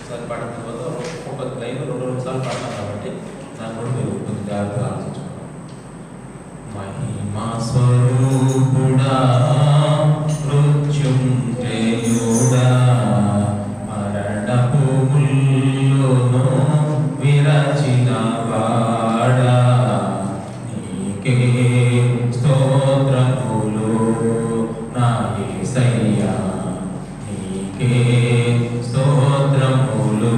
ఒకసారి పాడిన తర్వాత ఒక్కొక్క లైన్ 2 సార్లు పాడతాం కాబట్టి దాన్ని కూడా మీరు కొంచెం జాగ్రత్తగా ఆలోచించుకోండి. మహిమా స్వరూపుడా మృత్యుంజయుడా మరణపు ముల్లును విరచిన వాడా నీకే స్తోత్రములు నా యేసయ్యా నీకే స్తోత్రములు.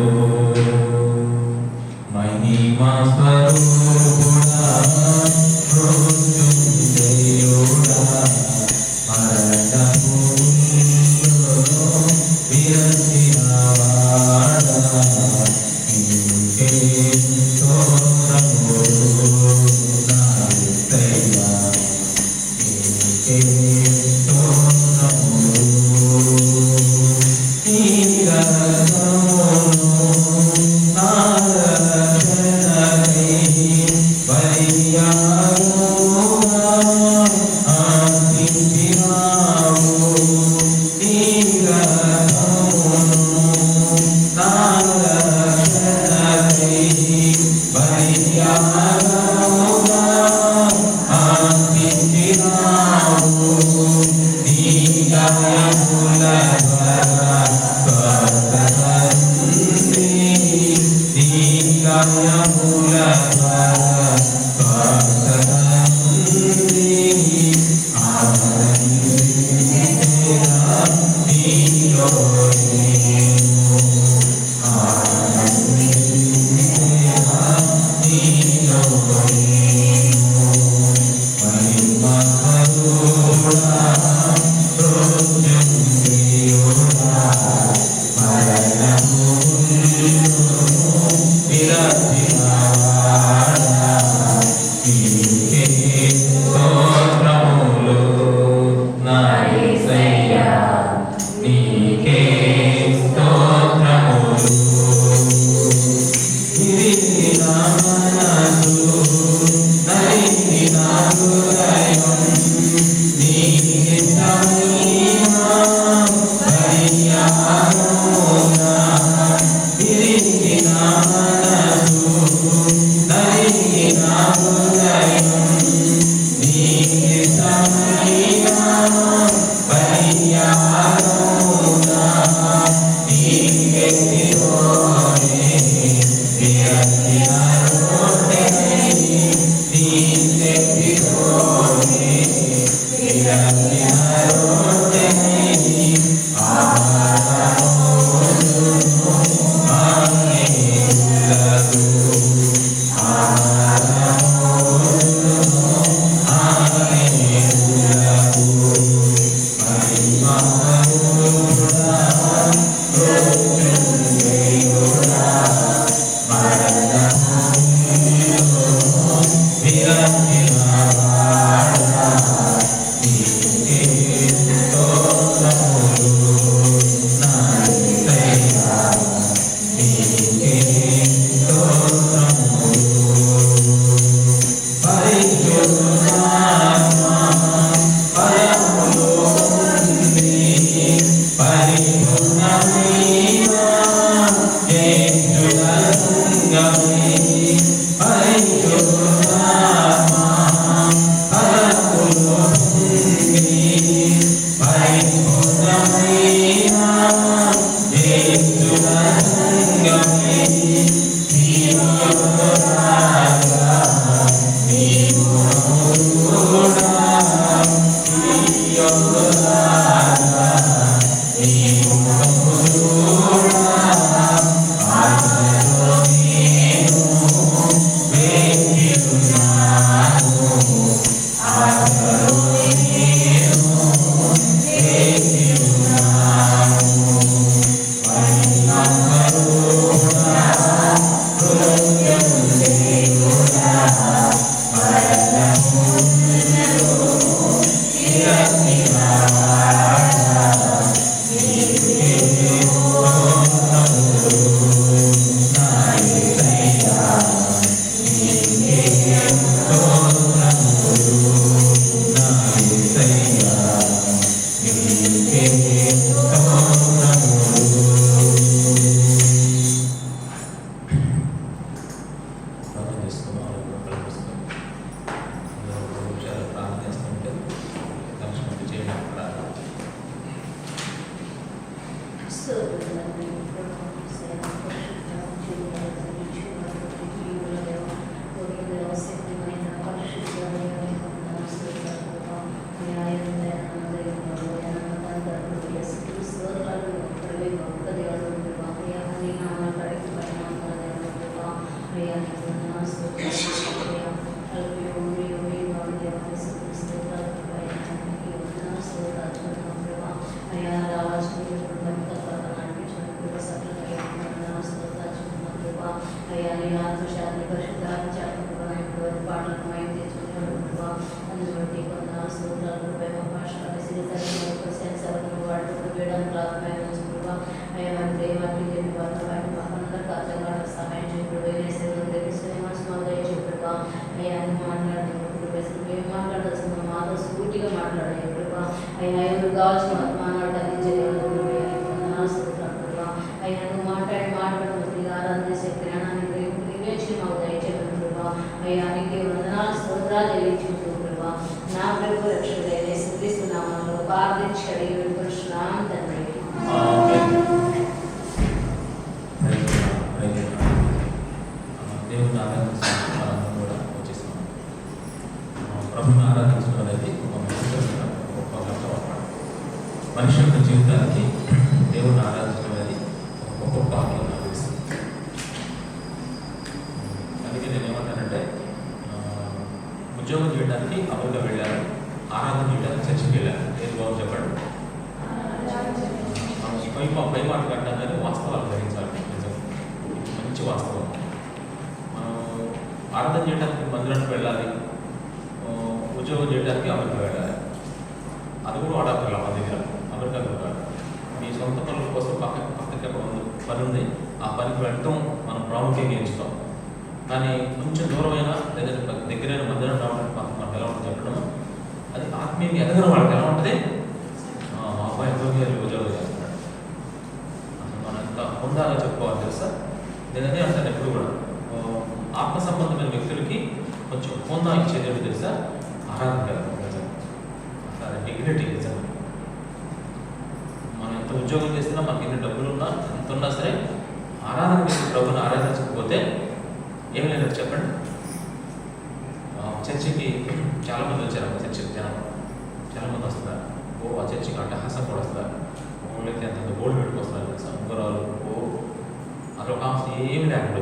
మహిమా స్వరూపుడా మృత్యుంజయుడా మరణపు ముల్లును విరచిన వాడా నీకే స్తోత్రములు నా యేసయ్యా నీకే స్తోత్రములు. నీ రక్తమును నా రక్షణకై బలియాగముగా అర్పించినావు. నీ రక్తమును నా రక్షణకై బలియాగముగా అర్పించినావు. నీ గాయముల ద్వారా స్వస్థతంది. నీ గాయముల ద్వారా స్వస్థతంది. ఆనందించేదా నీలో నేను. ఆనందించేదా నీలో నేను. మహిమా స్వరూపుడా మృత్యుంజయుడా మరణపు ముల్లును విరచిన వాడా నీకే స్తోత్రములు నా యేసయ్యా నీకే స్తోత్రములు. తిరిగిన మనసు నలిగిన హృదయం నీకే బలియాగముగా. తిరిగిన మనసు నలిగిన హృదయం నీకే బలియాగముగా. నీకే తిరోనే విరచిన రొట్టెనై. నీకే తిరోనే విరచిన రొట్టెనై. ఆహారమును ఆనేయులకు. ఆహారమును ఆనేయులకు. మహిమా స్వరూపుడా మృత్యుంజయుడా మరణపు ముల్లును విరచిన వాడా నీకే స్తోత్రములు నా యేసయ్యా నీకే స్తోత్రములు. పరిశుద్ధాత్మా పరములో ఉండి పరిపూర్ణమైన యేసుల సంగమే. పరిశుద్ధాత్మా పరములో ఉండి పరిపూర్ణమైన యేసుల సంగమే. నీవు రాగా నీవు కూడా నీవు రాగా నీవు మనిషి యొక్క జీవితానికి దేవుడిని ఆరాధించడం అనేది ఒక గొప్ప భాగ్యం నాకు తెలుస్తుంది. అందుకే నేను ఏమంటానంటే ఉద్యోగం చేయడానికి అమెరికా వెళ్ళాను, ఆరాధన చేయడానికి చర్చికి వెళ్ళాను. ఏది బాగుంది చెప్పండి. పై మాట కట్టాను కానీ వాస్తవాలు గ్రహించాలి. నిజం, మంచి వాస్తవం. మనం ఆరాధన చేయడానికి మందిరానికి వెళ్ళాలి, ఉద్యోగం చేయడానికి అమెరికా వెళ్ళాలి. అది కూడా వాడాలి మా దగ్గర. అమెరికా కూడా మీ సొంత పనుల కోసం పక్కకి పని ఉంది, ఆ పనికి వెళ్ళటం మనం ప్రాముఖ్యంగా ఎంచుతాం. కానీ కొంచెం దూరమైన లేదా దగ్గరైన మందిరం రావడానికి మనకు ఎలా ఉంటుంది చెప్పడం, అది ఆత్మీయంగా ఎదగిన వాళ్ళకి ఎలా ఉంటుంది. మా అబ్బాయి ఎంతో ఉద్యోగం చేస్తున్నాడు, అసలు మనం ఎంత హుందాగా చెప్పుకోవాలి తెలుసా. నేను అదే అంటాను ఎప్పుడు కూడా, ఆత్మ సంబంధమైన వ్యక్తులకి కొంచెం హుందా ఇచ్చేది ఏంటో తెలుసా, ఆరాధన కదా. నిజం, అసలు డిగ్నిటీ నిజం. మనం ఎంత ఉద్యోగం చేసినా, మనకి ఎన్ని డబ్బులు ఉన్నా, ఎంత ఉన్నా సరే ఆరాధన ప్రభుని ఆరాధించకపోతే ఏం లేదు చెప్పండి. చర్చికి చాలామంది వచ్చారు, చర్చికి జనం చాలామంది వస్తున్నారు. ఆ చర్చికి అట్టహాసం కూడా వస్తారు. లేకపోతే అంత గోల్డ్ పెట్టుకొస్తున్నారు తెలుసా, ఉంగరాలు. అక్కడ కావాల్సిన ఏమి లేకుండా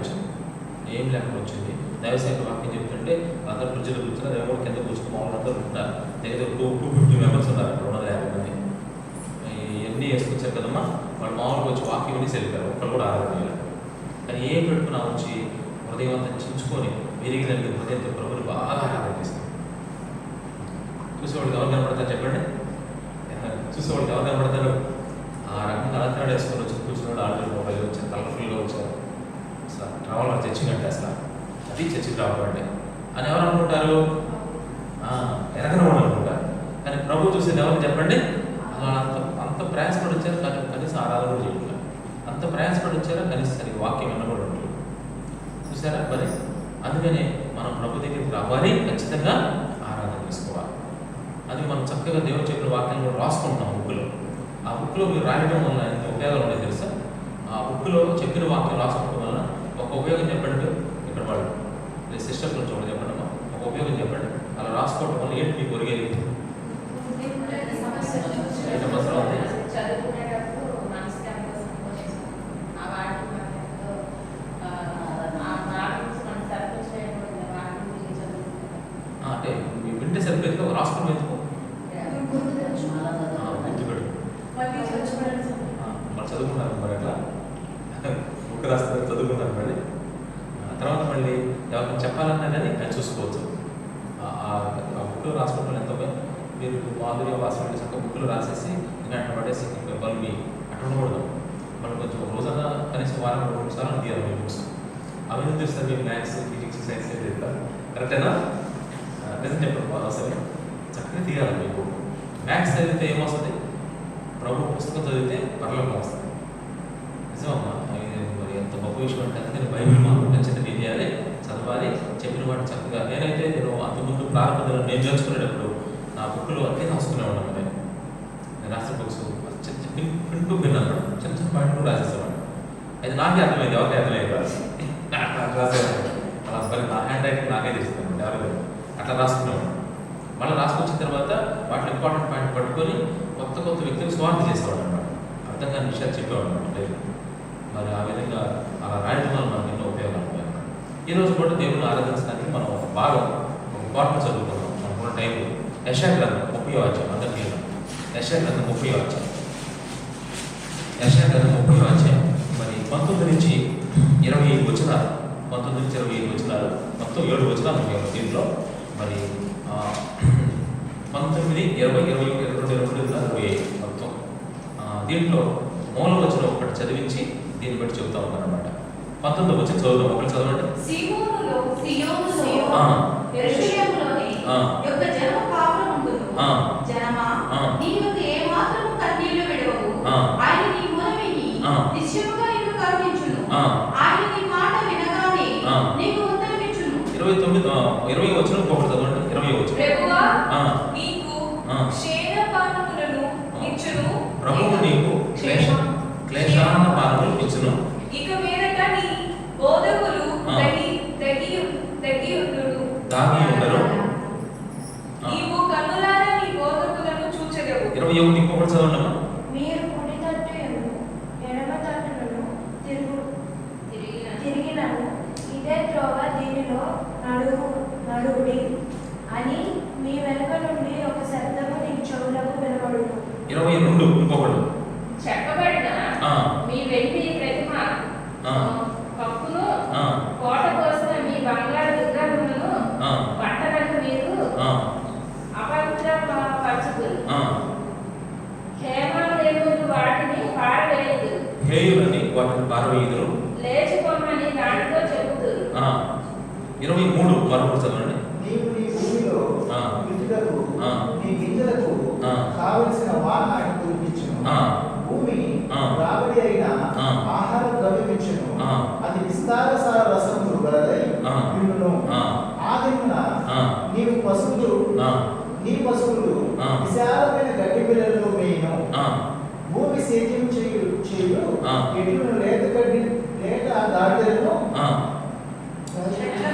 వచ్చింది. దైవసేన వాక్యం చెప్తుంటే అందరూ ఫ్రిడ్జ్లో కూర్చున్నారు, ఎవరు కింద కూర్చుని మామూలు అందరూ ఉంటున్నారు. దగ్గర 250 మెంబర్స్ ఉన్నారు, 250 మంది. ఇవన్నీ వేసుకొచ్చారు కదమ్మా, వాళ్ళు మామూలుగా వచ్చి వాక్యం విని వెళ్ళిపోయారు. ఒక్కరు కూడా ఆరాధన. కానీ ఏం పెట్టుకున్నా వచ్చి హృదయం అంతా చించుకొని విరిగిన హృదయంతో ప్రభుని బాగా ఆరాధన చేస్తారు. చూసేవాడికి ఎవరు కనపడతారు చెప్పండి, చూసేవాడికి ఎవరు కనపడతారు. ఆ రకంగా అలంకరణ వేసుకొని వచ్చి కూర్చున్నాడు. ఆడవాళ్ళు మొబైల్ వచ్చారు, కలర్ఫుల్గా వచ్చారు. అసలు రావాలి చర్చికి అంటే అసలు అది చర్చికి రావాలంటే అని ఎవరు అనుకుంటారు, ఎరగని వాళ్ళు అనుకుంటారు. కానీ ప్రభు చూసేది ఎవరు చెప్పండి. అలా అంత ప్రయాసపడి వచ్చారు, కానీ కనీసం ఆరాధన కూడా చేయట్లేదు. అంత ప్రయాసపడి వచ్చారా, కనీసం సరిగ్గా వాక్యం విన్న కూడా ఉంటుంది. చూసారా మరి. అందుకనే మనం ప్రభు దగ్గరికి రావాలి, ఖచ్చితంగా ఆరాధన చేసుకోవాలి. అది మనం చక్కగా దేవుడు చెప్పిన వాక్యాన్ని కూడా రాసుకుంటాం బుక్లో. ఆ బుక్లో మీరు రాయడం వల్ల ఎంత ఉపయోగాలు ఉన్నాయి తెలుసా. ఆ బుక్లో చెప్పిన వాక్యం రాసుకోవడం వల్ల ఒక ఉపయోగం చెప్పండి. ఇక్కడ వాళ్ళు సిస్టర్ గురించి ఒకటి చెప్పండి అమ్మా, ఒక ఉపయోగం చెప్పండి. అలా రాసుకోవడం వల్ల ఏంటి మీకు ఒరిగేది? అంటే వింటే సరిపోయింది, రాసుకోవడం ఎందుకు? మళ్ళీ చదువుకున్నారు మరి అట్లా బుక్ రాస్తారు, చదువుకున్నారు. మళ్ళీ తర్వాత మళ్ళీ ఎవరికైనా చెప్పాలన్నా కానీ అది చూసుకోవచ్చు. ఆ బుక్లో రాసుకోవడం ఎంతో మీరు మాధుర్య వాసన చక్క బుక్లో రాసేసి ఇంకా పడేసి బల్బి అట్లా ఉండకూడదు. మనం కొంచెం రోజన్నా కనీసం వారం 2 సార్లు తీయాలి మీ బుక్స్. అవి ఎందుకు తీస్తారు? మీరు మ్యాథ్స్, ఫిజిక్స్, సైన్స్ తీస్తారు, కరెక్టేనా? నిజం చెప్పండి, అవసరం చక్కగా తీయాలి మీకు. మ్యాథ్స్ చదివితే ఏమొస్తుంది? ప్రభు పుస్తకం చదివితే పరలోకం వస్తుంది. నిజమమ్మా, మరి ఎంత గొప్ప విషయం అంటే అందుకని బైబిల్ మనం ఖచ్చితంగా తెలియాలి, చదవాలి, చెప్పిన వాటి చక్కగా. నేను అంతకుముందు ప్రారంభంలో నేను నేర్చుకునేటప్పుడు నా బుక్లో అన్నీ రాసుకునే ఉన్నాను. నేను రాసిన బుక్స్ చిన్న పిన్ టు పిన్ అన్నమాట, చిన్న పాయింట్ కూడా రాసేసాను. అది నాకే అర్థమైంది, ఎవరికి అర్థమైంది కాదు. అట్లా రాసేవాడు అలా, మరి నా హ్యాండ్ రైటింగ్ నాకే తెలుస్తుంది ఎవరు అట్లా రాసుకునేవాడు. మళ్ళీ రాసుకొచ్చిన తర్వాత వాటిలో ఇంపార్టెంట్ పాయింట్ పట్టుకొని కొత్త కొత్త వ్యక్తులకు స్వార్థ చేసేవాడు అనమాట. అర్థం కాని విషయాలు చెప్పేవాడు అనమాట. మరి ఆ విధంగా అలా రాయడం వల్ల మనకు ఎన్నో ఉపయోగాలు ఉంటాయి. ఈరోజు కూడా దేవుని ఆరాధించడానికి మనం ఒక భాగం ఒక పాఠం చదువుకున్నాం మనకున్న టైంలో. యెషయా గ్రంథం 30వ అధ్యాయం, అందరికీ యెషయా గ్రంథం 30వ అధ్యాయం. యెషయా గ్రంథం 30వ అధ్యాయం మరి 19 నుంచి 25 వచనాలు, 19 నుంచి 25 వచనాలు, మొత్తం 7 వచనాలు ఉన్నాయి దీంట్లో. మరి 19, 20, 21, 22, 23, 25 మొత్తం. దీంట్లో మూల వచనం ఒకటి చదివించి దీన్ని బట్టి చెబుతా ఉన్నాను అనమాట. 19 వచ్చి చదువుదాం, ఒకటి చదవండి. ఇరవై వచ్చిన ఒకటి చదవండి. 20 వచ్చిన ప్రభువు నీకు క్లేశాన పానములు ఇచ్చును. ఇక మీదట నీ బోధకులు దాగి ఉండరు. నీవు కన్నులారా నీ బోధకులను చూచెదవు. 21 ఇంకొకటి చదవండి. మీరు కుడి తట్టు ఎడమ తట్టులను తిరిగినను ఇదే త్రోవ, దీనిలో నడువుడి అని మీ వెనుక నుండి ఒక శబ్దము నీ చెవులకు వినబడును. 22 ఇంకొకటి చెప్పబడిన మీ వెండి ప్రతిమ పప్పును కోట కోసిన మీ బంగారు విగ్రహములను పట్టణకు మీరు అపవిత్రపరచుదురు. హేమదేవుడు వాటిని పారవేయుదురు. హేయులని వాటిని పారవేయుదురు. లేచిపోమని దానితో చెబుదురు. 23 మరొకటి చదవండి. నీవు నీ భూమిలో విత్తుటకు నీ గింజలకు కావలసిన వాన కురిపించును. భూమి రాబడి అయిన ఆహార ద్రవ్యమిచ్చును. అది విస్తార సార రసములు గలదై వినును. ఆదిమున నీ పశువులు విశాలమైన గడ్డి పిల్లలను మేయును. భూమి సేద్యం చేయు ఎటును లేత గాడిదలను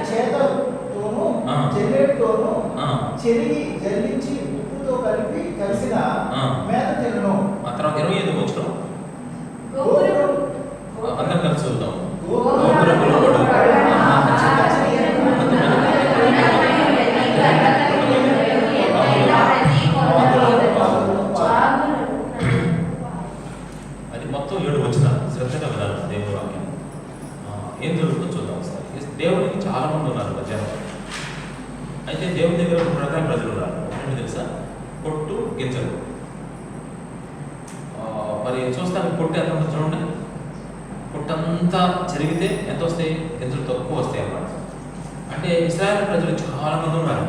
చేతతోనూ జల్లెడతోనూ జల్లించి ఉప్పుతో కలిసిన మేత తినను. ఆ తర్వాత 25 వచ్చిన అందరం కలిసి చూద్దాం. అది మొత్తం 7 వచ్చిన శ్రద్ధగా వినాలి దేవుని వాక్యం. ఏం జరుగుతుందో చూద్దాం ఒకసారి. దేవునికి చాలా మంది ఉన్నారు జనం. అయితే దేవుని దగ్గర 3 రకాల ప్రజలు ఉన్నారు. ఏంటో తెలుసా? పొట్టు, గింజలు. మరి చూస్తానికి పొట్టు ఎంత ఉంటుంది చూడండి. పొట్టంతా జరిగితే ఎంత వస్తాయి? గింజలు తక్కువ వస్తాయి అన్నమాట. అంటే ఇశ్రాయేలు ప్రజలు చాలా మంది ఉన్నారు.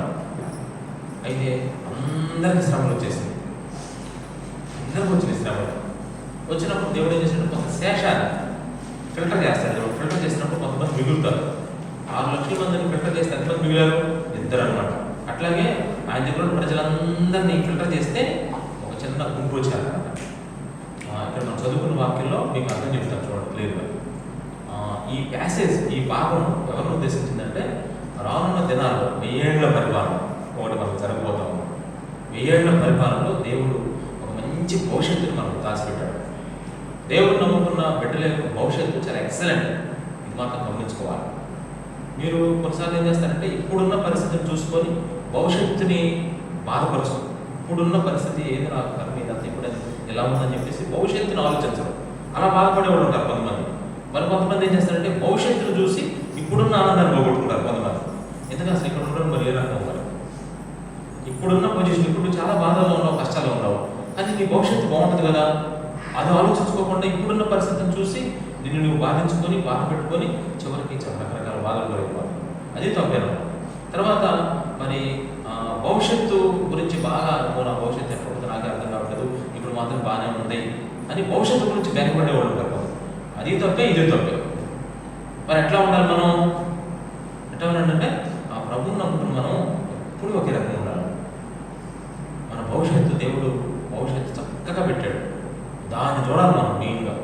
అయితే అందరికి శ్రమలు వచ్చేసింది. అందరికి వచ్చిన శ్రమలు వచ్చినప్పుడు దేవుడు ఏం చేసినప్పుడు కొంత శేషాన్ని ఫిల్టర్ చేస్తాడు. ఫిల్టర్ చేసినప్పుడు కొంతమంది మిగులుతారు. 6 లక్షల మందిని ఫిల్టర్ చేస్తే ఎంతమంది మిగిలారు? 2 అనమాట. అట్లాగే ఆయన దగ్గర ప్రజలందరినీ ఫిల్టర్ చేస్తే ఒక చిన్న గుంపు వచ్చారనమాట. ఇక్కడ మనం చదువుకున్న వాక్యంలో మీకు అర్థం చెప్తాను చూడండి క్లియర్గా. ఈ ప్యాసేజ్, ఈ భాగం ఎవరిని ఉద్దేశించిందంటే రానున్న దినాల్లో 1000 ఏళ్ల పరిపాలన ఒకటి మనకు జరగబోతాం. 1000 ఏళ్ల పరిపాలనలో దేవుడు ఒక మంచి భవిష్యత్తుని మనకు దాచిపెట్టాడు. దేవుడు నమ్ముకున్న బిడ్డల యొక్క భవిష్యత్తు చాలా ఎక్సలెంట్. ఇది మాత్రం గమనించుకోవాలి. మీరు కొన్నిసార్లు ఏం చేస్తారంటే ఇప్పుడున్న పరిస్థితిని చూసుకొని భవిష్యత్తుని బాధపరచు. ఇప్పుడున్న పరిస్థితి ఏది నాకు కర్మ ఇదంతా ఇప్పుడు ఎలా ఉందని చెప్పేసి భవిష్యత్తుని ఆలోచించడం. అలా బాధపడేవాడు ఉంటారు కొంతమంది. మరి కొంతమంది ఏం చేస్తారంటే భవిష్యత్తును చూసి ఇప్పుడున్న ఆనందాన్ని పోగొట్టుకుంటారు కొంతమంది. ఎందుకంటే అసలు ఇక్కడ ఉండడం మరి ఏ రకంగా ఉన్నారు. ఇప్పుడున్న పొజిషన్, ఇప్పుడు చాలా బాధలో ఉన్నావు, కష్టాలు ఉన్నావు, కానీ నీ భవిష్యత్తు బాగుంటుంది కదా, అది ఆలోచించుకోకుండా ఇప్పుడున్న పరిస్థితిని చూసి నిన్ను నువ్వు బాధించుకొని బాధ పెట్టుకొని చివరికి చాలా రకరకాల బాధలు పడిపోవాలి. అది తప్పేనా. తర్వాత మరి భవిష్యత్తు గురించి బాగా నా భవిష్యత్తు ఎక్కడ ఉంటుందో నాకే అర్థం కావట్లేదు, ఇప్పుడు మాత్రం బాగానే ఉంది అని భవిష్యత్తు గురించి బెంగపడేవాళ్ళు ఉంటారు. అది తప్పే, ఇది తప్పే. మరి ఎట్లా ఉండాలి మనం? ఎట్లా ఉండాలంటే ఆ ప్రభువుని నమ్ముకుని మనం ఎప్పుడు ఒకే రకంగా ఉండాలి. మన భవిష్యత్తు దేవుడు భవిష్యత్తు చక్కగా పెట్టాడు, దాన్ని చూడాలి మనం మెయిన్గా.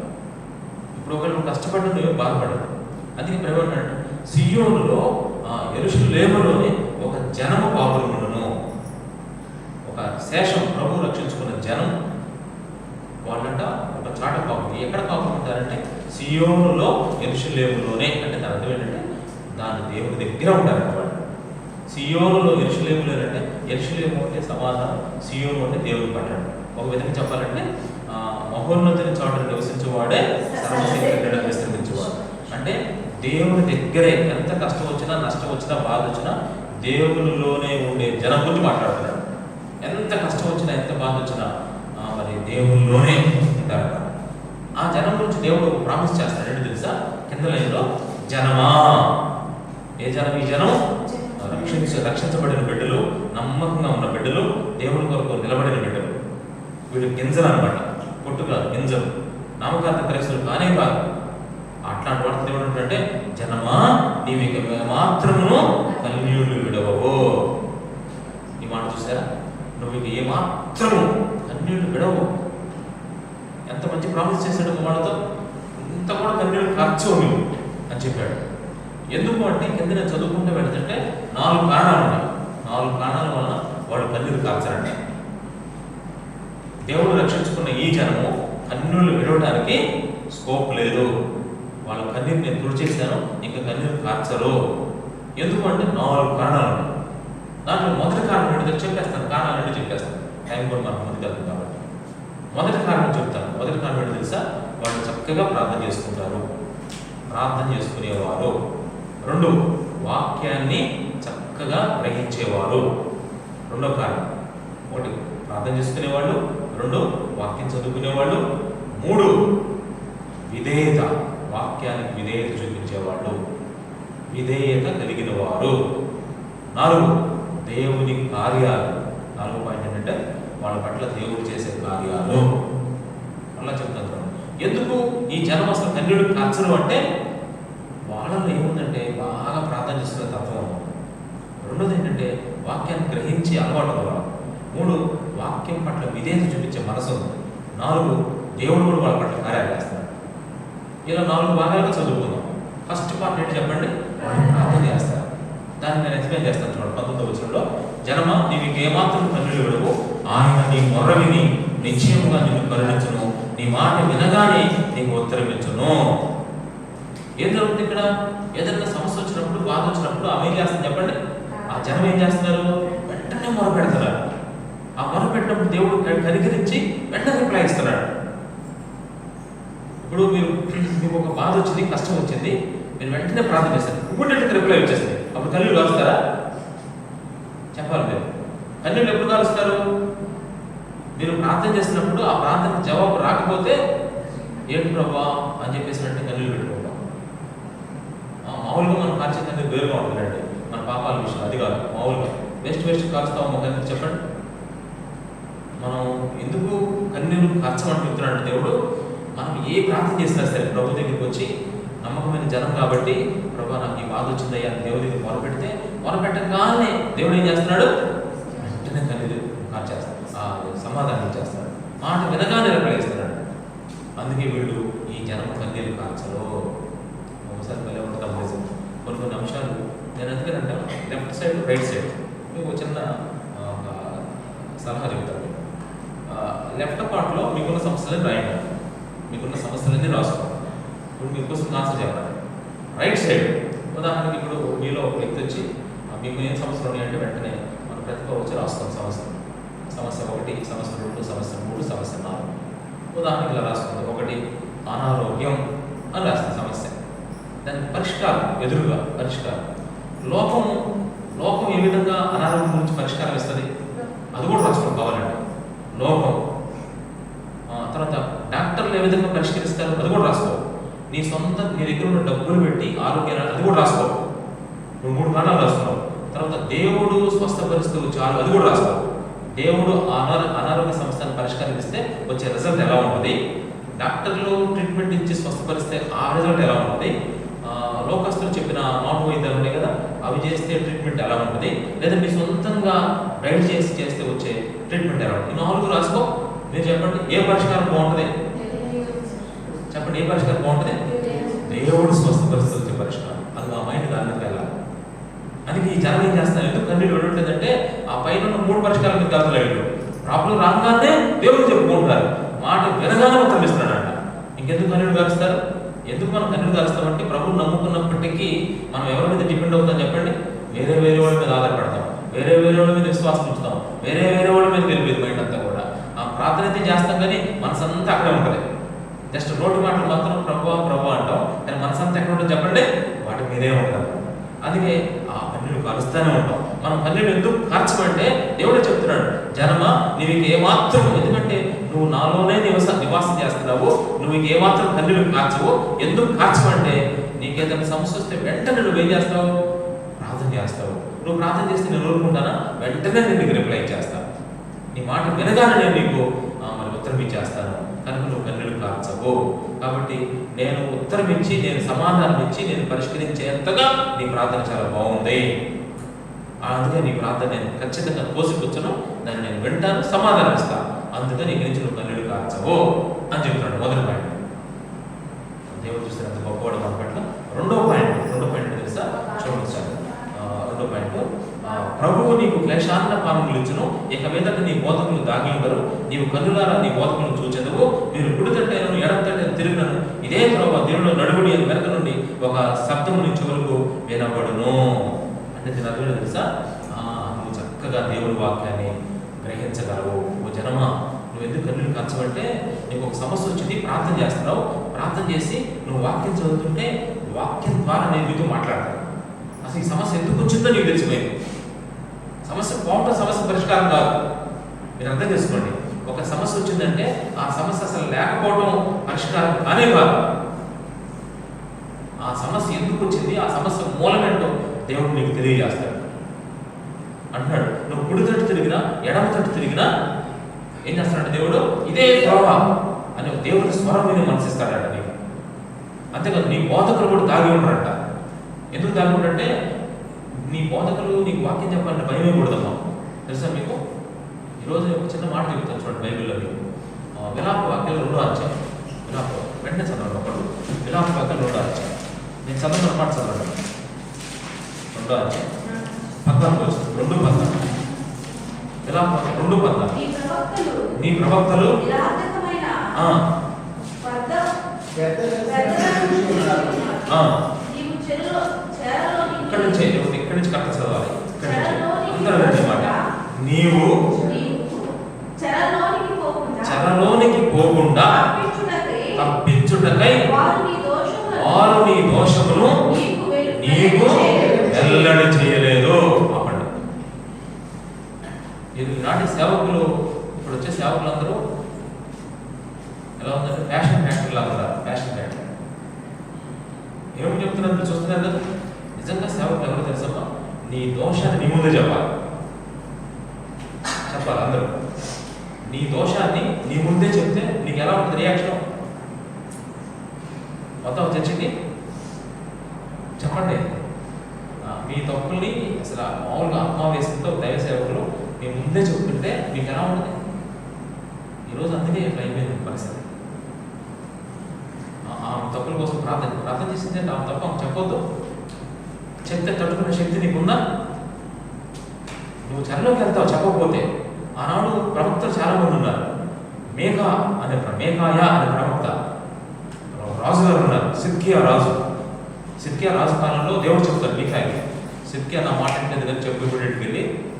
ఇప్పుడు ఒకవేళ నువ్వు కష్టపడ్డా నువ్వే బాధపడవు. అందుకే ప్రభు అంటాడు సియోనులో యెరూషలేములోని ఒక జనము పాపులును, ఒక శేషం ప్రభు రక్షించుకున్న జనం వాళ్ళంట ఒక చాట కాపులు. ఎక్కడ కాపులు ఉంటారంటే సియోనులో యెరూషలేములోనే. అంటే దాని అర్థం ఏంటంటే దాని దేవుని దగ్గర ఉంటారు వాళ్ళు. సియోనులో యెరూషలేములో అంటే యెరూషలేము అంటే సమాధానం, సియోను అంటే దేవుని పట్టణం. ఒక విధంగా చెప్పాలంటే మహోన్నతిని చాటును నివసించేవాడే సర్వశక్తిని విస్తరించేవాడు. అంటే దేవుని దగ్గరే ఎంత కష్టం వచ్చినా, నష్టం వచ్చినా, బాధ వచ్చినా దేవునిలోనే ఉండే జనం గురించి మాట్లాడుతున్నాడు. ఎంత కష్టం వచ్చినా, ఎంత బాధ వచ్చినా మరి దేవునిలోనే ఉంటారు. ఆ జనం గురించి దేవుడు ప్రామిస్ చేస్తాడు. ఏంటి తెలుసా? కింద లైన్లో జనమా. ఏ జనం? ఈ జనం రక్షించబడిన బిడ్డలు, నమ్మకంగా ఉన్న బిడ్డలు, దేవుని కొరకు నిలబడిన బిడ్డలు. వీళ్ళు గింజలు అనమాట, పొట్టు కాదు, గింజలు. నామకార్థ క్రైస్తవులు కానే కాదు. అట్లాంటి వాటిని దేవుడు ఏంటంటే జనమా నీవు ఇక మాత్రమును కన్యులు విడవవు. ఈ మాట చూసారా? నువ్వు ఇక ఏ మాత్రము కన్యులు విడవు. ఎంత మంచి ప్రామిస్ చేశాడు వాళ్ళతో. ఇంత కూడా కన్యులు ఖర్చు నువ్వు అని చెప్పాడు. ఎందుకు అంటే కింద నేను చదువుకుంటూ వెళ్తుంటే 4 కారణాలు ఉన్నాయి. 4 కారణాల వలన వాళ్ళు కన్నులు కాల్చారంటే దేవుడు రక్షించుకున్న ఈ జనము కన్నులు విడవడానికి స్కోప్ లేదు. వాళ్ళ కన్నీరు నేను తుడిచేశాను, ఇంకా కన్నీరు కార్చరు. ఎందుకు అంటే 4 కారణాలు ఉన్నాయి. దాంట్లో మొదటి కారణం ఏంటో చెప్పేస్తాను. కారణాలు చెప్పేస్తాను, టైం కూడా మనకు ముందుకు వెళ్తుంది కాబట్టి. మొదటి కారణం చెప్తాను. మొదటి కారణం ఏంటో తెలుసా? వాళ్ళు చక్కగా ప్రార్థన చేసుకుంటారు, ప్రార్థన చేసుకునేవారు. 2 వాక్యాన్ని చక్కగా గ్రహించేవారు. రెండో కారణం. 1 ప్రార్థన చేసుకునేవాళ్ళు, 2 వాక్యం చదువుకునేవాళ్ళు, 3 విధేయత, వాక్యానికి విధేయత చూపించేవాళ్ళు, విధేయత కలిగిన వారు. 4 దేవుని కార్యాలు. 4 పాయింట్ ఏంటంటే వాళ్ళ పట్ల దేవుడు చేసే కార్యాలు. అలా చెప్తాను. ఎందుకు ఈ జనం అసలు కన్యుడు కార్చరు అంటే వాళ్ళలో ఏముందంటే బాగా ప్రార్థన చేస్తున్న తత్వం. 2 ఏంటంటే వాక్యాన్ని గ్రహించి అలవాటు అవ్వాలి. 3 వాక్యం పట్ల విధేయత చూపించే మనసు. 4 దేవుడు కూడా వాళ్ళ పట్ల కార్యాలు చేస్తాడు. ఇలా 4 భాగాలుగా చదువుకుందాం. ఫస్ట్ పార్ట్ ఏంటి చెప్పండి? ప్రార్థన చేస్తారు. దాన్ని నేను ఎక్స్ప్లెయిన్ చేస్తాను. చూడండి 19వ వచనంలో, జనమా నీవు ఏమాత్రం కన్నులు విడవు, ఆయన నీ మొర్ర విని నిశ్చయముగా నిన్ను కరుణించును, నీ మాట వినగానే నీకు ఉత్తరం ఇచ్చును. ఏం జరుగుతుంది ఇక్కడ? ఏదైనా సమస్య వచ్చినప్పుడు, బాధ వచ్చినప్పుడు ఆమె ఏం చేస్తుంది చెప్పండి? ఆ జనం ఏం చేస్తున్నారు? వెంటనే మొరపెడుతున్నారు. ఆ మొరపెట్టినప్పుడు దేవుడు కనికరించి వెంటనే రిప్లై ఇస్తున్నాడు. ఇప్పుడు మీకు ఒక బాధ వచ్చింది, కష్టం వచ్చింది, మీరు వెంటనే ప్రార్థన చేస్తారు, ఇమ్మీడియట్గా రిప్లై వచ్చేస్తుంది. అప్పుడు కన్నులు కాలుస్తారా? చెప్పాలి మీరు. కన్నులు ఎప్పుడు కాలుస్తారు? మీరు ప్రార్థన చేసినప్పుడు ఆ ప్రార్థనకు జవాబు రాకపోతే ఏంటి ప్రభా అని చెప్పేసి వెంటనే కన్నులు పెట్టుకుంటాం. మామూలుగా మనం కార్చే కన్నులు వేరుగా ఉంటుందండి. మన పాపాల విషయం అది కాదు. మామూలుగా వేస్ట్ కాలుస్తాము కన్నులు. చెప్పండి, మనం ఎందుకు కన్నీరు కార్చమని చెప్తున్నాడు దేవుడు? మనం ఏ ప్రార్థన చేసినా సరే ప్రభు దగ్గరికి వచ్చి నమ్మకమైన జనం కాబట్టి, ప్రభా నాకు ఈ బాధ వచ్చిందయ్యా అని దేవుడి దగ్గర మొరపెట్టగానే దేవుడు ఏం చేస్తున్నాడు? వెంటనే కన్నీరు కార్చేస్తాడు, సమాధానం ఇచ్చేస్తాడు, మాట వినగానే రిప్లై ఇస్తున్నాడు. అందుకే వీళ్ళు ఈ జనం కన్నీరు కార్చలో ఒకసారి మళ్ళీ ఉంటాం. కొన్ని అంశాలు నేను ఎందుకంటే లెఫ్ట్ సైడ్ రైట్ సైడ్ మీకు చిన్న సలహా చెప్తాను. లెఫ్ట్ పార్ట్లో మీకున్న సమస్యలని రాయండి, మీకున్న సమస్యలన్నీ రాసుకోండి. ఇప్పుడు మీకోసం ఆన్సర్ చెప్పాలి. రైట్ సైడ్ ఉదాహరణకి ఇప్పుడు మీలో ఒక వ్యక్తి వచ్చి మీకు ఏం సమస్యలు ఉన్నాయంటే వెంటనే మన ప్రతిభ వచ్చి రాస్తాం సమస్య 1, సమస్య 2, సమస్య 3, సమస్య 4. ఉదాహరణకి ఇలా రాసుకుంది. 1 అనారోగ్యం అని రాస్తుంది సమస్య. దానికి పరిష్కారం ఎదురుగా పరిష్కారం. లోకం ఏ విధంగా అనారోగ్యం గురించి పరిష్కారం ఇస్తుంది అది కూడా రాసుకోవడం కావాలండి. లోకం తర్వాత డాక్టర్లు ఏ విధంగా పరిష్కరిస్తారు అది కూడా రాసుకో. నీ దగ్గర ఉన్న డబ్బులు పెట్టి ఆరోగ్యాన్ని అది కూడా రాసుకో. నువ్వు 3 కారణాలు రాస్తున్నావు. తర్వాత దేవుడు స్వస్థపరిస్తూ చాలు అది కూడా రాసుకో. దేవుడు అనారోగ్య సమస్యను పరిష్కరిస్తే వచ్చే రిజల్ట్ ఎలా ఉంటుంది, డాక్టర్లు ట్రీట్మెంట్ ఇచ్చి స్వస్థపరిస్తే ఆ రిజల్ట్ ఎలా ఉంటుంది, లోకస్తులు చెప్పిన నాటు వైద్యాలు ఉన్నాయి కదా అవి చేస్తే ట్రీట్మెంట్ ఎలా ఉంటుంది, లేదా మీ సొంతంగా గైడ్ చేస్తే వచ్చే ట్రీట్మెంట్ ఎలా ఉంటుంది. ఈ 4 రాసుకో. మీరు చెప్పండి ఏ పరిష్కారం బాగుంటుంది చెప్పండి. చెప్పండి, ఏ పరిష్కారం బాగుంటుంది? దేవుడు స్వస్థపరిస్తే పరిష్కారం. అది ఆ మైండ్ దానికి వెళ్ళాలి. అందుకే ఈ జనం ఏం చేస్తారు, ఎందుకు కన్నీళ్ళు వెళ్ళుంటుందంటే ఆ పైన ఉన్న 3 పరిష్కారాలు మీకు కాదులేడు. ప్రాబ్లం రాగానే దేవుడు చెప్పుకుంటారు, మాట వినగానే ఉత్తరం ఇస్తున్నాడంట. ఇంకెందుకు కన్నీళ్ళు కాలుస్తారు? ఎందుకు మనం కన్నీళ్ళు కాలుస్తామంటే ప్రభువు నమ్ముకున్నప్పటికీ మనం ఎవరి మీద డిపెండ్ అవుతాం చెప్పండి? వేరే వాళ్ళ మీద ఆధారపడతాం, వేరే వాళ్ళ మీద విశ్వాసం ఉంచుతాం, వేరే వాళ్ళ మీద వెళ్ళిపోయింది మైండ్ అంతా కూడా. ఆ ప్రార్థన అయితే చేస్తాం కానీ మనసంతా అక్కడే ఉంటుంది. జస్ట్ రోడ్డు మాటలు మాత్రం ప్రభు అంటాం, కానీ మనసంతా ఎక్కడ ఉంటుంది చెప్పండి? వాటి మీదే ఉంటుంది. అందుకే ఆ కన్నీళ్ళు కాలుస్తూనే ఉంటాం. మనం కన్నీళ్ళు ఎందుకు కార్చమంటే దేవుడే చెప్తున్నాడు, జనమా నీవు ఏమాత్రం, ఎందుకంటే నువ్వు నాలోనే నివాసం చేస్తున్నావు, నువ్వు ఏమాత్రం కన్నీళ్ళు కార్చవు. ఎందుకు కార్చమంటే నీకేదైనా సమస్య వస్తే వెంటనే నువ్వేం చేస్తావు? ప్రార్థన చేస్తావు. నువ్వు ప్రార్థన చేస్తే నేను ఊరుకుంటానా? వెంటనే నేను నీకు రిప్లై చేస్తాను. నీ మాట వినగానే నేను నీకు మరి ఉత్తరం ఇచ్చేస్తాను. కనుక నువ్వు కన్నీళ్ళు కార్చవు. కాబట్టి నేను ఉత్తరం ఇచ్చి, నేను సమాధానం ఇచ్చి, నేను పరిష్కరించేంతగా నీ ప్రార్థన చాలా బాగుంది. అందుకే నీ ప్రార్థన నేను ఖచ్చితంగా కోసిపుచ్చును, దాన్ని నేను వింటాను, సమాధానం ఇస్తాను. అందుకే నీ గురించి నువ్వు కన్నీళ్ళు కార్చవు అని చెప్తున్నాడు. మొదటి పాయింట్ దేవుడు చూస్తే అంత గొప్పవాడు మన పట్ల. రెండో పాయింట్ తెలుసా? చూడండి సార్. రెండో పాయింట్, ప్రభువు నీకు క్లేశాన్న పానములు ఇచ్చును, ఇక మీదట నీ బోధకులు దాగి ఉండరు, నీవు కన్నులారా నీ బోధకులను చూచెదవు, మీరు కుడి తట్టేను ఎడమ తట్టేను తిరిగినను ఇదే త్రోవ దేవుడు నడుగుడి అని వెనక నుండి ఒక శబ్దం నీ చెవులకు వినబడును. అంటే దీని అర్థం తెలుసా? నువ్వు చక్కగా దేవుని వాక్యాన్ని గ్రహించగలవు. ఓ జనమా, నువ్వు ఎందుకు కన్నీళ్ళు కార్చమంటే నీకు ఒక సమస్య వచ్చింది, ప్రార్థన చేస్తున్నావు. ప్రార్థన చేసి నువ్వు వాక్యం చదువుతుంటే వాక్యం ద్వారా నేను మీతో మాట్లాడతాను. అసలు ఈ సమస్య ఎందుకు వచ్చిందో నీకు తెలిసిపోయింది. సమస్య పోవటం సమస్య పరిష్కారం కాదు. మీరు అర్థం చేసుకోండి, ఒక సమస్య వచ్చిందంటే ఆ సమస్య అసలు లేకపోవడం పరిష్కారం కానే కాదు. ఆ సమస్య ఎందుకు వచ్చింది, ఆ సమస్య మూలమేంటో దేవుడు నీకు తెలియజేస్తాడు. అంటున్నాడు, నువ్వు కుడి తట్టు తిరిగినా ఎడమ తట్టు తిరిగినా ఏం చేస్తాడంటే దేవుడు ఇదే త్రోవ అని దేవుడి స్వరం విని మనసిస్తాడంట నీకు. అంతేకాదు, నీ బోధకులు కూడా దాగి ఉంటారంట. ఎందుకు దాగి ఉంటారంటే నీ బోధకులు నీకు వాక్యం చెప్పాలంటే భయమే కూడదమ్మా. తెలుసా మీకు? ఈరోజు ఒక చిన్న మాట చెప్తాను చూడండి బైబిల్లో. విలాప వాక్యాలు 2వ అధ్యాయం. విలాప వెంటనే చదవండి ఒకడు. విలాప వాక్యాలు 2వ అధ్యాయం. నేను చదవడం మాట చదవండి. 2వ అధ్యాయం 14 2:14. విలాప 2:14. నీ ప్రవక్తలు ఇక్కడి నుంచి కరెక్ట్ చదవాలి. మాట, నీవు చెరలోనికి పోకుండా తప్పించుటకై వారు నీ దోషమును నీకు వెల్లడి చేయలేదు. అప్పటి ఈనాటి సేవకులు, ఇప్పుడు వచ్చే సేవకులందరూ ఎలా ఉందంటే ఫ్యాషన్ ఫ్యాక్టరీ లాగా ఉన్నారు. ఫ్యాషన్ ఫ్యాక్టరీ ఏమిటి చెప్తున్నారు చూస్తున్నారు కదా. నిజంగా సేవకులు ఎవరు తెలుసమ్మా? నీ దోషాన్ని నీ ముందే చెప్పాలి. అందరూ నీ దోషాన్ని నీ ముందే చెప్తే నీకు ఎలా ఉంటుంది రియాక్షన్? మొత్తం చర్చకి చెప్పండి. మీ తప్పుల్ని అసలు మామూలుగా ఆత్మావేశంతో దైవ సేవకులు మీ ముందే చెప్తుంటే మీకు ఎలా ఉంటుంది? ఈరోజు అందుకే ఇట్లా అయిపోయింది పరిస్థితి. ఆ తప్పుల కోసం ప్రార్థన చేసిందే ఆ తప్పు చెప్పొద్దు. చెప్తే తట్టుకునే శక్తి నీకుందా? నువ్వు చెరలోకి వెళ్తావు చెప్పకపోతే. ఆనాడు ప్రవక్తలు చాలా మంది ఉన్నారు. మేకాయా అనే ప్రవక్త రాజుగారు ఉన్నారు. సిద్కియా రాజు కాలంలో దేవుడు చెప్తాడు మీకాయకి, సిద్కియా నా మాట ఇంటి దగ్గర చెప్పి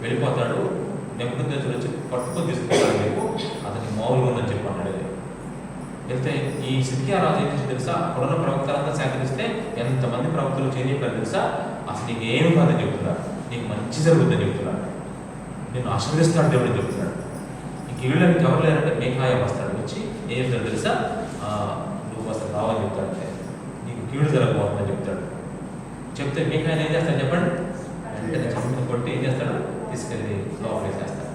వెళ్ళిపోతాడు. నెప్పుకొచ్చి వచ్చి పట్టుకొని తీసుకుంటాడు. మీకు అతనికి మామూలుగా ఉందని చెప్పి అన్నాడు. వెళ్తే ఈ సిద్కియా రాజు ఏం చేసి తెలుసా? అక్కడున్న ప్రవక్తలంతా సేకరిస్తే ఎంతమంది ప్రవక్తలు చేంజ్ చెప్పారు తెలుసా? అసలు నీకు ఏమి కాదని చెప్తున్నారు, నీకు మంచి జరుగుతుందని చెప్తున్నాడు, నేను ఆశీర్వదిస్తాడు దేవుడు చెప్తున్నాడు. ఇంక వీళ్ళకి ఎవరు లేరంటే మేకాయా వస్తాడు. వచ్చి ఏం చెప్తాడు తెలుసా? నువ్వు అసలు రావని చెప్తాడంటే నీకు కీడు జరగబోతుందని చెప్తాడు. చెప్తే మేకాయన ఏం చేస్తాడు చెప్పండి? వెంటనే చెప్పును కొట్టి ఏం చేస్తాడు? తీసుకెళ్ళి లోపల వేసేస్తాడు.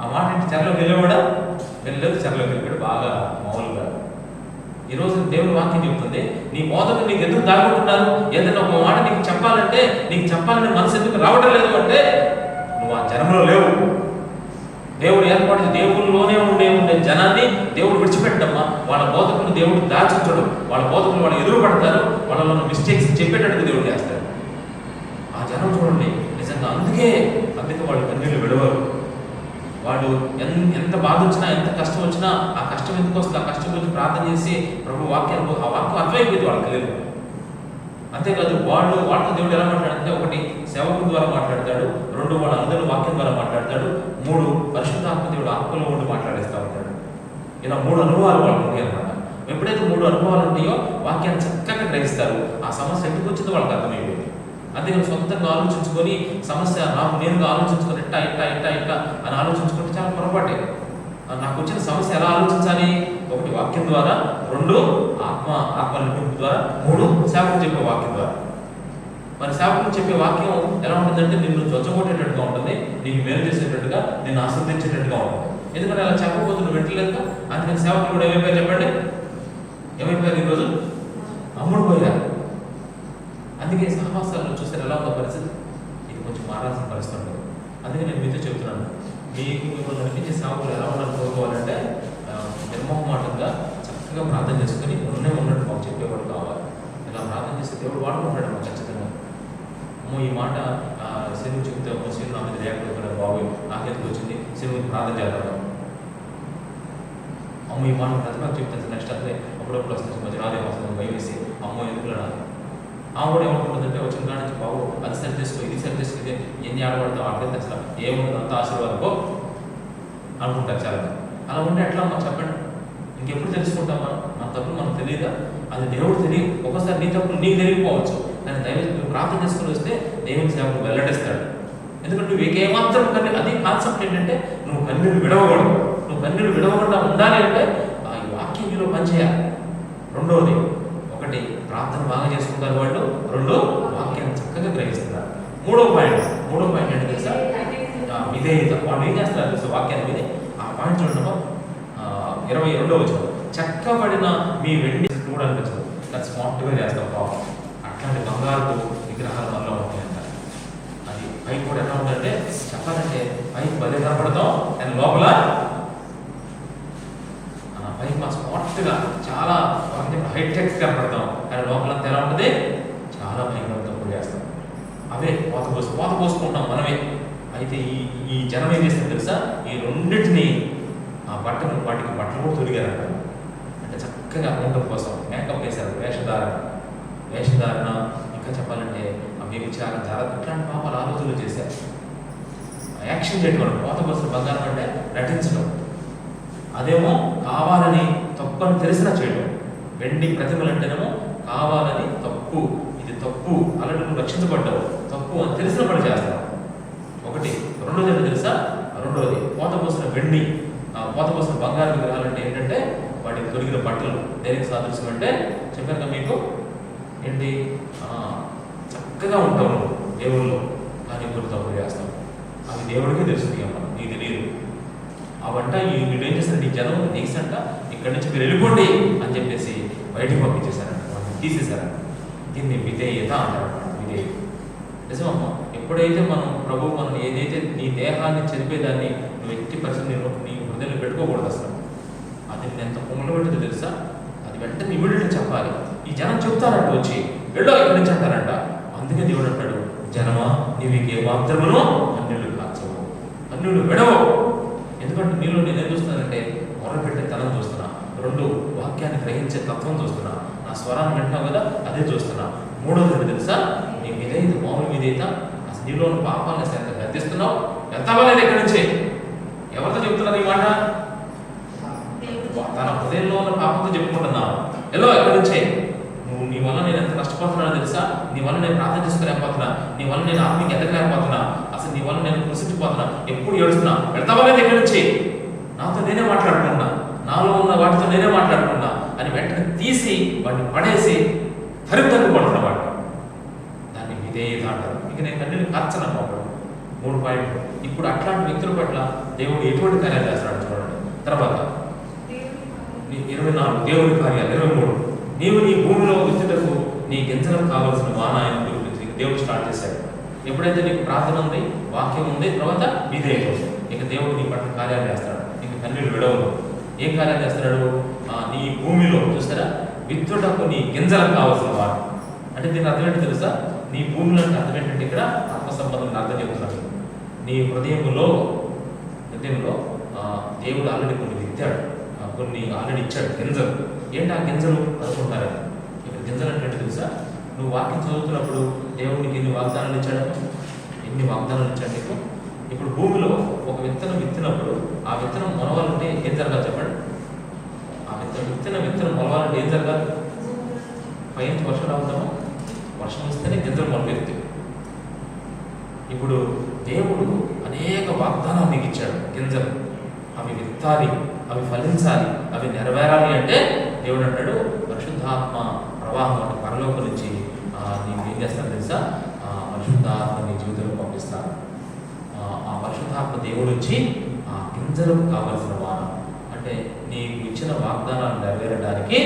ఆ మాట ఇంటి చెరలోకి వెళ్ళేవాడా? వెళ్ళలేదు. చెరలోకి వెళ్ళిపోయాడు బాగా మామూలుగా. ఈరోజు దేవుని వాక్యం చెప్తుంది, నీ బోధకులు నీకు ఎందుకు దాగుంటున్నారు? ఏదైనా ఒక మాట నీకు చెప్పాలంటే, నీకు చెప్పాలని మనసు ఎందుకు రావడం లేదు అంటే నువ్వు ఆ జనంలో లేవు. దేవుడు ఏర్పాటు దేవుళ్ళలోనే ఉండే జనాన్ని దేవుడు విడిచిపెట్టమ్మా. వాళ్ళ బోధకులు దేవుడు దాచుంచడు. వాళ్ళ బోధకులు వాళ్ళు ఎదురు పడతారు, వాళ్ళలో మిస్టేక్స్ చెప్పేటట్టుగా దేవుడు చేస్తాడు. ఆ జనం చూడండి నిజంగా అందుకే వాళ్ళు కన్నీళ్ళు విడవరు. వాళ్ళు ఎంత బాధ వచ్చినా, ఎంత కష్టం వచ్చినా, ఆ కష్టం ఎందుకు వస్తుంది, ఆ కష్టం గురించి ప్రార్థన చేసి ప్రభు వాక్యాన్ని, ఆ వాక్యం అర్థమైపోయింది వాళ్ళకి లేదు. అంతేకాదు వాళ్ళతో దేవుడు ఎలా మాట్లాడంటే, ఒకటి సేవకుల ద్వారా మాట్లాడతాడు, రెండు వాళ్ళ అందరూ వాక్యం ద్వారా మాట్లాడతాడు, మూడు పరిశుద్ధాత్మ దేవుడు ఆత్మలో ఉండి మాట్లాడేస్తూ ఉంటాడు. ఇలా 3 అనుభవాలు వాళ్ళు ఉంటాయి అన్నమాట. ఎప్పుడైతే 3 అనుభవాలు ఉంటాయో వాక్యాన్ని చక్కగా గ్రహిస్తారు. ఆ సమస్య ఎందుకు వచ్చిందో వాళ్ళకి అర్థమైపోయింది. అందుకని సొంతంగా ఆలోచించుకొని సమస్య నేనుగా ఆలోచించుకొని ఇట్ట అని ఆలోచించుకుంటే చాలా పొరపాటే. నాకు వచ్చిన సమస్య ఎలా ఆలోచించాలి? ఒకటి వాక్యం ద్వారా, 2 ఆత్మ నింపు ద్వారా, 3 సేవకులు చెప్పే వాక్యం ద్వారా. మరి సేవకులు చెప్పే వాక్యం ఎలా ఉంటుందంటే నిన్ను చొచ్చగొట్టేటట్టుగా ఉంటుంది, నీకు మేలు చేసేటట్టుగా, నిన్ను ఆస్వాదించేటట్టుగా ఉంటుంది. ఎందుకంటే అలా చెప్పకపోతే నువ్వు వింటలేదు. అందుకని సేవకులు కూడా ఏమైపోయారు చెప్పండి? ఏమైపోయారు ఈరోజు? అమ్ముడు పోయారు. అందుకే సహవాసాలను చూస్తే ఎలా ఉందో పరిస్థితి, ఇది కొంచెం మారాల్సిన పరిస్థితి ఉంటుంది. అందుకే నేను మీతో చెబుతున్నాను, మిమ్మల్ని నడిపించే సేవకులు ఎలా ఉండాలని కోరుకోవాలంటే నిర్మోహమాటంగా చక్కగా ప్రార్థన చేసుకుని ఉన్నట్టు మాకు చెప్పేవాడు కావాలి. ఇలా ప్రార్థన చేస్తే దేవుడు వాడుకుంటాడు మాకు ఖచ్చితంగా. అమ్మో ఈ మాట శని చెబితే శని నా మీద రియాక్ట్ బాబు నాకెందుకు వచ్చింది, శని ప్రార్థన చేద్దాం. అమ్మ ఈ మాట ప్రతిభకు చెప్తాను నెక్స్ట్ అంటే అప్పుడప్పుడు వస్తుంది, మధ్య రాదే వస్తుంది, భయమేసి అమ్మో ఎందుకు రాదు. ఆమె కూడా ఏమనుకుంటుందంటే వచ్చిన కాడ నుంచి బాబు అది సరి చేసుకో, ఇది సరి చేసుకుంటే ఎన్ని ఆడబడతావు అర్థం అసలు ఏముంటుంది అంత ఆశీర్వాదకో అనుకుంటారు చాలా. అలా ఉంటే ఎట్లా అమ్మా చెప్పండి? ఇంకెప్పుడు తెలుసుకుంటాం మనం? మన తప్పులు మనకు తెలియదా? అది దేవుడు తెలియదు. ఒక్కోసారి నీ తప్పులు నీకు తెలియకపోవచ్చు, కానీ నువ్వు ప్రార్థన చేసుకుని వస్తే దేవుని సేవకు వెల్లడిస్తాడు. ఎందుకంటే నువ్వు ఏమాత్రం అది కాన్సెప్ట్ ఏంటంటే నువ్వు కన్నీళ్ళు విడవకూడదు. నువ్వు కన్నీళ్ళు విడవకుండా ఉండాలి అంటే ఈ వాక్యం నీలో పనిచేయాలి. రెండవది, ఒకటి ప్రార్థన బాగా చేసుకుంటారు వాళ్ళు, 2 వాక్యాన్ని చక్కగా గ్రహిస్తున్నారు. మూడో పాయింట్ ఏంటి తెలుసా? విధేయత. వాళ్ళు ఏం చేస్తున్నారు తెలుసా వాక్యాన్ని మీద? ఆ పాయింట్ చూడడం 22వ వచనం, చక్కబడిన మీ వెండి చూడడానికి వచ్చారు కానీ స్మార్ట్గా చేస్తాం పాపం. అట్లాంటి బంగారు విగ్రహాలు మనలో ఉంటాయంట. అది పైకి కూడా ఎలా ఉందంటే చెప్పాలంటే పైకి బలి కనపడతాం అండ్ లోపల పైకి మా స్మార్ట్గా చాలా హైటెక్ కనపడతాం, కానీ లోపలంతా ఎలా ఉంటుంది? చాలా భయంకరంతో చేస్తాం. అవే పోత పోసుకుంటాం మనమే. అయితే ఈ జనం ఏం చేస్తారు తెలుసా? ఈ రెండింటిని వాటికి బట్టలు కూడా తొలిగారంట. అంటే చక్కగా ఉండటం కోసం మేకప్ వేశారు, వేషధారణ, ఇంకా చెప్పాలంటే వ్యభిచారం, ఇట్లాంటి పాపాలు ఆలోచనలు చేశారు. యాక్షన్ చేయడం, పోత కోసం బంగారం అంటే నటించడం, అదేమో కావాలని తప్పని తెలిసినా చేయడం. వెండి ప్రతిమలు అంటేనేమో కావాలని తప్పు, ఇది తప్పు, అలాంటి నువ్వు రక్షించబడ్డావు, తప్పు అని తెలిసిన పని చేస్తావు. ఒకటి. రెండోది ఏంటో తెలుసా? రెండోది పోత పోసిన వెండి, పోత పోసిన బంగారు విగ్రహాలు అంటే ఏంటంటే వాటికి తొలగిన బట్టలు. దేనికి సాదృశ్యం అంటే చెప్పాను కదా మీకు, ఏంటి చక్కగా ఉంటావు నువ్వు దేవుళ్ళు, కానీ కొన్ని తప్పులు చేస్తావు. అది దేవుడికే తెలుస్తుంది అమ్మ, నీకు తెలియదు. అవంట వీళ్ళు ఏం చేస్తారు, నీ జనం నెక్స్ట్ ఇక్కడి నుంచి మీరు వెళ్ళిపోండి అని చెప్పేసి బయటికి పంపించేశారంట, వాళ్ళని తీసేశారంట. దీన్ని విధేయత అంటారు. విధేయత నిజమమ్మా. ఎప్పుడైతే మనం ఏదైతే నీ దేహాన్ని చనిపోయేదాన్ని నువ్వు ఎట్టి పరిస్థితి నీ హృదయంలో పెట్టుకోకూడదు అసలు. అది నేను ఎంత పొంగలు పెట్టిందో తెలుసా? అది వెంటనే ఇమీడియట్గా చెప్పాలి. ఈ జనం చెప్తారంట వచ్చి వెళ్ళో ఇక్కడి నుంచి అంటారంట. అందుకే దేవుడు అంటాడు, జనమా నీవు ఏ మాత్రమును అన్యులు కాచవు, అన్యులు విడవు. ఎందుకంటే నీలో నేనేం చూస్తున్నానంటే మొరపెట్టే తనం చూస్తున్నా, 2 వాక్యాన్ని గ్రహించే తత్వం చూస్తున్నా, నా స్వరాన్ని వింటున్నావు కదా అదే చూస్తున్నా. మూడోది తెలుసా? నీ విధేయత మామూలు విధేయత. అసలు నీలో ఉన్న పాపాలను ఎంత గద్దిస్తున్నావు, ఎంత అవ్వలేదు ఇక్కడి నుంచి. ఎవరితో చెప్తున్నారు ఈ మాట? తన హృదయంలో ఉన్న పాపంతో చెప్పుకుంటున్నావు. ఎలా ఎక్కడి నుంచే నువ్వు నీ వల్ల నేను ఎంత కష్టపడుతున్నానో తెలుసా? నీ వల్ల నేను ప్రార్థన చేసుకోలేకపోతున్నా, నీ వల్ల నేను ఆత్మీకి ఎదగలేకపోతున్నా, అసలు నీ వల్ల నేను కృషించిపోతున్నా, ఎప్పుడు ఏడుస్తున్నా. వెళ్తావలేదు ఎక్కడి నుంచి, నాతో నేనే మాట్లాడుకున్నా, నాలో ఉన్న వాటితో నేనే మాట్లాడుకున్నా అని వెంటనే తీసి వాటిని పడేసి తరుపు పడుతున్న వాడు. దాన్ని విధేయత అంటారు. ఇక నేను కన్నీళ్ళు కార్చనమ్మా. 3 పాయింట్లు. ఇప్పుడు అట్లాంటి వ్యక్తుల పట్ల దేవుడు ఎటువంటి కార్యాలు చేస్తాడు చూడండి. తర్వాత 24 దేవుని కార్యాలు. 23 నీవు నీ భూమిలో విత్తుటకు నీ గింజలకు కావాల్సిన వాన గురించి దేవుడు స్టార్ట్ చేశాడు. ఎప్పుడైతే నీకు ప్రార్థన ఉంది, వాక్యం ఉంది, తర్వాత విధేయత, ఇక దేవుడు నీ పట్ల కార్యాలు చేస్తాడు. నీకు కన్నీళ్ళు విడవదు. ఏం కార్యాలు చేస్తాడు? నీ భూమిలో చూసారా విత్తుటకు నీ గింజలకు కావాల్సిన వారు. అంటే దీని అర్థం ఏంటి తెలుసా? నీ భూమిలో అంటే అర్థం ఏంటంటే ఇక్కడ ఆత్మ సంబంధం అర్థం చెప్తున్నాను. నీ హృదయంలో దేవుడు ఆల్రెడీ కొన్ని విత్తాడు, కొన్ని ఆల్రెడీ ఇచ్చాడు గింజలు. ఏంటి ఆ గింజలు అనుకుంటారు? ఇక్కడ గింజలు అంటే తెలుసా? నువ్వు వాక్యం చదువుతున్నప్పుడు దేవుడు నీకు ఎన్ని వాగ్దానాలు ఇచ్చాడు? ఎన్ని వాగ్దానాలు ఇచ్చాడు నీకు? ఇప్పుడు భూమిలో ఒక విత్తనం విత్తినప్పుడు ఆ విత్తనం మొలవాలంటే ఏం జరగాలి చెప్పండి? ఆ విత్తనం మొలవాలంటే ఏం జరగాలి? పైనుంచి వర్షం రావుతామో, వర్షం వస్తేనే గింజలు మొలకెత్తాయి. ఇప్పుడు దేవుడు అనేక వాగ్దానాలు నీకు ఇచ్చాడు గింజలు. అవి విత్తాలి, అవి ఫలించాలి, అవి నెరవేరాలి అంటే దేవుడు అంటాడు పరిశుద్ధాత్మ ప్రవాహం అంటే పరలోకం నుంచి నీకు ఏం చేస్తాను తెలుసా? పరిశుద్ధాత్మ నీ జీవితంలో పంపిస్తాను. ఆ పరిశుద్ధాత్మ దేవుడు వచ్చి ఆ గింజలకు కావలసిన వాన అంటే నీకు ఇచ్చిన వాగ్దానాలు నెరవేరడానికి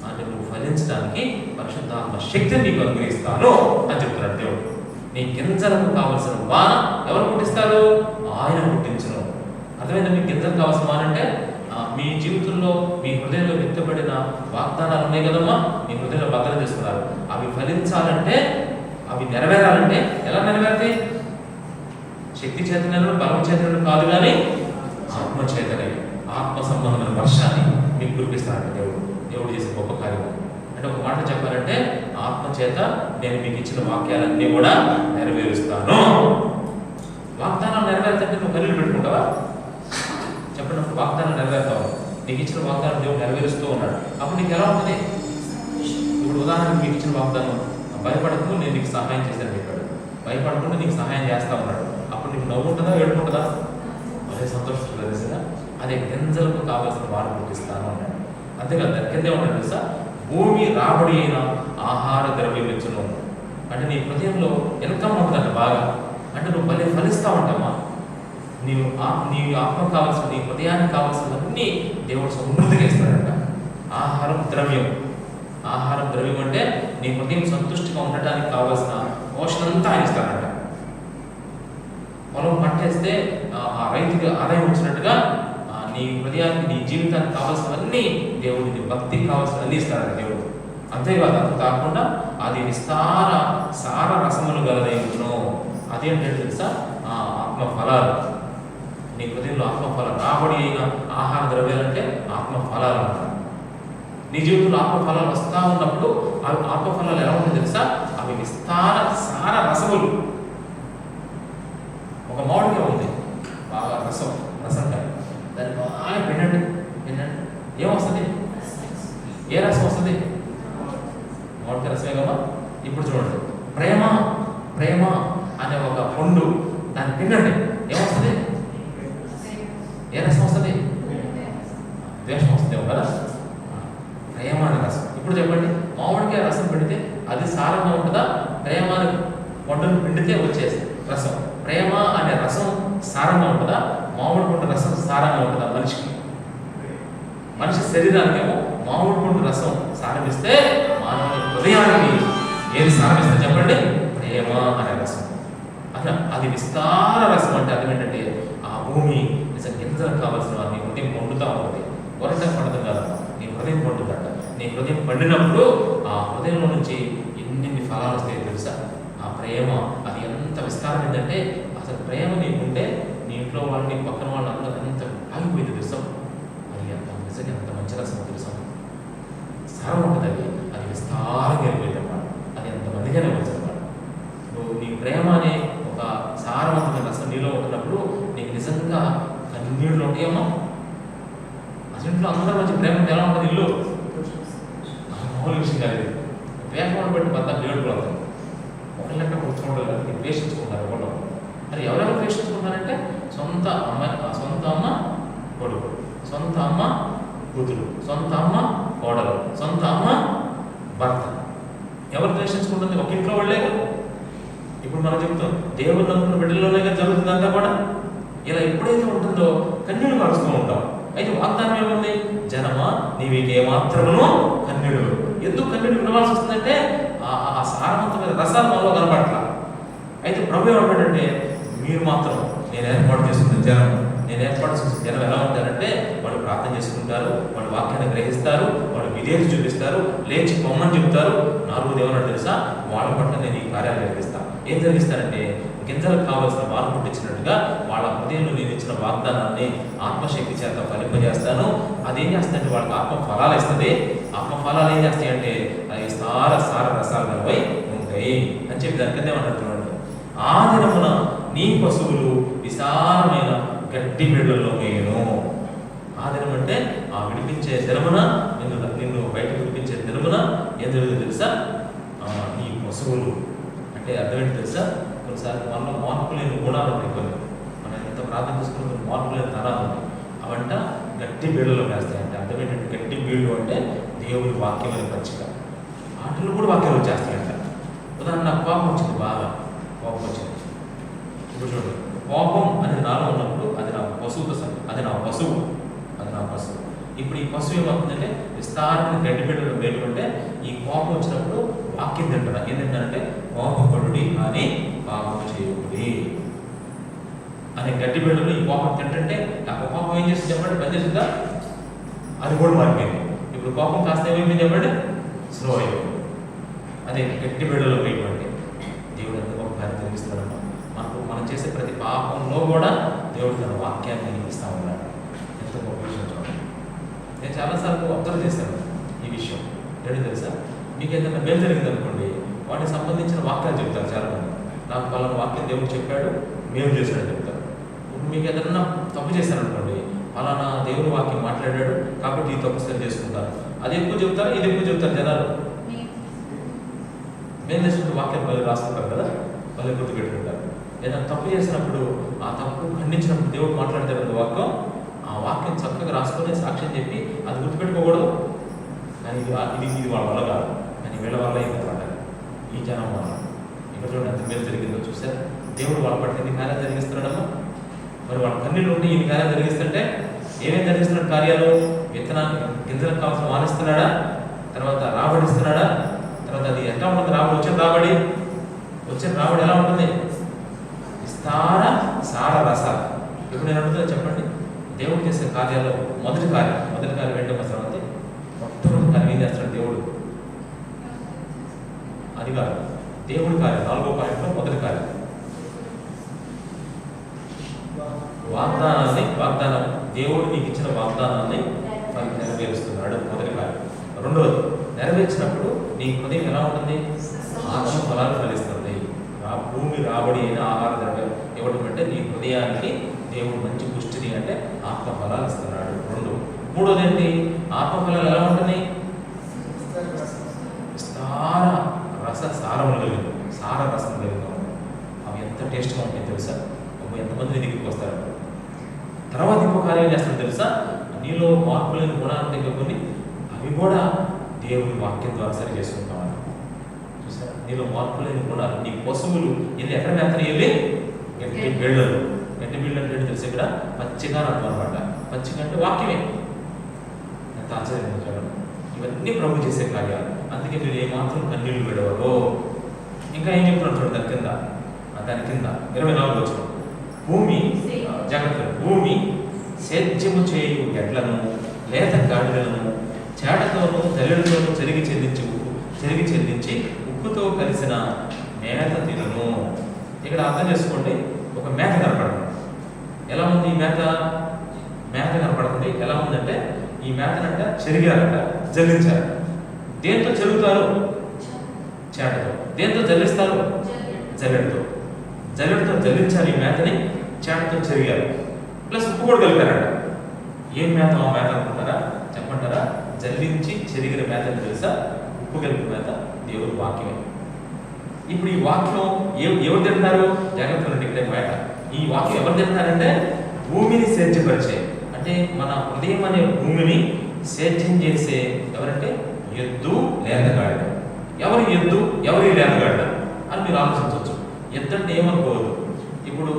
అంటే నువ్వు ఫలించడానికి పరిశుద్ధాత్మ శక్తిని నీకు అనుగ్రహిస్తాను అని చెప్తున్నాడు దేవుడు. నీ గింజలకు కావలసిన వాన ఎవరు పుట్టిస్తారు? ఆయన పుట్టించను. అర్థమైందా? మీకు గింజలకు కావాల్సిన వాన అంటే మీ జీవితంలో మీ హృదయంలో విత్తబడిన వాగ్దానాలు ఉన్నాయి కదమ్మా, మీ హృదయంలో భద్రత చేస్తున్నారు. అవి ఫలించాలంటే, అవి నెరవేరాలంటే ఎలా నెరవేరుతాయి? శక్తి చేతనను బలం చేతనను కాదు కానీ ఆత్మ చేతనే, ఆత్మ సంబంధమైన వర్షాన్ని మీకు కురిపిస్తాడు దేవుడు చేసే గొప్ప కార్యం. అంటే ఒక మాట చెప్పాలంటే ఆత్మ చేత నేను మీకు ఇచ్చిన వాక్యాలన్నీ కూడా నెరవేరుస్తాను. వాగ్దానాలు నెరవేరుతుంటే నువ్వు కళ్ళు పెట్టుకుంటావా? చెప్పండి, వాగ్దానాలు నెరవేరుతావు. నీకు ఇచ్చిన వాగ్దానం దేవుడు నెరవేరుస్తూ ఉన్నాడు. అప్పుడు నీకు ఎలా ఉంటుంది? ఇప్పుడు ఉదాహరణకు మీకు ఇచ్చిన వాగ్దానం భయపడకు నేను నీకు సహాయం చేశాను చెప్పాడు. భయపడకుండా నీకు సహాయం చేస్తా ఉన్నాడు. అప్పుడు నీకు నవ్వు ఉంటుందా, ఏడుకుంటుందా? అదే సంతోషిస్తుంది తెలుసా? అదే గింజలకు కావాల్సిన వారు పుట్టిస్తాను అన్నాడు. అంతేకాదు దాని కిందే ఉన్నాడు తెలుసా? భూమి రాబడి అయిన ఆహార ద్రవ్యం ఇచ్చును. అంటే నీ హృదయంలో ఇన్కమ్ ఉంటుందంట బాగా. అంటే నువ్వు భలే ఫలిస్తూ ఉంటామా? నీ ఆత్మ కావాల్సిన, నీ హృదయానికి కావాల్సినవన్నీ దేవుడు సమృద్ధిగా ఇస్తాడంట. ఆహారం ద్రవ్యం అంటే నీ హృదయం సంతుష్టిగా ఉండటానికి కావాల్సిన పోషణ అంతా ఆయన ఇస్తాడంట. పొలం పంటేస్తే ఆ రైతుకి ఆదాయం వచ్చినట్టుగా నీ హృదయానికి, నీ జీవితానికి కావాల్సినవన్నీ దేవుడు, నీ భక్తికి కావాల్సినవన్నీ ఇస్తాడంట దేవుడు. అంతేకాదు, అంత కాకుండా అది విస్తార సార రసములు గలదైను. అదేంటంటే తెలుసా? ఆత్మ ఫలాలు. నీ హృదయంలో ఆత్మ ఫలాలు, రాబడి అయిన ఆహార ద్రవ్యాలంటే ఆత్మ ఫలాలు అంటారు. నీ జీవితంలో ఆత్మ ఫలాలు వస్తూ ఉన్నప్పుడు అవి ఆత్మ ఫలాలు ఎలా ఉంటుంది తెలుసా? అవి విస్తార సార రసములు. ఒక మామిడికాయ ఉంది, బాగా రసంకాయ, దాన్ని బాగా పిండండి ఏమొస్తుంది? ఏ రసం వస్తుంది? మామిడికాయ రసమే కదా. ఇప్పుడు చూడండి, ప్రేమ అనే ఒక పండు, దాన్ని పిండండి ఏమొస్తుంది? ఏ రసం వస్తుంది? ద్వేషం వస్తుంది కదా. ప్రేమ అనే రసం. ఇప్పుడు చెప్పండి, మామిడికాయ రసం పిండితే అది సారంగా ఉంటుందా? ప్రేమ అనే పండును పిండితే వచ్చేసి రసం. ప్రేమ అనే రసం సారంగా ఉంటుందా? మామిడి పండు రసం సారంగా ఉంటుందా? మనిషి శరీరానికేమో మామిడి పండు రసం సారమిస్తే మానవుని హృదయానికి ఏది సారమిస్తే చెప్పండి? ప్రేమ అనే రసం. అట్లా అది విస్తార రసం. అంటే అర్థం ఏంటంటే ఆ భూమి నిజంగా గింజలకు కావాల్సిన నీ హృదయం పండుతూ ఉంటుంది. కొరటం పండుతుంది కాదమ్మా, నీ హృదయం పండుతుందట. నీ హృదయం పండినప్పుడు ఆ హృదయంలో నుంచి ఎన్ని ఫలాలు వస్తాయో తెలుసా? ఆ ప్రేమ అది ఎంత విస్తారమైందంటే అసలు ప్రేమ నీకుంటే నీ ఇంట్లో వాళ్ళని, పక్కన వాళ్ళందరూ ఎంత ఆగిపోయింది తెలుసా? అది ఎంత నిజంగా ఎంత మంచి రసం తెలుసా? సారం ఉంటుంది. అది విస్తారంగా వెళ్ళిపోయింది అన్నమాట. అది ఎంతమందిగానే వచ్చారు. నువ్వు నీ ప్రేమ అనే ఒక సారవంతమైన రసం నీలో ఉంటున్నప్పుడు నీకు నిజంగా కన్నీళ్ళు ఉంటాయమ్మా. అసలు ఇంట్లో అందరూ మంచి ప్రేమ ఎలా ఉంటుంది? ఇల్లు మామూలు విషయం కాదు. ప్రేమను బట్టి పెద్ద ఏడుకోవాలి. ఒకళ్ళెక్క కూర్చోవడం ద్వేషించుకుంటారు ఒకళ్ళు. మరి ఎవరెవరు ద్వేషించుకుంటారంటే సొంత అమ్మ కొడుకు, సొంత అమ్మ కూతురు, సొంత అమ్మ కోడలు, సొంత అమ్మ భర్త. ఎవరు ద్వేషించుకుంటుంది? ఒక ఇంట్లో వాళ్ళే. ఇప్పుడు మనం చెప్తాం దేవుడు నమ్ముకున్న బిడ్డల్లోనే జరుగుతుందంతా కూడా. ఇలా ఎప్పుడైతే ఉంటుందో కన్నీళ్ళు కారుస్తూ ఉంటాం. అయితే వాగ్దానం ఏముంది? జనమా నీవికే మాత్రమును కన్నీడు. ఎందుకు కన్నీడు వినవాల్సి వస్తుందంటే ఆ సారవంతమైన రసాలు మనలో కనపట్ల. అయితే ప్రభు ఏమంటాడంటే మీరు మాత్రం నేను ఏర్పాటు చేస్తున్న జనం నేను ఏర్పాటు చేసిన జనం ఎలా ఉంటారంటే వాళ్ళు ప్రార్థన చేసుకుంటారు, వాళ్ళు వాక్యాన్ని గ్రహిస్తారు, వాళ్ళు విధేయత చూపిస్తారు, లేచి పొమ్మని చెప్తారు. 4వ ఏమన్నా తెలుసా, వాళ్ళ పట్ల నేను ఈ కార్యాలు జరిగిస్తాను. ఏం జరిగిస్తానంటే గింజలకు కావాల్సిన మార్పు పుట్టించినట్టుగా వాళ్ళ హృదయంలో నేను ఇచ్చిన వాగ్దానాన్ని ఆత్మశక్తి చేత ఫలింపజేస్తాను. అదేం చేస్తానంటే వాళ్ళకి ఆత్మ ఫలాలు ఇస్తుంది. ఆత్మ ఫలాలు ఏం చేస్తాయంటే అవి సార రసాలు గలవై ఉంటాయి అని చెప్పి దాని కింద ఏమంటున్నాడు, ఆ దినమున నీ పశువులు విశాలమైన గడ్డి మెడలలో మేయును. ఆ దినం అంటే ఆ విడిపించే దినమున, నిన్ను బయట విడిపించే దినమున ఏం జరుగుతుంది తెలుసా, నీ పశువులు అంటే అర్థం ఏంటి తెలుసా, కొన్నిసార్లు మనలో మార్పు లేని గుణాలు ఉంటాయి. కొన్ని మనం ఎంత ప్రార్థన చేసుకున్న మార్పు లేని తరాలు ఉంటాయి. అవంట గట్టి బీళ్ళలో వేస్తాయంట. అర్థం ఏంటంటే గట్టి బీళ్ళు అంటే దేవుడి వాక్యమైన పచ్చిక. వాటిలో కూడా వాక్యాలు వచ్చేస్తాయంట. ఉదాహరణ నాకు కోపం వచ్చింది, బాగా కోపం వచ్చింది. ఇప్పుడు చూడండి, కోపం అనేది నాలో ఉన్నప్పుడు అది నా పశువుతో అది నా పశువు. ఇప్పుడు ఈ పశువు ఏమవుతుందంటే విస్తారమైన గడ్డి బిడ్డలు మేలుకుంటే ఈ కోపం వచ్చినప్పుడు వాక్యం తింటున్నా. ఏం తింటానంటే కోపపడుడి అని పాపం చేయకుడి అనే గడ్డి బిడ్డలు ఈ కోపం తింటుంటే ఆ కోపం ఏం చేస్తుంది చెప్పండి, పని చేస్తుందా? అది కూడా మారిపోయింది. ఇప్పుడు కోపం కాస్త ఏమైంది చెప్పండి, స్లో అయిపోయింది. అదే గట్టి బిడ్డలో పోయినటువంటి దేవుడు ఎంత గొప్ప కార్యం జరిగిస్తున్నాడు. మనం చేసే ప్రతి పాపంలో కూడా దేవుడు తన వాక్యాన్ని ఇస్తా ఉన్నాడు. ఎంత గొప్ప విషయం చూడండి. నేను చాలాసార్లు అబ్జర్వ్ చేశాను ఈ విషయం. ఏంటి తెలుసా, మీకు ఏదైనా మేలు జరిగింది అనుకోండి, వాటికి సంబంధించిన వాక్యాలు చెప్తారు చాలామంది. నాకు పలానా వాక్యం దేవుడు చెప్పాడు, మేలు చేశాడని చెప్తారు. ఇప్పుడు మీకు ఏదైనా తప్పు చేశాను అనుకోండి, పలానా దేవుడు వాక్యం మాట్లాడాడు కాబట్టి ఈ తప్పు సరి చేసుకుంటారు. అది ఎక్కువ చెప్తారు, ఇది ఎక్కువ చెప్తారు జనాలు. మేలు చేసినప్పుడు వాక్యాలు మళ్ళీ రాసుకుంటారు కదా, మళ్ళీ గుర్తుపెట్టుకుంటారు. ఏదైనా తప్పు చేసినప్పుడు ఆ తప్పు ఖండించినప్పుడు దేవుడు మాట్లాడతాడు వాక్యం, ఆ వాక్యం చక్కగా రాసుకొని సాక్ష్యం చెప్పి అది గుర్తుపెట్టుకోకూడదు. కానీ ఇది వాళ్ళ వల్ల కాదు, కానీ వీళ్ళ వల్ల అయిందన్నమాట. ఈ జనం వల్ల ఇక్కడ చూడండి ఎంత మేలు జరిగిందో చూసారు. దేవుడు వాళ్ళ పట్ల ఎన్ని కార్యాలు జరిగిస్తున్నాడమ్మా. మరి వాళ్ళ కన్నీళ్ళు ఉండి ఇన్ని కార్యాలు జరిగిస్తుంటే ఏమేమి జరిగిస్తున్నాడు కార్యాలు? విత్తనాన్ని గింజలకు కావాల్సిన వానిస్తున్నాడా, తర్వాత రాబడిస్తున్నాడా, తర్వాత అది ఎట్లా ఉంటుంది రాబడి, వచ్చిన రాబడి ఎలా ఉంటుంది? విస్తార సార రసాలు. ఇప్పుడు నేను అడుగుతున్నా చెప్పండి, దేవుడు చేసే కార్యాలు మొదటి కార్యం ఏంటో అసలు అంటే మొట్టమొదటి కార్యం ఏం చేస్తాడు దేవుడు? అది కాదు, దేవుడి కార్యం 4వ పాయింట్లో మొదటి కార్యం వాగ్దానం. దేవుడు నీకు ఇచ్చిన వాగ్దానాన్ని నెరవేరుస్తున్నాడు, మొదటి కార్యం. రెండవది, నెరవేర్చినప్పుడు నీ హృదయం ఎలా ఉంటుంది? ఆత్మ ఫలాలు ఫలిస్తుంది. భూమి రాబడి అయిన ఆహార ద్రవ్యం ఇవ్వడం అంటే నీ హృదయానికి దేవుడు మంచి పుష్టిని అంటే ఆత్మ ఫలాలు ఇస్తున్నాడు. మూడోది ఏంటి? ఆత్మ ఫలాలు ఎలా ఉంటుంది? విస్తార సార రసం కలిగిన అవి ఎంత టేస్ట్గా ఉంటాయి తెలుసా? ఎంతమంది దగ్గరికి వస్తారు. తర్వాత ఇంకో కార్యం చేస్తారు తెలుసా? నీలో మార్పు లేని గుణాలు దగ్గర కొన్ని అవి కూడా దేవుని వాక్యం ద్వారా సరి చేసుకుంటామని చూసారా? నీలో మార్పు లేని గుణాలు, నీ పశువులు ఇది ఎక్కడ మేతని వెళ్ళి గట్టి బీళ్ళలు. గట్టి బీళ్ళు అంటే తెలిసి ఇక్కడ పచ్చిగా అర్థం అనమాట. పచ్చిగా అంటే వాక్యమే. ఎంత ఆశ్చర్యం చూడండి. ఇవన్నీ ప్రభు చేసే కార్యాలు. అందుకే మీరు ఏమాత్రం కన్నీళ్ళు విడవరు. ఇంకా ఏం చెప్తున్నాడు చూడండి దాని కింద 24 వచ్చిన భూమి జాగ్రత్త. భూమి సేద్యము చేయు గెడ్లను లేత గాడిదలను చేటతోనూ తల్లితోనూ చెరిగి చెల్లించి ఉప్పుతో కలిసిన మేత తినను. ఇక్కడ అర్థం చేసుకోండి, ఒక మేత కనపడుతుంది. ఎలా ఉంది ఈ మేత కనపడుతుంది? ఎలా ఉందంటే ఈ మేతనంట చెరిగారట, జల్లించారు. దేంతో చెరుగుతారు? చేటతో. దేంతో జల్లిస్తారు? జల్లెడతో జల్లించారు ఈ మేతని, చేటతో చెరిగారు, ప్లస్ ఉప్పు కూడా కలిపారట. ఏం మేత ఆ మేత అనుకుంటారా? చెప్పంటారా? జల్లించి చెరిగిన మేత తెలుసా? ఉప్పు కలిపిన మేత దేవుడి వాక్యమే. ఇప్పుడు ఈ వాక్యం ఎవరు తింటున్నారు? జాగ్రత్తలు ఇక్కడ మేత. ఈ వాక్యం ఎవరు తింటున్నారంటే భూమిని సేద్యపరిచే, అంటే మన హృదయం అనే భూమిని సేద్యం చేసే ఎవరంటే ఎద్దు లేతగాడిద. ఎవరి ఎద్దు ఎవరి లేతగాడిద అని మీరు ఆలోచించవచ్చు. ఎద్దు అంటే ఏమనుకోవద్దు. ఇప్పుడు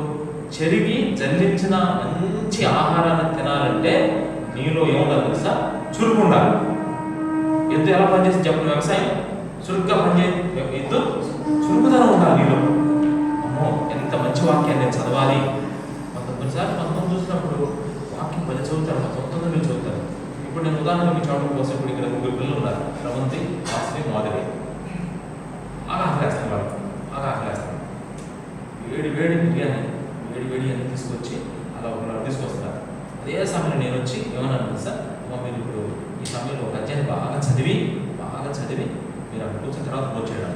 చెరిగి జల్లించిన మంచి ఆహారాన్ని తినాలంటే నీలో ఏముండాలి తెలుసా? చురుకు ఉండాలి. ఎద్దు ఎలా పనిచేసి చెప్పండి? వ్యవసాయం చురుగ్గా పనిచే ఎద్దు చురుకుదనం ఉండాలి నీలో. అమ్మో ఎంత మంచి వాక్యాన్ని నేను చదవాలి. కొన్నిసార్లు కొంతమంది చూసిన వచ్చినప్పుడు వాక్యం 10 చదువుతారు, మొత్తం 9 మీరు చదువుతారు. ఇప్పుడు నేను ఉదాహరణ మీ చోట కోసం ఇప్పుడు ఇక్కడ 3 పిల్లలు ఉన్నారు, రవంతి, వాసవి, మాధురి. బాగా ఆకలేస్తాను వాళ్ళు, బాగా ఆకలేస్తాను. వేడి బిర్యానీ అన్ని తీసుకొచ్చి అలా ఒకరు తీసుకొస్తున్నారు. అదే సమయంలో నేను వచ్చి ఏమన్నాను సార్, మీరు ఇప్పుడు ఈ సమయంలో ఒక అధ్యాయం బాగా చదివి మీరు అక్కడ కూర్చున్న తర్వాత వచ్చేయడం.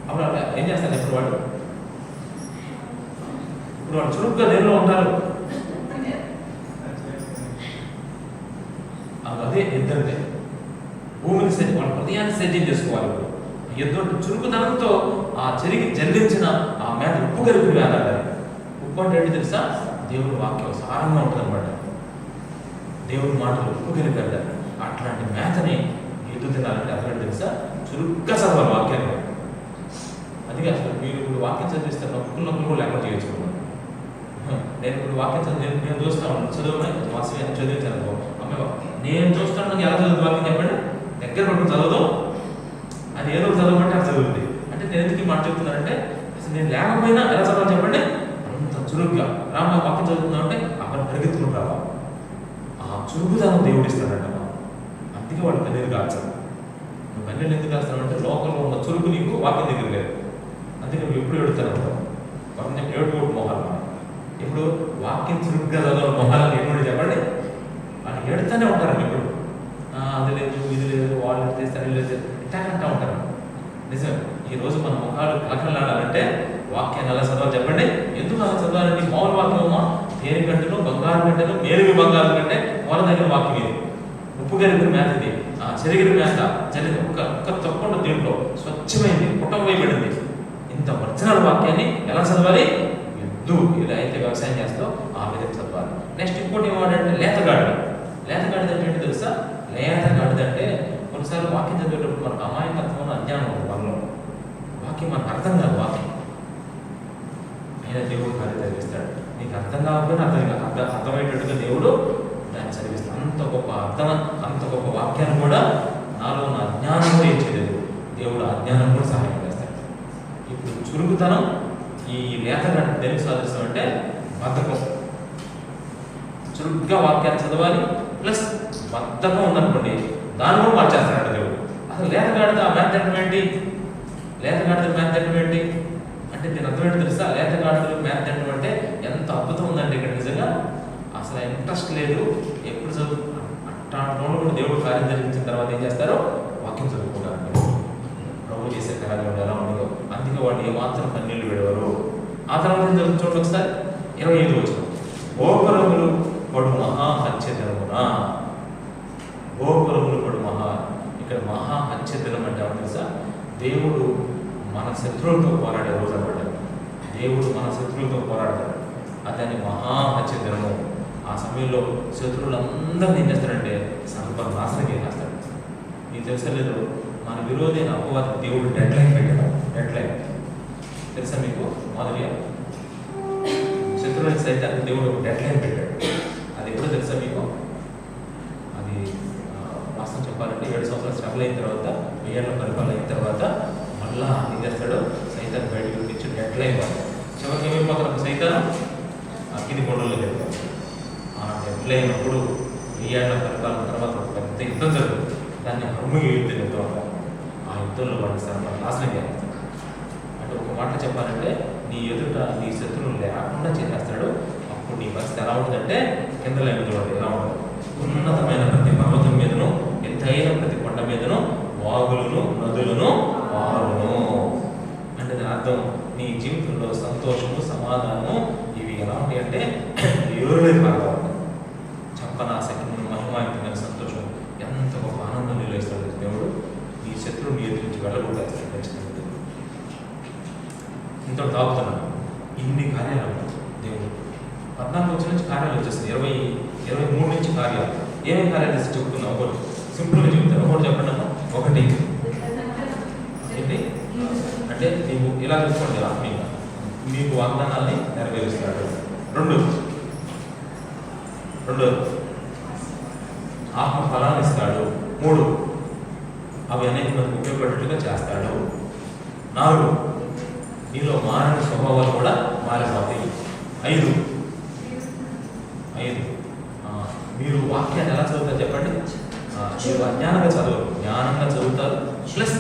అప్పుడు అలా ఏం చేస్తారు ఇప్పుడు వాళ్ళు చురుగ్గా దేనిలో ఉంటారు. అదే ఇద్దరిదే భూమిని వాళ్ళ హృదయాన్ని సేద్యం చేసుకోవాలి. ఎదుటి చురుకుదనంతో ఆ జల్లించిన ఆ మేత ఉప్పు కలిపి వేలాడాలి. ఉప్పు అంటే ఏంటి తెలుసా? దేవుడి వాక్యం సారంగా ఉంటుంది అనమాట. దేవుడి మాటలు ఉప్పు కలిపి వెళ్ళాలి. అట్లాంటి మేతని ఎదురు తినాలంటే అక్కడ తెలుసా? చురుగ్గా చదవాలి వాక్యాన్ని. అందుకే అసలు మీరు ఇప్పుడు వాక్యం చదివిస్తే నొప్పులు కూడా లేకుండా చేయొచ్చు. నేను ఇప్పుడు వాక్యం చదివి నేను చూస్తాను, చదువుమని వాసవి అని చదివించాను. అమ్మాయి నేను చూస్తాను, నాకు ఎలా చదువుతుంది వాక్యం చెప్పండి. దగ్గర పట్టుకుని చదవదు, అది ఏదో చదవమంటే అది చదువుతుంది. అంటే నేను ఎందుకు మాట చెప్తున్నానంటే అసలు నేను లేకపోయినా ఎలా చదవాలి చెప్పండి, అంత చురుగ్గా రామ వాక్యం చదువుతున్నావు అంటే అక్కడ పరిగెత్తుకుని రావా. ఆ చురుకుదనం దేవుడు ఇస్తాడంట. అందుకే వాడు కన్నీరు కాల్చాడు. నువ్వు కన్నీళ్ళు ఎందుకు కాల్చావు అంటే లోకంలో ఉన్న చురుకు నీకు వాక్యం దగ్గర లేదు. అందుకే నువ్వు ఎప్పుడు ఎడుతాను కొంచెం ఏడుకోడు మొహాలు. ఇప్పుడు వాక్యం చురుగ్గా చదవాలి మొహాలను ఎప్పుడు చెప్పండి, వాళ్ళు ఎడుతూనే ఉంటారు. ఇప్పుడు అది లేదు ఇది లేదు వాళ్ళు ఎడితే సరే లేదు ఇట్లా ఉంటారు. నిజం, ఈరోజు మన ముఖాలు కలకలాడాలంటే వాక్యాన్ని ఎలా చదవాలి చెప్పండి. ఎందుకు అలా చదవాలంటే మామూలు వాక్యమా దేని కంటేనో బంగారు కంటేనో మేలువి బంగారు కంటే వాళ్ళ దగ్గర వాక్యం ఇది. ఉప్పు కలిపిన మేత ఇది, చెరిగిన మేత జరిగిన ఒక్క తప్పకుండా దీంట్లో స్వచ్ఛమైంది, పుట్టం వేయబడింది. ఇంత ఒరిజినల్ వాక్యాన్ని ఎలా చదవాలి? ఇలా అయితే వ్యవసాయం చేస్తావు ఆ విధంగా చదవాలి. నెక్స్ట్ ఇంకోటి ఏమంటే లేతగాడిద. లేతగాడిద అంటే ఏంటి తెలుసా? లేతగాడిద అంటే కొన్నిసార్లు వాక్యం చదివేటప్పుడు మనకు అమాయకత్వం అజ్ఞానం ఉంది మనలో. వాక్యం మనకు అర్థం కాదు. వాక్యం అయినా దేవుడు కార్యం చదివిస్తాడు. నీకు అర్థం కాకపోయినా అర్థమయ్యేటట్టుగా దేవుడు దాన్ని చదివిస్తాడు. అంత గొప్ప వాక్యాన్ని కూడా నాలో ఉన్న అజ్ఞానం కూడా ఇచ్చేది దేవుడు. అజ్ఞానం కూడా సహాయం చేస్తాడు. ఇప్పుడు చురుకుతనం ఈ లేతగాడి దేనికి సాధిస్తామంటే బద్ధకం. చురుగ్గా వాక్యాన్ని చదవాలి, ప్లస్ బద్ధకం ఉందనుకోండి దాన్ని కూడా మార్చేస్తాడు దేవుడు. అసలు లేతగాడిద మ్యాథ్ ఏంటి? లేతగాడిద మ్యాథ్ ఏంటి అంటే దీని అర్థం ఏంటి తెలుసా? లేతగాడిదలు మ్యాథ్ అంటే ఎంత అద్భుతం ఉందండి ఇక్కడ. నిజంగా అసలు ఇంట్రెస్ట్ లేదు, ఎప్పుడు చదువు అట్లా కూడా దేవుడు కార్యం జరిగించిన తర్వాత ఏం చేస్తారో వాక్యం చదువుకుంటారు. ప్రభు చేసే కార్యం ఎలా ఉండదో అందుకే వాడు ఏమాత్రం కన్నీళ్లు విడవరు. ఆ తర్వాత ఏం జరుగుతుంది చూడండి ఒకసారి. 25 వచ్చిన గోపురములు పడు మహా హత్యదినమున. గోపురములు పడు ఇక్కడ మహా హత్యదినం అంటే ఏమో తెలుసా? దేవుడు మన శత్రువులతో పోరాడే రోజు అనమాట. దేవుడు మన శత్రువులతో పోరాడతాడు, అతన్ని మహా హత్యదినము. ఆ సమయంలో శత్రువులందరినీ ఏం చేస్తాడంటే సర్వనాశనం చేస్తాడు. నీకు తెలుసా లేదు, మన విరోధి అయిన అపవాది దేవుడు డెడ్ లైన్ పెట్టాడు. డెడ్ లైన్ తెలుసా మీకు? మొదలుగా శత్రువుని సైతానికి దేవుడు ఒక డెడ్ లైన్ పెట్టాడు. అది ఎప్పుడో తెలుసా మీకు? అది వాస్తవం చెప్పాలంటే 7 సంవత్సరాలు శ్రమలు అయిన తర్వాత 1000 ఏళ్ల పరిపాలన అయిన తర్వాత మళ్ళా ఏం చేస్తాడు? సైతాన్ని బయటకు తెచ్చి డెడ్ లైన్ చివరికి ఏమైపోతాడు? సైతాన్ అగ్ని కొండల్లో వెళ్తాడు. ఆ డెడ్ లైన్ అప్పుడు 1000 ఏళ్ల పరిపాలన తర్వాత పెద్ద యుద్ధం జరుగుతుంది. దాన్ని హర్ముగి యుద్ధం చెప్తాం. ఆ యుద్ధంలో వాళ్ళు నాశనం చేస్తారు. అంటే ఒక మాట చెప్పాలంటే నీ ఎదుట నీ శత్రువులు లేకుండా చేసేస్తాడు. అప్పుడు నీ పరిస్థితి ఎలా ఉంటుందంటే కింద లైన్ చూడండి ఎలా ఉంటుంది. ఉన్నతమైన ప్రతి పర్వతం మీదను, ఎత్తైన ప్రతి కొండ మీదను వాగులను నదులను వారును. అంటే దాని అర్థం నీ జీవితంలో సంతోషము సమాధానము ఇవి ఎలా ఉంటాయి అంటే ఏరులే బాగా ఉంటాయి. చెప్పనాశక్తి మహిమాయుతమైన సంతోషం ఎంత గొప్ప ఆనందం నీలో ఇస్తాడు దేవుడు. నీ శత్రువు నీ ఎదురు నుంచి వెళ్ళకుండా ఖచ్చితంగా. ఇంత తాగుతున్నాను ఇన్ని కార్యాలు దేవుడు 14 వచ్చిన నుంచి కార్యాలు వచ్చేస్తుంది. 23 నుంచి కార్యాలు. ఏమేమి కార్యాలు చేసి చెప్తున్నాం? ఒకటి సింపుల్గా చెప్తాను. ఒకటి చెప్పండి అమ్మా. ఒకటి ఏంటి అంటే నీకు ఇలా చూసుకోండి, ఆత్మీయంగా మీకు వాగ్దానాన్ని నెరవేరుస్తాడు. రెండు ఆత్మ ఫలాన్ని ఇస్తాడు. 3 అవి అనేక మందికి ఉపయోగపడేట్టుగా చేస్తాడు. 4 నీలో మారని స్వభావాలు కూడా మారిపోతాయి. 5 లేదు. మీరు వాక్యాన్ని ఎలా చదువుతారు చెప్పండి? మీరు అజ్ఞానంగా చదవరు, జ్ఞానంగా చదువుతారు, ప్లస్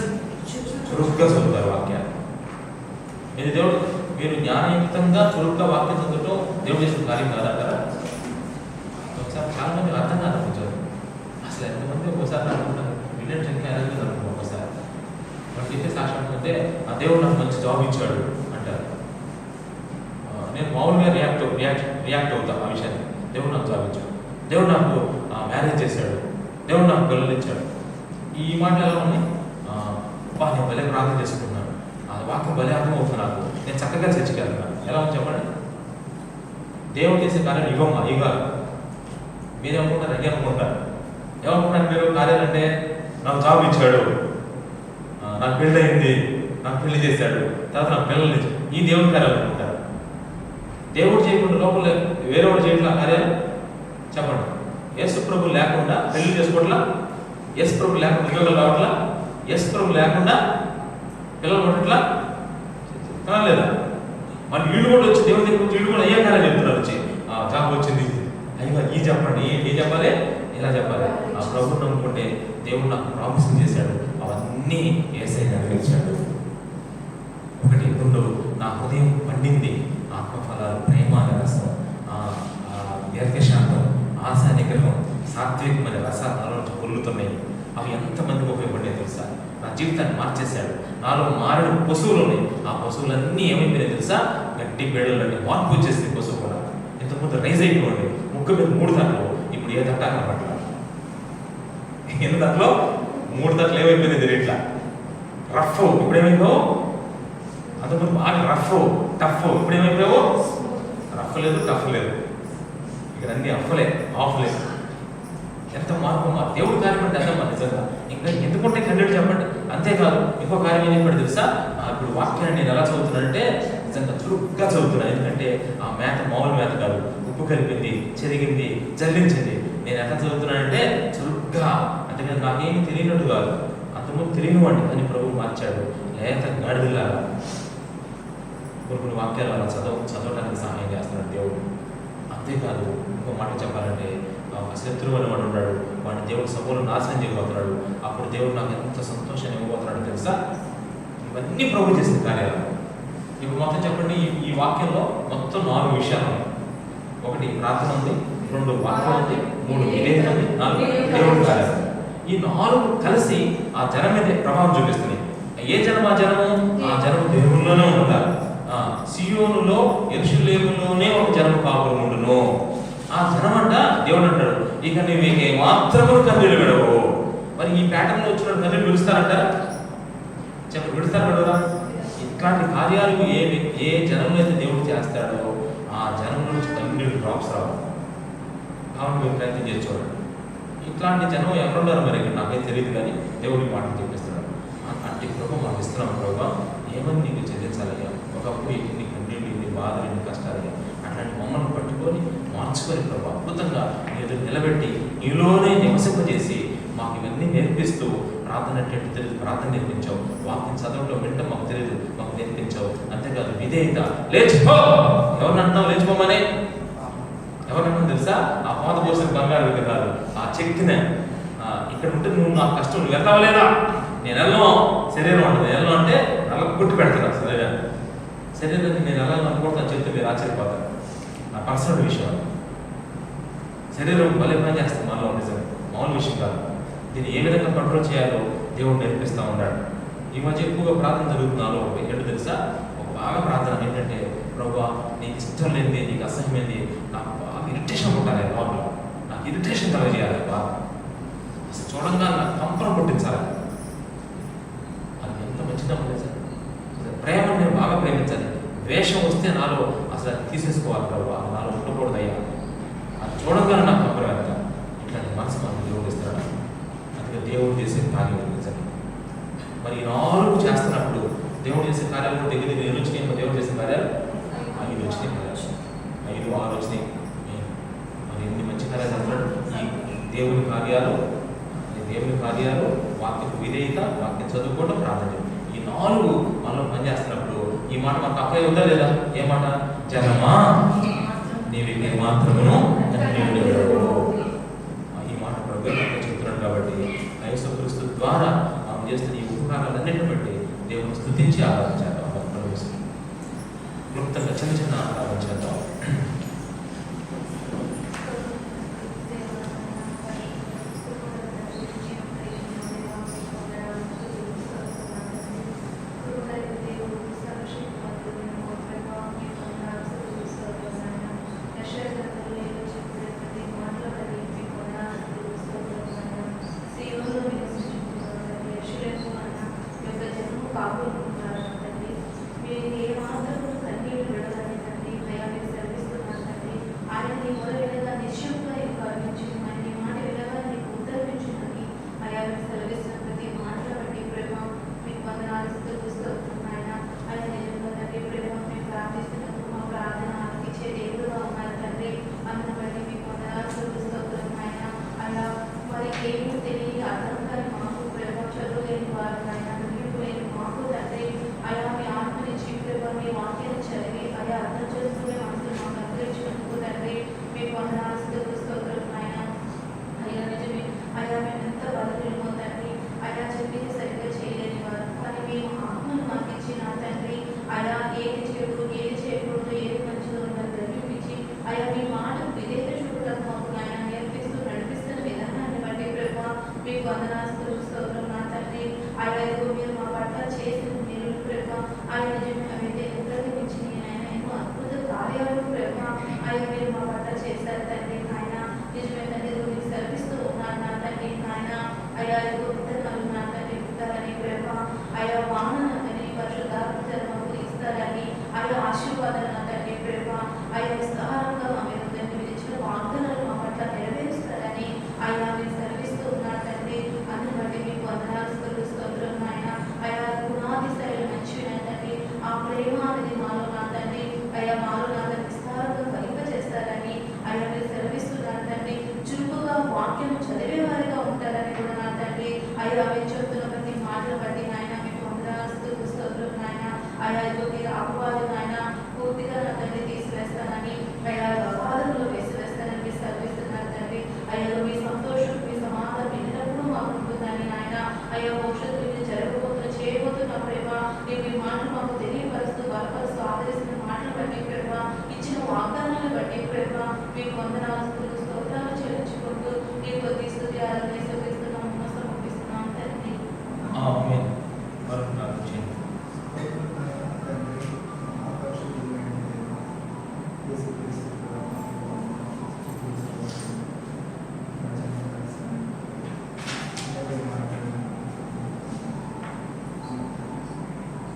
చురుగ్గా చదువుతారు వాక్యాన్ని. ఇది దేవుడు, మీరు జ్ఞానయుక్తంగా చురుగ్గా వాక్యం చదవటం దేవుడు చేసిన కార్యం కాదంటారా? ఒకసారి చాలా మంది అర్థం కాదు కొంచెం. అసలు ఎంతమంది ఒకసారి అనుకుంటారు మిలియన్ సంఖ్య ఎలా అనుకుంటాం ఒకసారి. వాళ్ళు చెప్పే సాక్ష్యం అంటే ఆ దేవుడు నాకు మంచి జాబ్ ఇచ్చాడు అంటారు. నేను మామూలుగా రియాక్ట్ అవుతాను ఆ విషయాన్ని. దేవుడు నాకు జాబ్ ఇచ్చాడు, దేవుడు నాకు మ్యారేజ్ చేశాడు, దేవుడు నాకు పిల్లలు ఇచ్చాడు. ఈ మాటలు ఎలా ఉన్నాయి? నేను భలే ప్రార్థన చేసుకుంటున్నాను, ఆ వాక్యం భలే అర్థం అవుతుంది నాకు, నేను చక్కగా చర్చికి వెళ్తున్నాను. ఎలా ఉంది చెప్పండి? దేవుడు చేసే కార్యాలు ఇవ్వమ్మా ఇవ్వాలి. మీరు ఏమనుకుంటారు? అయ్యి అనుకుంటారు. ఏమనుకుంటారు మీరు? కార్యాలు అంటే నాకు జాబ్ ఇచ్చాడు, నాకు పెళ్ళి అయింది, నాకు పెళ్లి చేశాడు, తర్వాత నాకు పిల్లలు ఇచ్చాడు. ఈ దేవుని కార్యాలు అనుకుంటారు. దేవుడు చేయకుండా లోపల వేరేవాడు చేయట్లా కార్యాలు చెప్పండి. యేసు ప్రభు లేకుండా పెళ్లి చేసుకోవట్లా, యేసు ప్రభు లేకుండా ఉద్యోగాలు రావట్లా, యేసు ప్రభు లేకుండా పిల్లలు పట్టట్లా లేదా? మళ్ళీ వీళ్ళు కూడా వచ్చి దేవుడి దగ్గర వచ్చి వీళ్ళు కూడా అయ్యే కార్యాలు చెప్తున్నారు. వచ్చి జాబ్ వచ్చింది, అయ్యో ఈ చెప్పండి, ఏ చెప్పాలి, ఇలా చెప్పాలి. ఆ ప్రభుని నమ్ముకుంటే దేవుడు నాకు ప్రామిస్ చేశాడు, అవన్నీ యేసయ్య నెరవేర్చాడు. 1, 2 నా హృదయం పండింది, ఆత్మఫలాలు, ప్రేమ అనే రసం, దీర్ఘశాంతం, ఆశా నిగ్రహం, సాత్వికమైన రసాలు నాలో పొల్లుతున్నాయి. అవి ఎంతమందికి ఉపయోగపడేది తెలుసా? నా జీవితాన్ని మార్చేశాడు. నాలో మారిన పశువులు ఉన్నాయి, ఆ పశువులన్నీ ఏమైపోయినాయి తెలుసా? గట్టి బేడలన్నీ మార్పు వచ్చేసింది. పశువు కూడా ఇంతకుముందు రైజ్ అయిపోయింది, ముక్క మీద 3 తట్లు, ఇప్పుడు ఏ తట్ట కనపట్ల. ఎన్ని తట్లో 3 తట్లు ఏమైపోయింది రేట్లా రఫ్. ఇప్పుడు ఏమైపోయావు? అంతకుముందు బాగా రఫ్ టఫ్, ఇప్పుడు ఏమైపోయావు? రఫ్ లేదు, టఫ్ లేదు, ఇక్కడ అన్ని అఫ్లే ఆఫ్ లేదు. ఎంత మార్పు! మా దేవుడి కార్యం అంటే అర్థం నిజంగా. ఇంకా ఎందుకుంటే కంటెంట్ చెప్పండి. అంతేకాదు ఇంకో కార్యం ఏం చెప్పండి తెలుసా? ఇప్పుడు వాక్యాన్ని నేను ఎలా చదువుతున్నానంటే నిజంగా చురుగ్గా చదువుతున్నాను. ఎందుకంటే ఆ మేత మామూలు మేత కాదు, ఉప్పు కలిపింది, చెరిగింది, జల్లించింది. నేను ఎలా చదువుతున్నానంటే చురుగ్గా. అంటే నేను నాకేమీ తెలియనట్టు కాదు, అంతకుముందు తెలియనివాడిని, కానీ ప్రభు మార్చాడు. లేత గాడిదలాగా కొన్ని వాక్యాలు అలా చదవడానికి సహాయం చేస్తున్నాడు దేవుడు. అంతేకాదు ఇంకో మాట చెప్పాలంటే, శత్రువు అని వాడు ఉన్నాడు, వాడిని దేవుడు సమూలు నాశనం చేయబోతున్నాడు. అప్పుడు దేవుడు నాకు ఎంత సంతోషాన్ని ఇవ్వబోతున్నాడు తెలుసా? ఇవన్నీ ప్రభు చేసిన కార్యాలు. ఇప్పుడు మొత్తం చెప్పండి, ఈ వాక్యంలో మొత్తం 4 విషయాలు ఉన్నాయి. 1 ప్రార్థన ఉంది, 2 వాక్యం ఉంది, 3 విధేయత ఉంది, 4 దేవుడి కార్యాలు. ఈ 4 కలిసి ఆ జనం మీద ప్రభావం చూపిస్తున్నాయి. ఏ జనం? ఆ జనము దేవుళ్ళలోనే ఉంటారు. సియోనులో యెరూషలేములోనే ఒక జనం కాపురం ఉండును. ఆ జనం అంట దేవుడు అంటాడు, ఇక నువ్వు మాత్రము కన్నీళ్ళు విడవు. మరి ఈ ప్యాటర్న్లో వచ్చిన కన్నీళ్ళు విడుస్తారంటారా? చెప్పండి, విడుస్తారు విడవరా? ఇట్లాంటి కార్యాలు ఏ జనంలో అయితే దేవుడు చేస్తాడో ఆ జనంలో నుంచి కన్నీళ్ళు డ్రాప్స్ రావు. కాబట్టి మీరు ప్రయత్నం చేసి చూడండి. ఇట్లాంటి జనం ఎవరున్నారు మరి ఇక్కడ నాకైతే తెలియదు, కానీ దేవుడికి మాటలు చెప్పిస్తున్నాడు. అట్టి ప్రభు మాకు ఇస్తున్నాం. ప్రభు ఏమని నీకు చెల్లించాలయ్యా? ఒకప్పుడు ఇన్ని కన్నీళ్ళు, ఇన్ని బాధలు, ఇన్ని కష్టాలయ్యా, అట్లాంటి మమ్మల్ని పట్టుకొని మార్చుకొని ప్రభు అద్భుతంగా ఎదురు నిలబెట్టి నీలోనే నివసింపజేసి మాకు ఇవన్నీ నేర్పిస్తూ ప్రార్థన అంటే తెలియదు, ప్రార్థన నేర్పించావు. వాక్యం చదవడం వింటాం మాకు తెలియదు, మాకు నేర్పించావు. అంతేకాదు విధేయత. లేచిపో! ఎవరిని అంటున్నావు లేచిపోమని? ఎవరన్నా తెలుసా? ఆ పాత పోసిన బంగారు విగ్రహాలు, ఆ చెక్కిన ఇక్కడ ఉంటే నువ్వు నా కష్టం నువ్వు వెళ్తావలేదా? నేను వెళ్ళను. శరీరం ఉంటుంది, వెళ్ళను అంటే అలా గుట్టి పెడతాను శరీరాన్ని నేను ఎలా అనుకుంటాను చెప్తే మీరు ఆశ్చర్యపోతారు. నా పర్సనల్ విషయం. శరీరం భలే పని చేస్తుంది మనలో, నిజంగా మామూలు విషయం కాదు. దీన్ని ఏ విధంగా కంట్రోల్ చేయాలో దేవుడు నేర్పిస్తూ ఉన్నాడు. ఈ మధ్య ఎక్కువగా ప్రార్థన జరుగుతున్నాలో ఏంటో తెలుసా? ఒక బాగా ప్రార్థన ఏంటంటే, ప్రభువా నీకు ఇష్టం లేనిది, నీకు అసహ్యమైంది, నాకు బాగా ఇరిటేషన్ ఉండాలి లోపల, నాకు ఇరిటేషన్ కలగజేయాలి బాగా, అసలు చూడంగా నాకు కంపరం పుట్టించాలి. అది ఎంత మంచిదమ్మా తెలుసా? ప్రేమను నేను బాగా ప్రేమించాలి. ద్వేషం వస్తే నాలో అసలు తీసేసుకోవాలి ప్రభువా, నాలో ఉండకూడదయ్యా. అది చూడంగానే నాకు కంపరం వెళ్తా. ఇట్లాంటి మనసు మనకు దేవుడు ఇస్తాడు. అందుకే దేవుడు చేసే కార్యం నిజంగా. మరి 4 చేస్తున్నప్పుడు దేవుడు చేసే కార్యాలు కూడా దగ్గర దగ్గర వచ్చినాయి. దేవుడు చేసే కార్యాలు 5 వచ్చినాయి, 5, 6 వచ్చినాయి. మరి ఎన్ని మంచి కార్యాలు అంటున్నాడు. ఈ దేవుని కార్యాలు వాక్యపు విధేయత, వాక్యం చదువుకోవడం, ప్రార్థన, ఈ 4 మనలో పనిచేస్తున్నప్పుడు ఈ మాట మనకు అప్లై ఉందా లేదా? ఏ మాట? జనమా నీవికి మాత్రమును ధన్యుడవు. ఈ మాట ప్రభు చెప్తున్నాడు కాబట్టి యేసుక్రీస్తు ద్వారా మనం చేస్తున్న ఈ ఉపకారాలన్నింటిని బట్టి దేవుని స్తుతించి ఆరాధించాలి. క్లుప్తంగా చిన్న చిన్న ఆరాధించేద్దాం.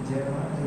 Jerusalem,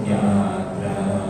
Yatra.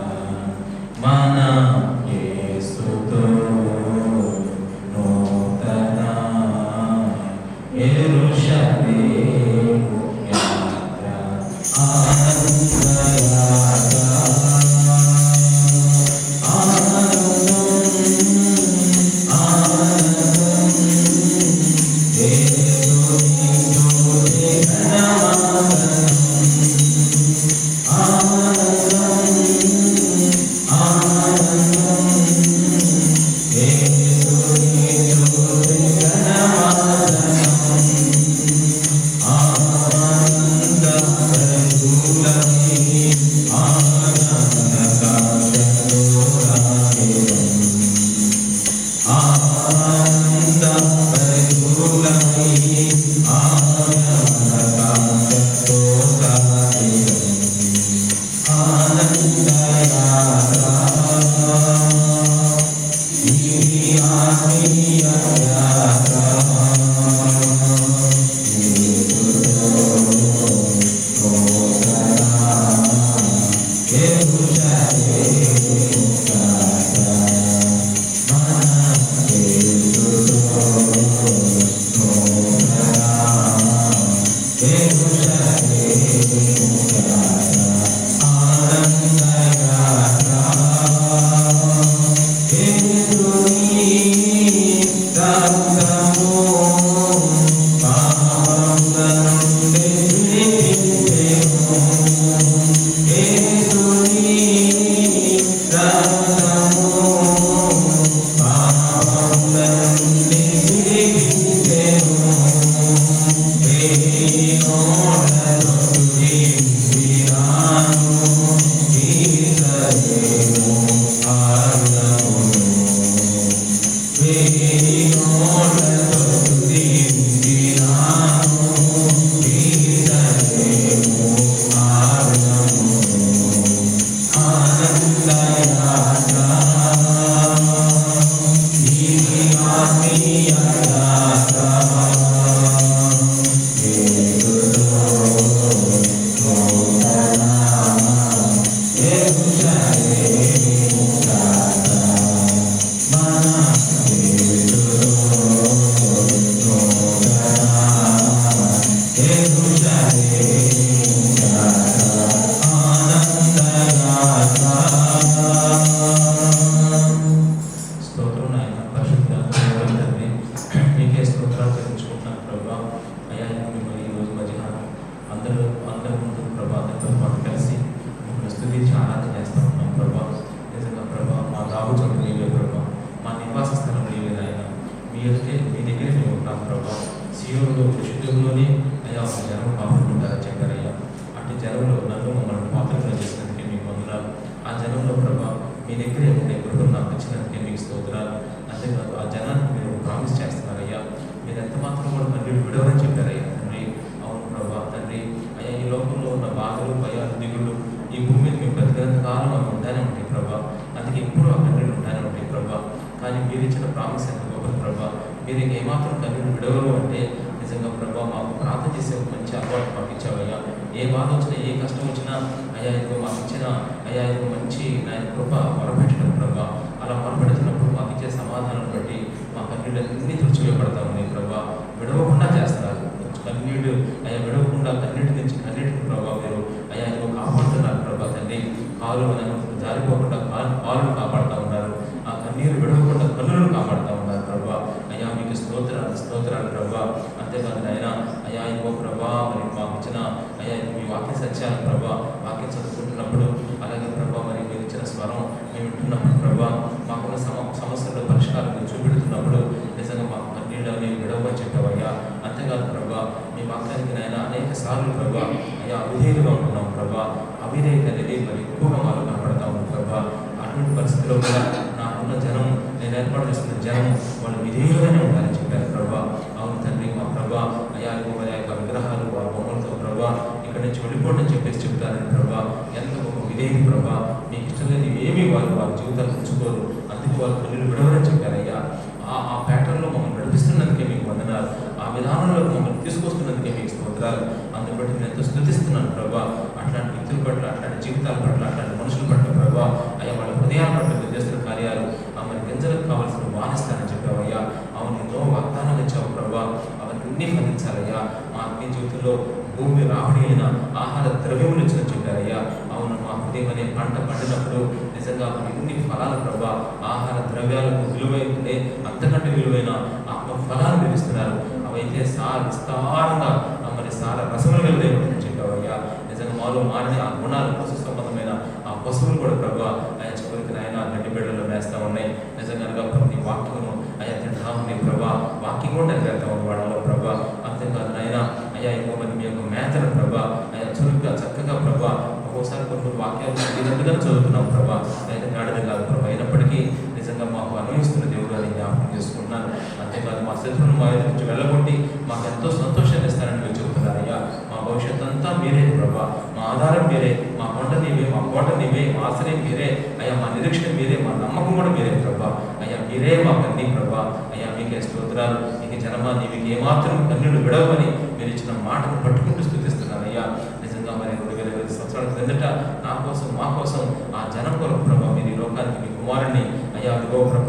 మీ దగ్గర మేము ఉన్నాం ప్రభా. సీయోనులో పరిశుద్ధంలోనే అయ్యా ఒక జనం కాపాడుకుంటారని చెప్పారయ్యా. అటు జనంలో నన్ను మమ్మల్ని పాత్రగా చేసినందుకే మీకు వందనాలు. ఆ జనంలో ప్రభా మీ దగ్గరే ఉండే కృపను నాకు ఇచ్చినందుకే మీకు స్తోత్రాలు. అంతేకాదు ఆ జనానికి మీరు ప్రామిస్ చేస్తున్నారయ్యా. మీరు ఎంత మాత్రం కూడా తండ్రి విడవని చెప్పారయ్యా తండ్రి. అవును ప్రభా తండ్రి. అయ్యా ఈ లోకంలో ఉన్న బాధలు భయాలు దిగుళ్ళు ఈ భూమి మీద మేము బ్రతికినంత కాలం అవి ఉంటానే ఉంటాయి ప్రభా. అందుకే ఎప్పుడు ఆ తండ్రిని ఉంటానే ఉంటాయి ప్రభా. కానీ మీరు ఇచ్చిన ప్రామిస్ ఎంత గొప్పది ప్రభా. మీరు ఏమాత్రం తండ్రిని విడవరు అంటే నిజంగా ప్రభా మాకు ప్రార్థన చేసే ఒక మంచి అలవాటు మాకు ఇచ్చావయ్యా. ఏ బాధ వచ్చినా ఏ కష్టం వచ్చినా అయ్యా ఇదిగో మాకు ఇచ్చిన అయ్యా ఇదిగో మంచి ఆయన కృప మొరపెట్టడం ప్రభా. అలా మొరపెడుతున్నప్పుడు మాకు ఇచ్చే సమాధానం బట్టి మా కన్నీళ్ళన్నీ తుడిచివేయబడతా ఉన్నాయి ప్రభా. విడవకుండా చేస్తున్నారు కన్నీడు అయ్యా. విడవకుండా కన్నీటి నుంచి కన్నీటికి ప్రభా మీరు అయ్యా ఇదిగో కాపాడుతున్నారు ప్రభా తండ్రి. కాలు జారిపోకుండా కాలును కాపాడుతూ ఉన్నారు. ఆ కన్నీరు విడవకుండా కన్నులను కాపాడుతూ ఉన్నారు ప్రభా. అయ్యా మీకు స్తోత్రాలు ప్రభా. అంతేకాదు ఆయన అయ్యా ఇదిగో ప్రభా మరి మాకు ఇచ్చిన అయ్యా మీ వాక్య సత్యాలు ప్రభా. వాక్యం చదువుకుంటున్నప్పుడు అలాగే ప్రభా మరి మీరు ఇచ్చిన స్వరం మేము వింటున్నప్పుడు ప్రభా మాకున్న సమస్యల పరిష్కారం మీరు చూపెడుతున్నప్పుడు నిజంగా మాకు కన్నీళ్ళు అనేవి విడవని చెప్పావయ్యా. అంతేకాదు ప్రభా మీ వాక్యానికి నాయన అనేక సార్లు ప్రభా అయ్యా అవిధేయులుగా ఉంటున్నాం ప్రభా. అవిధేయత అనేది మరి ఎక్కువగా మాకు కనపడతా ఉంది ప్రభా. అటువంటి పరిస్థితిలో కూడా నాకున్న జనం నేను ఏర్పాటు చేస్తున్న జనం వాళ్ళు విధేయులుగానే ఉండాలని చెప్పారు ప్రభా. అవును తండ్రి మా ప్రభా అయ్యా మరి ఆ యొక్క విగ్రహాలు ఆ బొమ్మలతో ప్రభా ఇక్కడి నుంచి వెళ్ళిపోవడం చెప్పేసి చెప్తారని ప్రభా. ఎంత గొప్ప విధేయులు ప్రభా. మీకు ఇష్టం లేదు ఏమీ వారి జీవితాలు ఉంచుకోరు. అందుకే వాళ్ళు కన్నీళ్ళు విడవరని చెప్పారయ్యా. ఆ ప్యాటర్న్లో మమ్మల్ని నడిపిస్తున్నందుకే మీకు వందనాలు. ఆ విధానంలో మమ్మల్ని తీసుకొస్తున్నందుకే మీకు స్తోత్రాలు. అందుబట్టి నేను ఎంతో స్తుతిస్తున్నాను ప్రభా. అట్లాంటి వ్యక్తుల పట్ల అట్లాంటి జీవితాల పట్ల అట్లాంటి మనుషుల పట్ల ప్రభా అయ్యా వాళ్ళ హృదయాల పట్ల మీరు చేస్తున్న కార్యాలు మరి గింజలకు కావాల్సిన వానిస్తానని చెప్పావయ్యా. అవును ఎన్నో వాగ్దానాలు ఇచ్చావు ప్రభా. అవన్నీ ఫలించాలయ్యా. మా ఆత్మీయ జీవితంలో భూమి రాబడి అయిన ఆహార ద్రవ్యములు ఇచ్చిన చెప్పారయ్యా. అవును మా హృదయం అనే పంట పండినప్పుడు నిజంగా ఎన్ని ఫలాలు ప్రభా. ఆహార ద్రవ్యాలకు విలువైతే అంతకంటే విలువైన ఆత్మ ఫలాలు పిలుస్తున్నారు. అవైతే విస్తారంగా మరి సార రసములు వెలువైన చెప్పావయ్యా. నిజంగా మాలో మారిన ఆ గుణాలు పశు సంబంధమైన ఆ పశువులు కూడా ప్రభా ఆయన చివరికి ఆయన గడ్డి బిడ్డలు వేస్తూ ఉన్నాయి. నిజంగా ప్రతి వాక్యమును అయ్యా తింటా ఉన్నాయి ప్రభా. వాక్యం కూడా నెరవేరుతా ఉంది వాళ్ళలో ప్రభా. అంతేకాదు నాయన అయ్యా ఇంకో మంది మీ యొక్క మేతను ప్రభా అయ్యా చురుగ్గా చక్కగా ప్రభా ఒక్కోసారి కొన్ని వాక్యాలు చదివినట్టుగా చదువుతున్నాం ప్రభా. అయితే గాడిద కాదు ప్రభా. అయినప్పటికీ నిజంగా మాకు అన్వయిస్తున్న దేవుడు అని జ్ఞాపకం చేసుకుంటున్నాను. అంతేకాదు మా శత్రువును మా ఎదురు నుంచి వెళ్ళగొట్టి మాకు ఎంతో సంతోషాన్ని ఇస్తారని మీరు చెబుతున్నారయ్యా. మా భవిష్యత్తు అంతా మీరే ప్రభా. మా ఆధారం మీరే, మా కొండ నీవే, మా కోట నీవే, మా ఆశ్రయం మీరే అయ్యా. మా నిరీక్షణ మీరే, మా నమ్మకం కూడా మీరే ప్రభా. అయ్యా మీరే మా కన్నీ ప్రభా. అయ్యా మీకే స్తోత్రాలు. ఇక జనమా నీవికి ఏమాత్రం కన్నులు విడవని మీరు ఇచ్చిన మాటను పట్టుకుంటూ స్తుతిస్తున్నారయ్యా. నిజంగా మరి 2020 సంవత్సరాల క్రిందట నా కోసం మా కోసం ఆ జనం కొరకు ప్రభా మీరు ఈ లోకానికి మీ కుమారుణ్ణి అయ్యా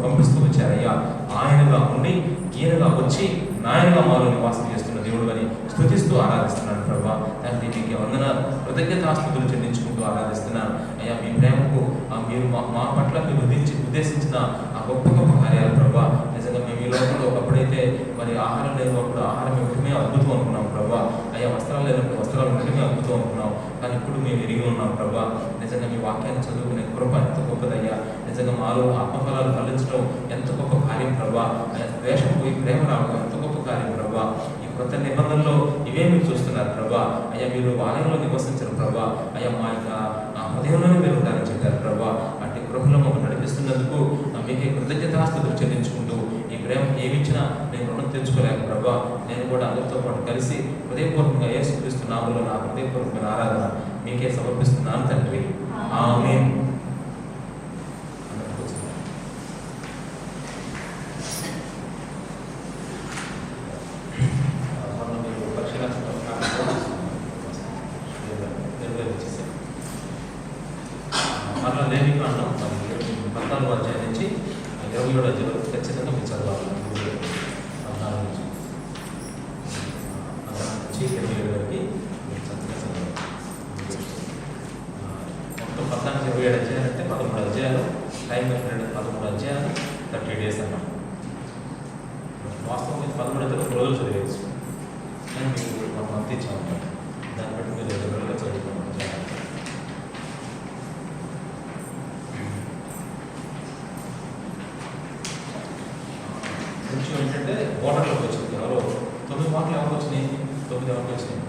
పంపిస్తూ వచ్చారయ్యా. ఆయనగా ఉండి ఈయనగా వచ్చి నాయనగా మాలో నివాసం చేస్తున్న దేవుడు అని స్తుతిస్తూ ఆరాధిస్తున్నాను ప్రభా. తండ్రి మీకు వందనాలు కృతజ్ఞతాస్తుతులు చెల్లించుకుంటూ ఆరాధిస్తున్నాను అయ్యా. మీ ప్రేమకు మీరు మా పట్ల మీరు ఉద్దేశించిన ఆ గొప్ప గొప్ప కార్యాలు ప్రభా. నిజంగా మేము ఈ లోకంలో ఒకప్పుడైతే మరి ఆహారం లేనప్పుడు ఆహారం ఇవ్వటమే అద్భుతం అనుకున్నాం ప్రభా. అయ్యా వస్త్రాలు లేనప్పుడు వస్త్రాలు ఉండటమే అద్భుతం అనుకున్నాం. కానీ ఇప్పుడు మేము ఎరిగి ఉన్నాం ప్రభా. నిజంగా మీ వాక్యాన్ని చదువుకునే కృప ఎంత గొప్పదయ్యా. నిజంగా మాలో ఆత్మఫలాలు ఫలించడం ఎంత గొప్ప కార్యం ప్రభా. అయ్యా ద్వేషం పోయి ప్రేమ రావడం ఎంత గొప్ప కార్యం ప్రభా. ఈ కొత్త నిబంధనలో ఇవే మీరు చూస్తున్నారు ప్రభా. అయ్యా మీరు ఆలయంలో నివసించరు ప్రభా. అయ్యా మా యొక్క హృదయంలోనే మీరు ఉంటారని చెప్పారు ప్రభా. అట్టి కృపలో మమ్మల్ని నడిపిస్తున్నందుకు మీకే కృతజ్ఞతాస్తుతులు చెల్లించుకుంటూ ఈ ప్రేమ ఏమిచ్చినా నేను రుణం తెచ్చుకోలేక ప్రభా. నేను కూడా అందరితో పాటు కలిసి హృదయపూర్వకంగా యేసుక్రీస్తు నామములో నా హృదయపూర్వకమైన ఆరాధన మీకే సమర్పిస్తున్నాను తండ్రి. ఆమేన్. మరలా లేవికు అన్నాం 14వ అధ్యాయం నుంచి 27వ అధ్యాయం వరకు ఖచ్చితంగా మీరు చదవాలి. 14 నుంచి 27 వరకు మీరు చక్కగా చదవాలి. మొత్తం 14 27 అధ్యాయాలు అంటే 13 అధ్యాయాలు. టైం పెట్టినట్టు 13 అధ్యాయాలు 30 days అన్నాం. వాస్తవం 13 రోజులు చదివేసి నేను మీకు మనం అందించాము. దాన్ని బట్టి మీరు రెగ్యులర్గా చదువుకోవాలి. కొంచెం ఏంటంటే ఓటర్లకు వచ్చింది ఎవరో 9 మార్కులు ఎవరికి వచ్చినాయి? 9 ఎవరికి వచ్చినాయి?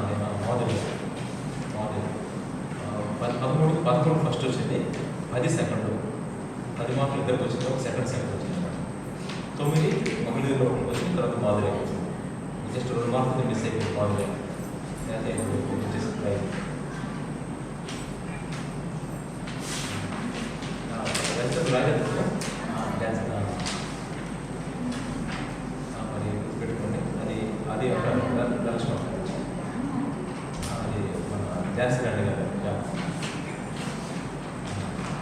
నేను మోదీ 11 ఫస్ట్ వచ్చింది, 10 సెకండ్, 10 మార్కులు ఇద్దరికి వచ్చింది, ఒక సెకండ్ వచ్చింది అనమాట. 9 మహిళలు వచ్చింది, తర్వాత మోదీ వచ్చింది. జస్ట్ 2 మార్కులు మిస్ అయిపోయింది మోదీ. మరి పెట్టుకోండి, అది ఒక లక్ష్యం. అది మన ఝాన్సీ రాణి గారు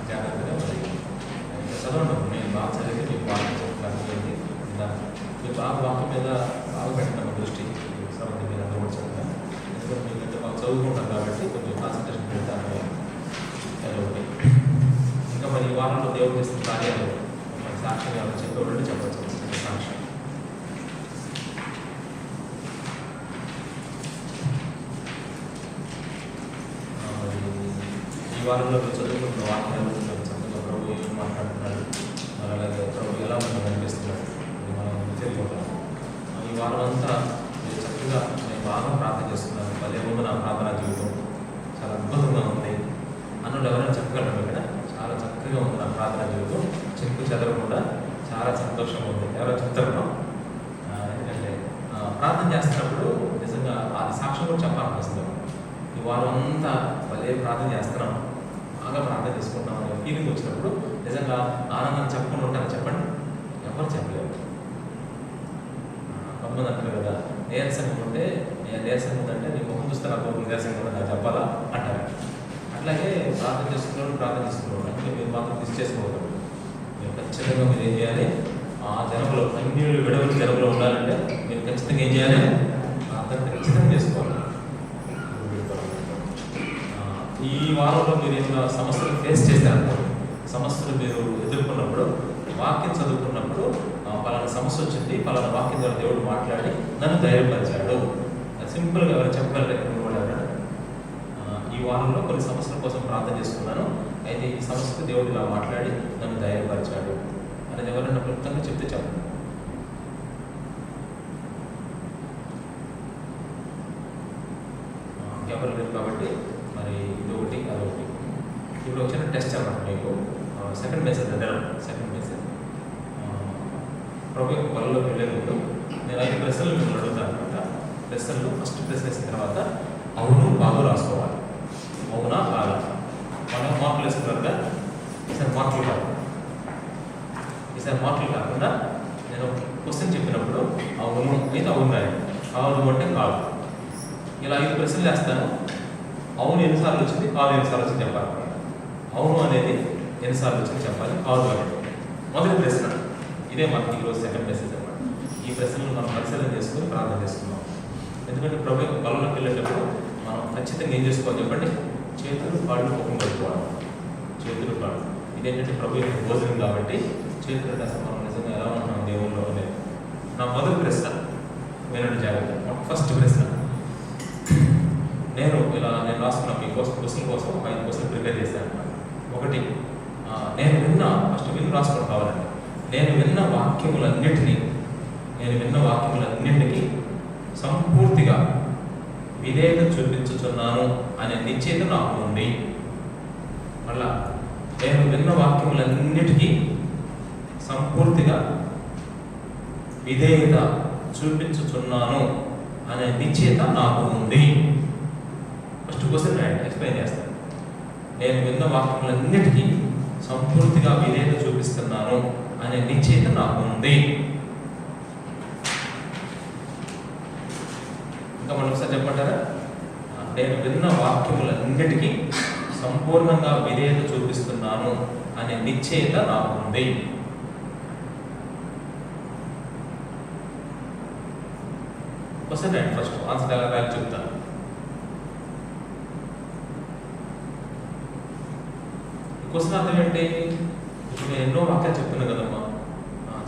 జాగ్రత్తగా మరి చదవండి. నేను బాగా చదివితే మీకు బాగా చెప్తాను. మీరు బాగా వాక్యం మీద బాగా పెట్టండి దృష్టి, సమర్థి మీద అందరూ కూడా చెప్తాను. ఎందుకంటే మీకంటే బాగా చదువుకుంటాం కాబట్టి కొంచెం కాన్సన్ట్రేషన్ పెడతాను. ఒకటి ఇంకా మరి ఈ వారంలో దేవుడు చేసిన కార్యాలు మరి సాక్ష్యం ఎవరు చెప్పేవాళ్ళు చెప్పవచ్చు. సాక్ష్యం ఈ వారంలో చదువుకుంటున్న వాక్యాలు చక్కగా ప్రభు ఏం మాట్లాడుతున్నాడు, అలాగే ప్రభు ఎలా మనం కనిపిస్తున్నాడు, ఇది మనం తెలియకుంటాం. ఈ వారం అంతా మీరు చక్కగా నేను బాగా ప్రార్థన చేస్తున్నాను. భలే ఉంది నా ప్రార్థనా జీవితం, చాలా అద్భుతంగా ఉంది అన్నట్టు ఎవరైనా చెప్పగలరు ఇక్కడ? చాలా చక్కగా ఉంది నా ప్రార్థనా జీవితం, చెక్కు చెదరకుండా చాలా సంతోషంగా ఉంది. ఎవరో చెప్తారు? ఎందుకంటే ప్రార్థన చేస్తున్నప్పుడు నిజంగా అది సాక్ష్యం కూడా చెప్పాలనిపిస్తుంది. ఈ వారం అంతా భలే ప్రార్థన చేస్తున్నాం, బాగా ప్రార్థన చేసుకుంటాం అనే ఫీలింగ్ వచ్చినప్పుడు నిజంగా ఆనందం చెప్పకుండా ఉంటారు. చెప్పండి, ఎవరు చెప్పలేరు. కొంతమంది అంటారు కదా, నీరసంగా ఉంటే నీరసంగా ఉందంటే నీ ముఖం చూస్తే నాకు నీరసంగా ఉందని నాకు చెప్పాలా అంటారు. అట్లాగే ప్రార్థన చేసుకున్నాడు అంటే మీరు మాత్రం మిస్ చేసుకోవద్దు. మీరు ఖచ్చితంగా మీరు ఏం చేయాలి? ఆ జనంలో అన్యులు విడవలు జనంలో ఉండాలంటే మీరు ఖచ్చితంగా ఏం చేయాలి? ప్రార్థన ఖచ్చితంగా చేసుకోవాలి. ఈ వారంలో మీరు ఏమైనా సమస్యలు ఫేస్ చేశారనుకోండి, సమస్యలు మీరు ఎదుర్కొన్నప్పుడు వాక్యం చదువుకున్నప్పుడు పలానా సమస్య వచ్చింది, పలానా వాక్యం ద్వారా దేవుడు మాట్లాడి నన్ను ధైర్యపరిచాడు. సింపుల్గా ఎవరు చెప్పగలరు? ఎవరైనా ఈ వారంలో కొన్ని సమస్యల కోసం ప్రార్థన చేసుకున్నాను, అయితే ఈ సమస్యకు దేవుడు ఇలా మాట్లాడి నన్ను ధైర్యపరిచాడు అనేది ఎవరైనా క్లుప్తంగా చెప్తే చెప్పండి. ఎవరు లేరు కాబట్టి మరి ఇది ఒకటి అదొకటి. ఇప్పుడు వచ్చిన టెస్ట్ అన్నమాట మీకు సెకండ్ మెసేజ్ సెకండ్ మెసేజ్ ప్రభు యొక్క బలంలోకి వెళ్ళే ముందు నేను 5 ప్రశ్నలు మిమ్మల్ని అడుగుతాను అనమాట. ప్రశ్నలు ఫస్ట్ ప్రశ్న వేసిన తర్వాత అవును బాగా రాసుకోవాలి. అవునా బాగా మనం మార్కులు వేసుకున్నారు కదా, ఈసారి మార్కులు కాకుండా నేను క్వశ్చన్ చెప్పినప్పుడు అవును అయితే అవును రాయండి, కాదు అంటే కాదు. ఇలా 5 ప్రశ్నలు వేస్తాను. అవును ఎన్నిసార్లు వచ్చింది, కాదు ఎన్నిసార్లు వచ్చింది చెప్పాలి. అవును అనేది ఎన్నిసార్లు వచ్చింది చెప్పాలి, కాదు అనేది మొదటి ప్రశ్న. ఇదే మనకి ఈరోజు సెకండ్ మెసేజ్ అన్నమాట. ఈ ప్రశ్నలు మనం పరిశీలన చేసుకుని ప్రార్థన చేసుకున్నాం. ఎందుకంటే ప్రభు యొక్క బలంలోకి వెళ్ళేటప్పుడు మనం ఖచ్చితంగా ఏం చేసుకోవాలి చెప్పండి? చేతులు కాళ్ళు ముఖం కట్టుకోవాలి. చేతులు కాళ్ళు ఇదేంటంటే ప్రభు యొక్క భోజనం కాబట్టి చేతులు అసలు మనం నిజంగా ఎలా ఉంటున్నాం దేవుల్లో అనేది. నా మొదటి ప్రశ్న వినండి జాగ్రత్త. ఫస్ట్ ప్రశ్న, నేను రాసుకున్న మీకోసం క్వశ్చన్ కోసం 5 క్వశ్చన్ ప్రిపేర్ చేశాను. ఒకటి, నేను విన్న ఫస్ట్ విని రాసుకోవడం కావాలండి. నేను విన్న వాక్యములన్నింటికి సంపూర్తిగా విధేయత చూపించుతున్నాను అనే నిశ్చయిత నాకు ఉంది. మళ్ళా నేను విన్న వాక్యములన్నిటికీ సంపూర్తిగా విధేయత చూపించుతున్నాను అనే నిశ్చయిత నాకు ఉంది. ఫస్ట్ క్వశ్చన్ రాయండి, ఎక్స్ప్లెయిన్ చేస్తాను. నేను విన్న వాక్యములన్నిటికీ సంపూర్తిగా విధేయత చూపిస్తున్నాను అనే నిశ్చయిత నాకు ఉంది. ఇంకా మనం ఒకసారి చెప్పంటారా? నేను విన్న వాక్యములన్నిటికీ సంపూర్ణంగా విధేయత చూపిస్తున్నాను అనే నిశ్చయిత నాకు ఉంది. క్వశ్చన్ రాయండి, ఫస్ట్ ఆన్సర్ ఎలా రాయాలి చెప్తాను. క్వశ్చన్ అర్థం ఏంటి? ఇప్పుడు నేను ఎన్నో వాక్యాలు చెప్తున్నాను కదమ్మా,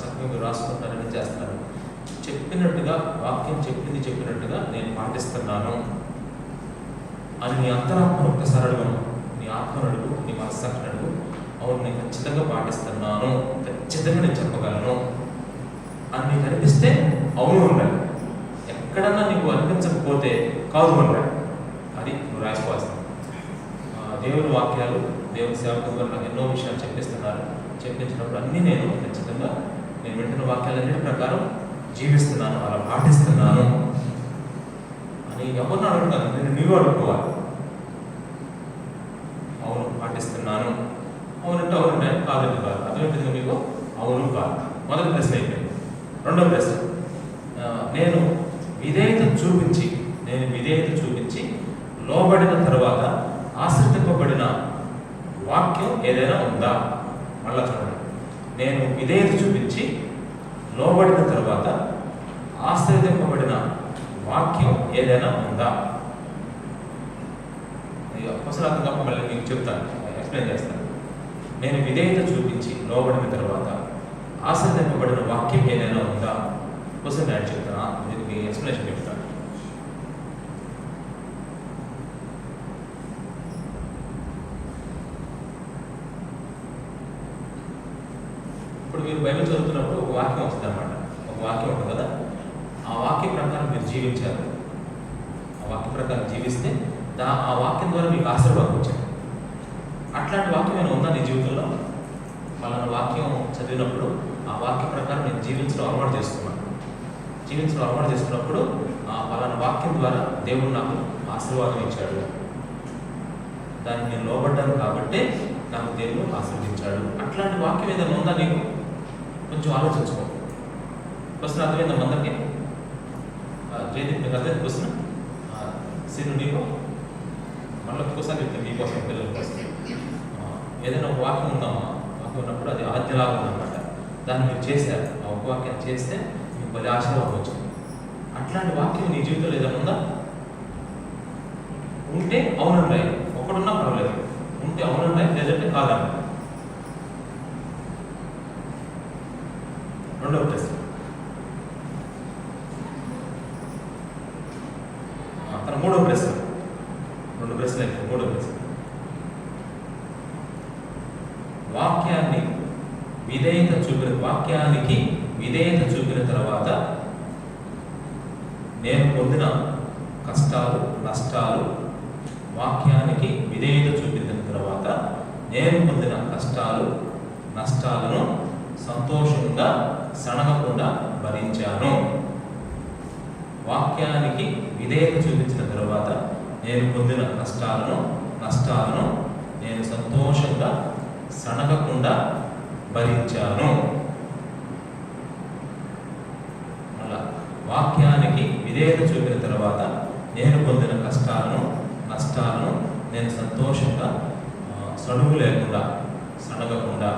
చక్కగా మీరు రాసుకుంటారని చేస్తున్నారు. చెప్పినట్టుగా వాక్యం చెప్పినట్టుగా నేను పాటిస్తున్నాను అని నీ అంతరాత్మను ఒక్కసారి అడుగు, నీ ఆత్మను అడుగు, నీ మనస్సాక్షిని అడుగు. అవును నేను ఖచ్చితంగా పాటిస్తున్నాను, ఖచ్చితంగా నేను చెప్పగలను అని నీకు అనిపిస్తే అవును ఉండాలి. ఎక్కడన్నా నీకు అనిపించకపోతే కాదు ఉండాలి. అది నువ్వు రాసుకోవాల్సింది. దేవుని వాక్యాలు, దేవుని సేవకులు గారు నాకు ఎన్నో విషయాలు చెప్పిస్తున్నారు. చెప్పించినప్పుడు అన్నీ నేను ఖచ్చితంగా నేను వింటున్న వాక్యాలన్నిటి ప్రకారం జీవిస్తున్నాను, అలా పాటిస్తున్నాను అని ఎవరిని అడుగుతాను, నేను నీవు అడుక్కోవాలి. అవును పాటిస్తున్నాను, అవునంటే అవునంటే కాదండి కాదు. అర్థమైపోయింది మీకు? అవును కాదు. మొదటి ప్రశ్న అయిపోయింది. రెండవ ప్రశ్న, నేను విధేయత చూపించి లోబడిన తర్వాత ఆశ్రయింపబడిన వాక్యం ఏదైనా ఉందా? మళ్ళా చూడండి, నేను విధేయత చూపించి లోబడిన తర్వాత ఆశ్రయింపబడిన వాక్యం ఏదైనా ఉందా? అవసరం తప్ప మళ్ళీ మీకు చెప్తాను, ఎక్స్ప్లెయిన్ చేస్తాను. నేను విధేయత చూపించి లోబడిన తర్వాత ఆశ్రయింపబడిన వాక్యం ఏదైనా ఉందా? క్వశ్చన్ యాడ్ చెప్తాను, దీనికి ఎక్స్ప్లెనేషన్ చెప్తాను. ఇప్పుడు మీరు బైబిల్ చదువుతున్నప్పుడు ఒక వాక్యం వస్తుంది అన్నమాట. ఒక వాక్యం ఉంటుంది కదా, ఆ వాక్యం ప్రకారం మీరు జీవించారు. ఆ వాక్యం ప్రకారం జీవిస్తే ఆ వాక్యం ద్వారా మీకు ఆశీర్వాదం వచ్చింది. అట్లాంటి వాక్యం ఏమైనా ఉందా నీ జీవితంలో? పలానా వాక్యం చదివినప్పుడు ఆ వాక్యం ప్రకారం నేను జీవించడం అలవాటు చేసుకున్నప్పుడు ఆ పలానా వాక్యం ద్వారా దేవుడు నాకు ఆశీర్వాదం ఇచ్చాడు, దానికి నేను లోబడ్డాను కాబట్టి నాకు దేవుడు ఆశీర్వదించాడు. అట్లాంటి వాక్యం ఏదైనా ఉందా నీకు? కొంచెం ఆలోచించుకో. క్వశ్చన్ అర్థమైందా అందరికీ? జయదీప్ మీకు అర్థం క్వశ్చన్? సీను నీకు మళ్ళీ ఒక్కసారి చెప్తాను మీకోసం, పిల్లల కోసం. ఏదైనా ఒక వాక్యం ఉందామా? వాక్యం ఉన్నప్పుడు అది ఆజ్ఞలాగా ఉందన్నమాట. దాన్ని మీరు చేశారు, ఆ ఒక వాక్యం చేస్తే మీకు భలే ఆశీర్వాదం వచ్చింది. అట్లాంటి వాక్యం నీ జీవితంలో ఏదైనా ఉందా? ఉంటే అవునండి, ఒకడున్నా పర్వాలేదు. ఉంటే అవునండి, లేదంటే కాదండి. రెండవ ప్రశ్న, తన మూడవ ప్రశ్న. రెండు ప్రశ్నలు అయితే మూడవ ప్రశ్న, వాక్యానికి విధేయత చూపిన తర్వాత నేను పొందిన కష్టాలు నష్టాలు, వాక్యానికి విధేయత చూపిన తర్వాత నేను పొందిన కష్టాలు నష్టాలను సంతోషంగా సనగకుండా భరించాను. వాక్యానికి విధేయత చూపించిన తర్వాత నేను పొందిన కష్టాలను నష్టాలను నేను సంతోషంగా సనగకుండా భరించాను. అలా వాక్యానికి విధేయత చూపిన తర్వాత నేను పొందిన కష్టాలను నష్టాలను నేను సంతోషంగా సణుగు లేకుండా సనగకుండా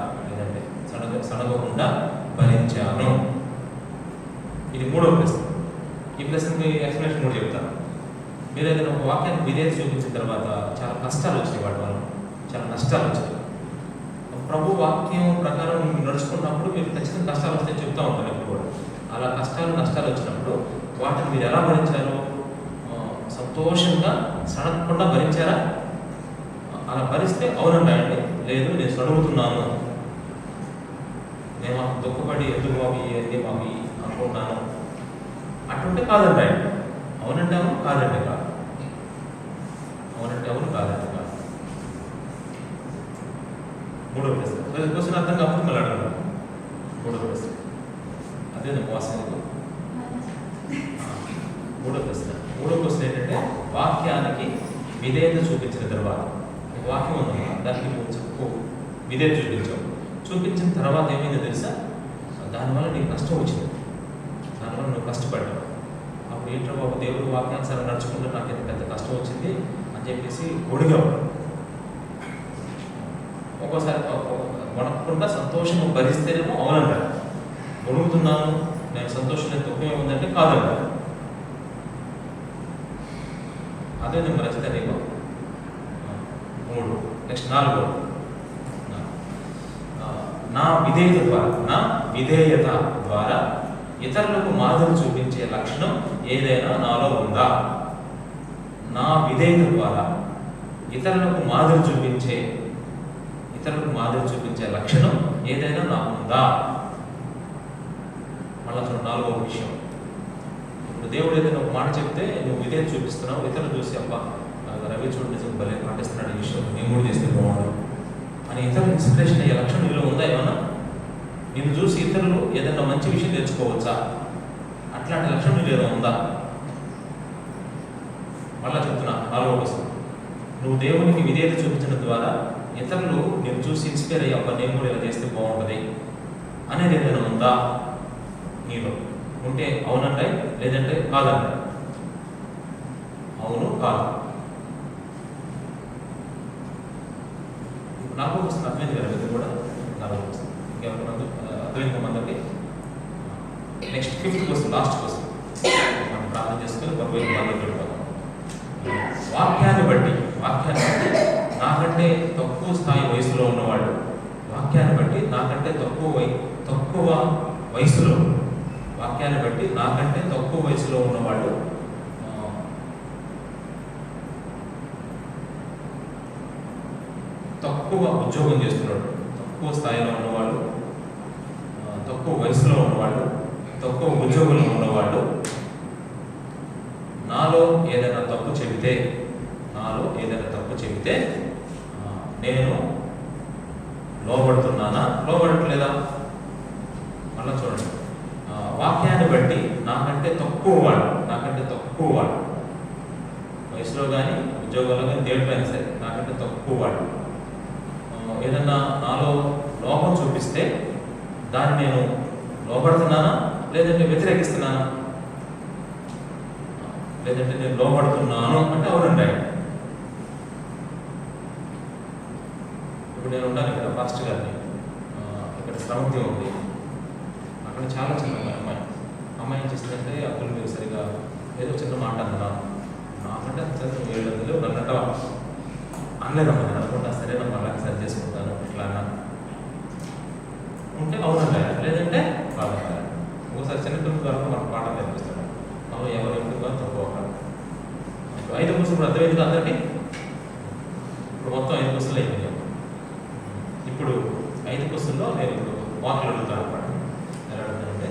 భరించాను. ఇది మూడవ ప్రశ్న. ఈ ప్రశ్నకి ఎక్స్ప్లెనేషన్ కూడా చెప్తాను. మీరు ఏదైనా ఒక వాక్యానికి విధేయత చూపించిన తర్వాత చాలా కష్టాలు వచ్చాయి, వాటి వల్ల చాలా నష్టాలు వచ్చాయి. ప్రభు వాక్యం ప్రకారం మీరు నడుచుకున్నప్పుడు మీరు ఖచ్చితంగా కష్టాలు వస్తాయని చెప్తూ ఉంటారు ఎప్పుడు కూడా. అలా కష్టాలు నష్టాలు వచ్చినప్పుడు వాటిని మీరు ఎలా భరించారు? సంతోషంగా సడగకుండా భరించారా? అలా భరిస్తే అవునండి, లేదు నేను సడుగుతున్నాను, నేను మాకు దుఃఖపడి ఎందుకు మాకు ఏంటి మాకు అనుకుంటున్నాను అటుంటే కాదండి. అవునంటే అవును, కాదండి కాదు. అవునంటే అవును, కాదండి కాదు. మూడో ప్రశ్న. క్వశ్చన్ అర్థం కాకపోతే మళ్ళీ అడగడం. మూడో ప్రశ్న అదే మోసం. మూడో ప్రశ్న ఏంటంటే, వాక్యానికి విధేయత చూపించిన తర్వాత, ఒక వాక్యం ఉందమ్మా, దానికి నువ్వు విధేయత చూపించిన తర్వాత ఏమైందో తెలుసా? దానివల్ల నీకు కష్టం వచ్చింది, దానివల్ల నువ్వు కష్టపడ్డావు. అప్పుడు ఏంటో బాబు దేవుడు వాక్యానుసారం నడుచుకుంటే నాకు ఎంత పెద్ద కష్టం వచ్చింది అని చెప్పేసి ఒడిగావు. ఒక్కోసారి వణకుండా సంతోషంగా భరిస్తేనేమో అవునంటారు, ఒడుగుతున్నాను నేను సంతోషంగా దుఃఖం ఏముందంటే కాదంటారు. అదే నేను రచిత నీకు 3. నెక్స్ట్ 4. నా విధేయత ద్వారా ఇతరులకు మాదిరి చూపించే లక్షణం ఏదైనా నాలో ఉందా? నా విధేయత ద్వారా ఇతరులకు మాదిరి చూపించే ఇతరులకు మాదిరి చూపించే లక్షణం ఏదైనా నాకుందా? మళ్ళా చూడండి, 4వ విషయం. ఇప్పుడు దేవుడు ఏదైనా ఒక మాట చెప్తే నువ్వు ఇదే చూపిస్తున్నావు, ఇతరులు చూసి అబ్బా రవి చూడు నిజం భలే పాటిస్తున్నాడు, ఈ విషయం నేను కూడా చేస్తే బాగుండు అని ఇతరులు ఇన్స్పిరేషన్ అయ్యే లక్షణం నీలో ఉందా? ఏమన్నా నిన్ను చూసి ఇతరులు ఏదైనా మంచి విషయం నేర్చుకోవచ్చా? అట్లాంటి లక్షణం నీలో ఏదో ఉందా? మళ్ళా చెప్తున్నా, 4వ వస్తువు, నువ్వు దేవునికి విధేయత చూపించడం ద్వారా ఇతరులు నేను చూసి ఇన్స్పైర్ అయ్యి అబ్బా నేను కూడా ఇలా చేస్తే బాగుంటుంది అనేది ఏదైనా ఉందా నీలో? ఉంటే అవునంటాయి, లేదంటే కాదంటాయి. అవును కాదు. 4వ వస్తుంది అర్థమైంది కదా? ఇది కూడా 4వ వస్తుంది. ఇంకెవరికైనా అర్థమైంది మందరికి? Next 5th question, last question. మనం ప్రార్థన చేసుకుని బొబ్బైలు బాగా పెట్టుకోవాలి. వాక్యాన్ని బట్టి నాకంటే తక్కువ స్థాయి వయసులో ఉన్నవాళ్ళు, వాక్యాన్ని బట్టి నాకంటే తక్కువ వయసులో, వాక్యాన్ని బట్టి నాకంటే తక్కువ వయసులో ఉన్నవాళ్ళు తక్కువ ఉద్యోగం చేస్తున్నాడు, తక్కువ స్థాయిలో ఉన్నవాళ్ళు, తక్కువ వయసులో ఉన్నవాళ్ళు, తక్కువ ఉద్యోగంలో ఉన్నవాళ్ళు నాలో ఏదైనా తప్పు చెబితే నేను లోబడుతున్నానా, లోబడట్లేదా? మళ్ళా చూడండి, వాక్యాన్ని బట్టి నాకంటే తక్కువ వాడు వయసులో కానీ ఉద్యోగంలో కానీ దేనిపైన సరే నాకంటే తక్కువ వాడు ఏదన్నా నాలో లోపం చూపిస్తే దాన్ని నేను లోబడుతున్నానా, లేదంటే వ్యతిరేకిస్తున్నానా? లేదంటే నేను లోబడుతున్నాను అంటే అవునండి. ఇప్పుడు నేను ఉన్నాను ఇక్కడ ఫాస్ట్ గారిని, ఇక్కడ శ్రవంతి ఉంది, అక్కడ చాలా చిన్న అమ్మాయి ఏం చేస్తుందంటే అప్పులు మీరు సరిగా ఏదో చిన్న మాట అన్నాను, నాకంటే సరే నువ్వు 700 నన్నట అనలేదమ్మా, నేను అనుకుంటా సరేనమ్మా అలాగే సరి చేసుకుంటాను ఇట్లా అన్నా ఉంటే అవునండి, లేదంటే కాదంటారు. ఒకసారి చిన్నపిల్లల వరకు మనకు పాఠం నేర్పిస్తాడు, మనం ఎవరు ఎందుకు కానీ తక్కువ. 5 క్వశ్చన్లు ఇప్పుడు అర్థమైంది అందరికీ? ఇప్పుడు మొత్తం 5 క్వశ్చన్లు అయిపోయాయి. ఇప్పుడు 5 క్వశ్చన్లో నేను ఇప్పుడు మార్కులు అడుగుతాను అనమాట. ఎలా అడుగుతానంటే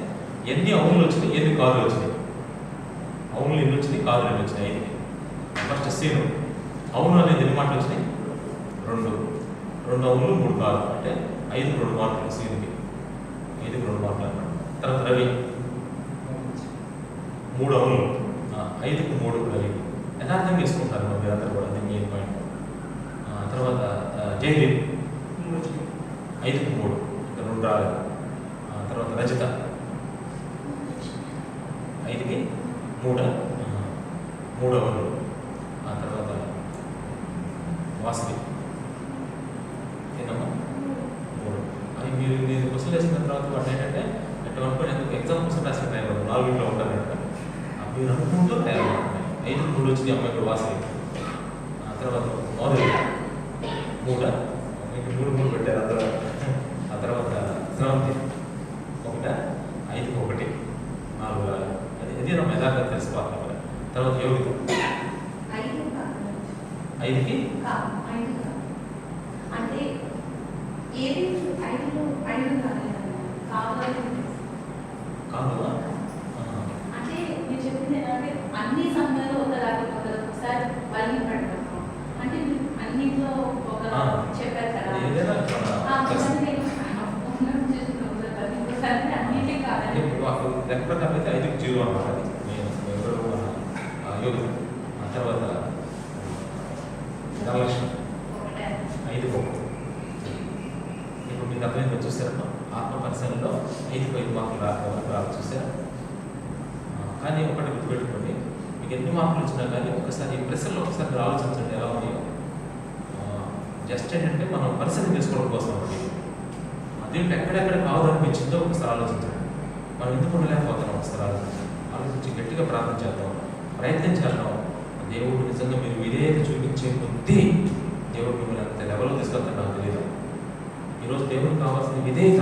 ఎన్ని అవునులు వచ్చినాయి, ఎన్ని కాదులు వచ్చినాయి? అవునులు ఎన్ని వచ్చినాయి, కాదులు ఎన్ని వచ్చినాయి? 5. ఫస్ట్ సీను అవును అనేది ఎన్ని మాటలు వచ్చినాయి? 2 అవునులు 3 కాదులు అంటే 5కు 2 మార్కులు సీన్కి, 5కు 2 మార్కులు అన్నమాట. తర్వాత రవి 3 అవునులు, 5కు 3 రవి. యథార్థంగా తీసుకుంటారు మీరందరూ కూడా, మెయిన్ పాయింట్. తర్వాత జయదీప్ 5కు 3 ఇంకా 2 రాలేదు. తర్వాత రజిత 5కి 3 అవునులు. తర్వాత వాసవి ఏనమ్మా 3. అవి మీరు క్వశ్చన్ వేసిన తర్వాత వాటి ఏంటంటే ఎట్లా అనుకోండి, ఎందుకు ఎగ్జామ్ కోసం రాసిన టైం 4 ఉంటారంట, మీరు అనుకుంటూ టైం 5కు 3 వచ్చింది అమ్మాయి ఇప్పుడు వాసవి. తర్వాత మోదీ 3 మీకు 3 పెట్టారు అందరూ. ఆ తర్వాత శ్రవంతి 1, 5కు 1, 4 అది నా మెదాగా తెలుసుకోవాలి కదా. తర్వాత యోగిత 5కి అంటే ఏది 5 కాదు అంటే మీరు చెప్పింది ఏంటంటే అన్ని సమయాల్లో ఒకలాగా ఒకసారి బలి పెడతాం అంటే అన్నింటిలో ఒక చెప్పారు కదా. అన్నింటి కాదండి లెక్క ప్రకారం అయితే 5కి 0 అన్నమాట. యోగి తర్వాత ధనలక్ష్మి 5కు 1. ఇప్పుడు మీకు అర్థమైంది చూసారమ్మా, ఆత్మ పరిశీలనలో 5కు 5 మార్కులు రాదు చూసారా? కానీ ఒకటి గుర్తుపెట్టుకోండి, మీకు ఎన్ని మార్కులు వచ్చినా కానీ ఒకసారి ఈ ప్రశ్నలో ఒకసారి మీరు ఆలోచించండి ఎలా ఉన్నాయో. జస్ట్ ఏంటంటే మనం పరిశీలన చేసుకోవడం కోసం ఒకటి దీంట్లో ఎక్కడెక్కడ కావదనిపించిందో ఒకసారి ఆలోచించండి. మనం ఎందుకు ఉండలేకపోతున్నాం ఒకసారి ఆలోచించి గట్టిగా ప్రార్థన చేద్దాం, ప్రయత్నం చేద్దాం. దేవుడు నిజంగా మీరు విధేయత చూపించే కొద్దీ దేవుడు మిమ్మల్ని అంత లెవెల్లో తీసుకెళ్తాడు నాకు తెలియదు. ఈరోజు దేవుడికి కావాల్సిన విధేయత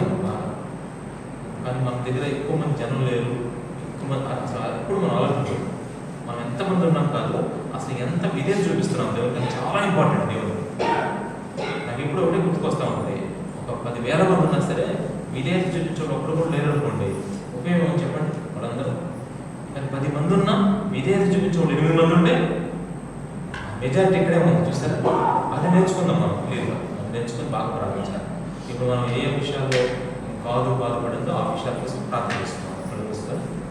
కానీ మన దగ్గర ఎక్కువ మంది జనం లేరు, ఎక్కువ మంది ఎప్పుడు మనం ఆలోచించాం మనం ఎంతమంది ఉన్నాం కాదు, అసలు ఎంత విధేయత చూపిస్తున్నాం దేవుడికి చాలా ఇంపార్టెంట్. దేవుడు నాకు ఎప్పుడు ఒకటే గుర్తు గుర్తుకొస్తా ఉంది. ఒక 10,000 మంది ఉన్నా సరే విధేయత చూపించే ఒక్కరు కూడా లేరు అనుకోండి, ఉపయోగం చెప్పండి వాళ్ళందరూ. కానీ 10 మంది ఉన్నా విధేయత చూపించే వాళ్ళు 8 మంది ఉంటే మెజారిటీ ఇక్కడే ఉంది చూసారా. అది నేర్చుకుందాం మనం క్లియర్గా, అది నేర్చుకుని బాగా ప్రారంభించాలి. ఇప్పుడు మనం ఏ విషయాల్లో బాధపడిందో ఆ విషయాల కోసం ప్రార్థన చేస్తున్నాం,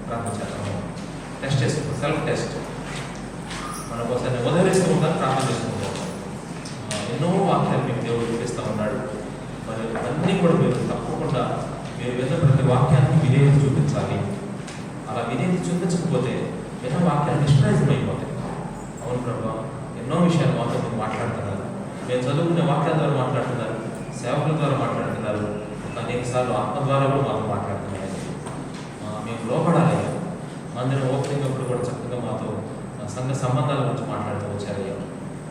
ప్రార్థించాలి. టెస్ట్ చేసుకుంటాం, సెల్ఫ్ టెస్ట్. మన కోసం ఉదహరిస్తూ ఉంటాను, ప్రార్థన చేసుకుంటాం. ఎన్నో వాక్యాలు మీకు దేవుడు చూపిస్తూ ఉన్నాడు. మరి అన్నీ కూడా మీరు తప్పకుండా మీరు విన్న ప్రతి వాక్యానికి విధేయత చూపించాలి. అలా విధేయత చూపించకపోతే విన్న వాక్యాలు నిష్ప్రయోజనం అయిపోతాయి. అవును ప్రభా, ఎన్నో విషయాలు మాతో మీరు మాట్లాడుతున్నారు, మేము చదువుకునే వాక్యాల ద్వారా మాట్లాడుతున్నారు, సేవకుల ద్వారా మాట్లాడుతున్నారు, అనేకసార్లు ఆత్మ ద్వారా కూడా మాతో మాట్లాడుతున్నారు. మేము లోపడాలి. మందిరం ఓపెనింగ్ అప్పుడు కూడా చక్కగా మాతో సంఘ సంబంధాల గురించి మాట్లాడుతూ వచ్చారయ్యా.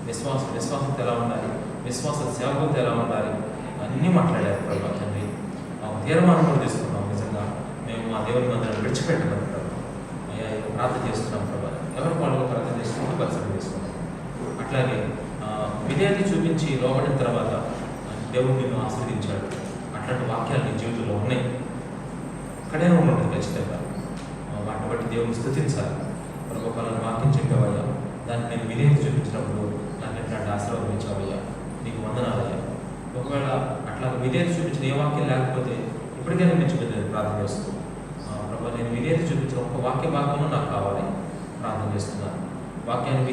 విశ్వాసంతో ఎలా ఉండాలి, విశ్వాస సేవకులతో ఎలా ఉండాలి, అన్నీ మాట్లాడారు ప్రభా తండ్రి. మాకు తీర్మానం కూడా తీసుకున్నాం. నిజంగా మేము మా దేవుని మందిరాన్ని విడిచిపెట్టమని ప్రభా అయ్యా ప్రార్థన చేస్తున్నాం ప్రభా. ఎవరికి వాళ్ళకు ప్రార్థన చేసుకుంటూ పరిశ్రమ చేసుకున్నాం. అట్లాగే విధేయత చూపించి లోబడిన తర్వాత దేవుడు నిన్ను ఆశీర్వదించాడు. అట్లాంటి వాక్యాలు నీ జీవితంలో ఉన్నాయి. అక్కడే ఉంటుంది ఖచ్చితంగా. వాటిని బట్టి దేవుని స్తుతించాలి. ప్రభు పలానా వాక్యం చెప్పావయ్యా, దాన్ని నేను విధేయత చూపించినప్పుడు నాకు ఎట్లాంటి ఆశీర్వాదం ఇచ్చావయ్యా, నీకు వందనాలయ్యా. ఒకవేళ అట్లా విధేయత చూపించిన ఏ వాక్యం లేకపోతే ఇప్పటికైనా నేను చూపించలేదు ప్రార్థన చేస్తూ, ప్రభు నేను విధేయత చూపించిన ఒక భాగంలో నాకు కావాలి ప్రార్థన చేస్తున్నాను. వాక్యానికి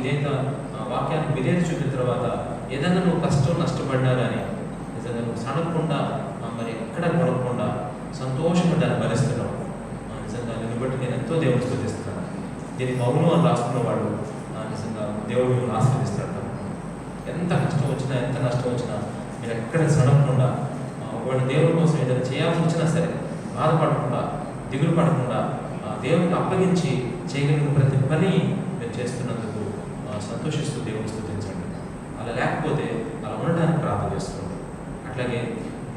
విధేయత చూపిన తర్వాత ఏదైనా నువ్వు కష్టం నష్టపడినా కానీ నిజంగా నువ్వు సడకుండా మరి ఎక్కడ గొడవకుండా సంతోషంగా దాన్ని భరిస్తున్నావు. నిజంగా నిన్ను బట్టి నేను ఎంతో దేవుని స్తుతిస్తున్నాను. దీనికి మౌనం అని రాసుకున్న వాడు నిజంగా దేవుడు మిమ్మల్ని ఆశీర్వదిస్తాడు. ఎంత కష్టం వచ్చినా ఎంత నష్టం వచ్చినా మీరు ఎక్కడ సడకుండా ఒకవేళ దేవుడి కోసం ఏదైనా చేయాల్సి వచ్చినా సరే బాధపడకుండా దిగులు పడకుండా దేవునికి అప్పగించి చేయగలిగిన ప్రతి పని మీరు చేస్తున్నందుకు సంతోషిస్తూ దేవుని స్తుతించండి. అలా లేకపోతే అలా ఉండడానికి ప్రార్థన చేస్తుంది. అట్లాగే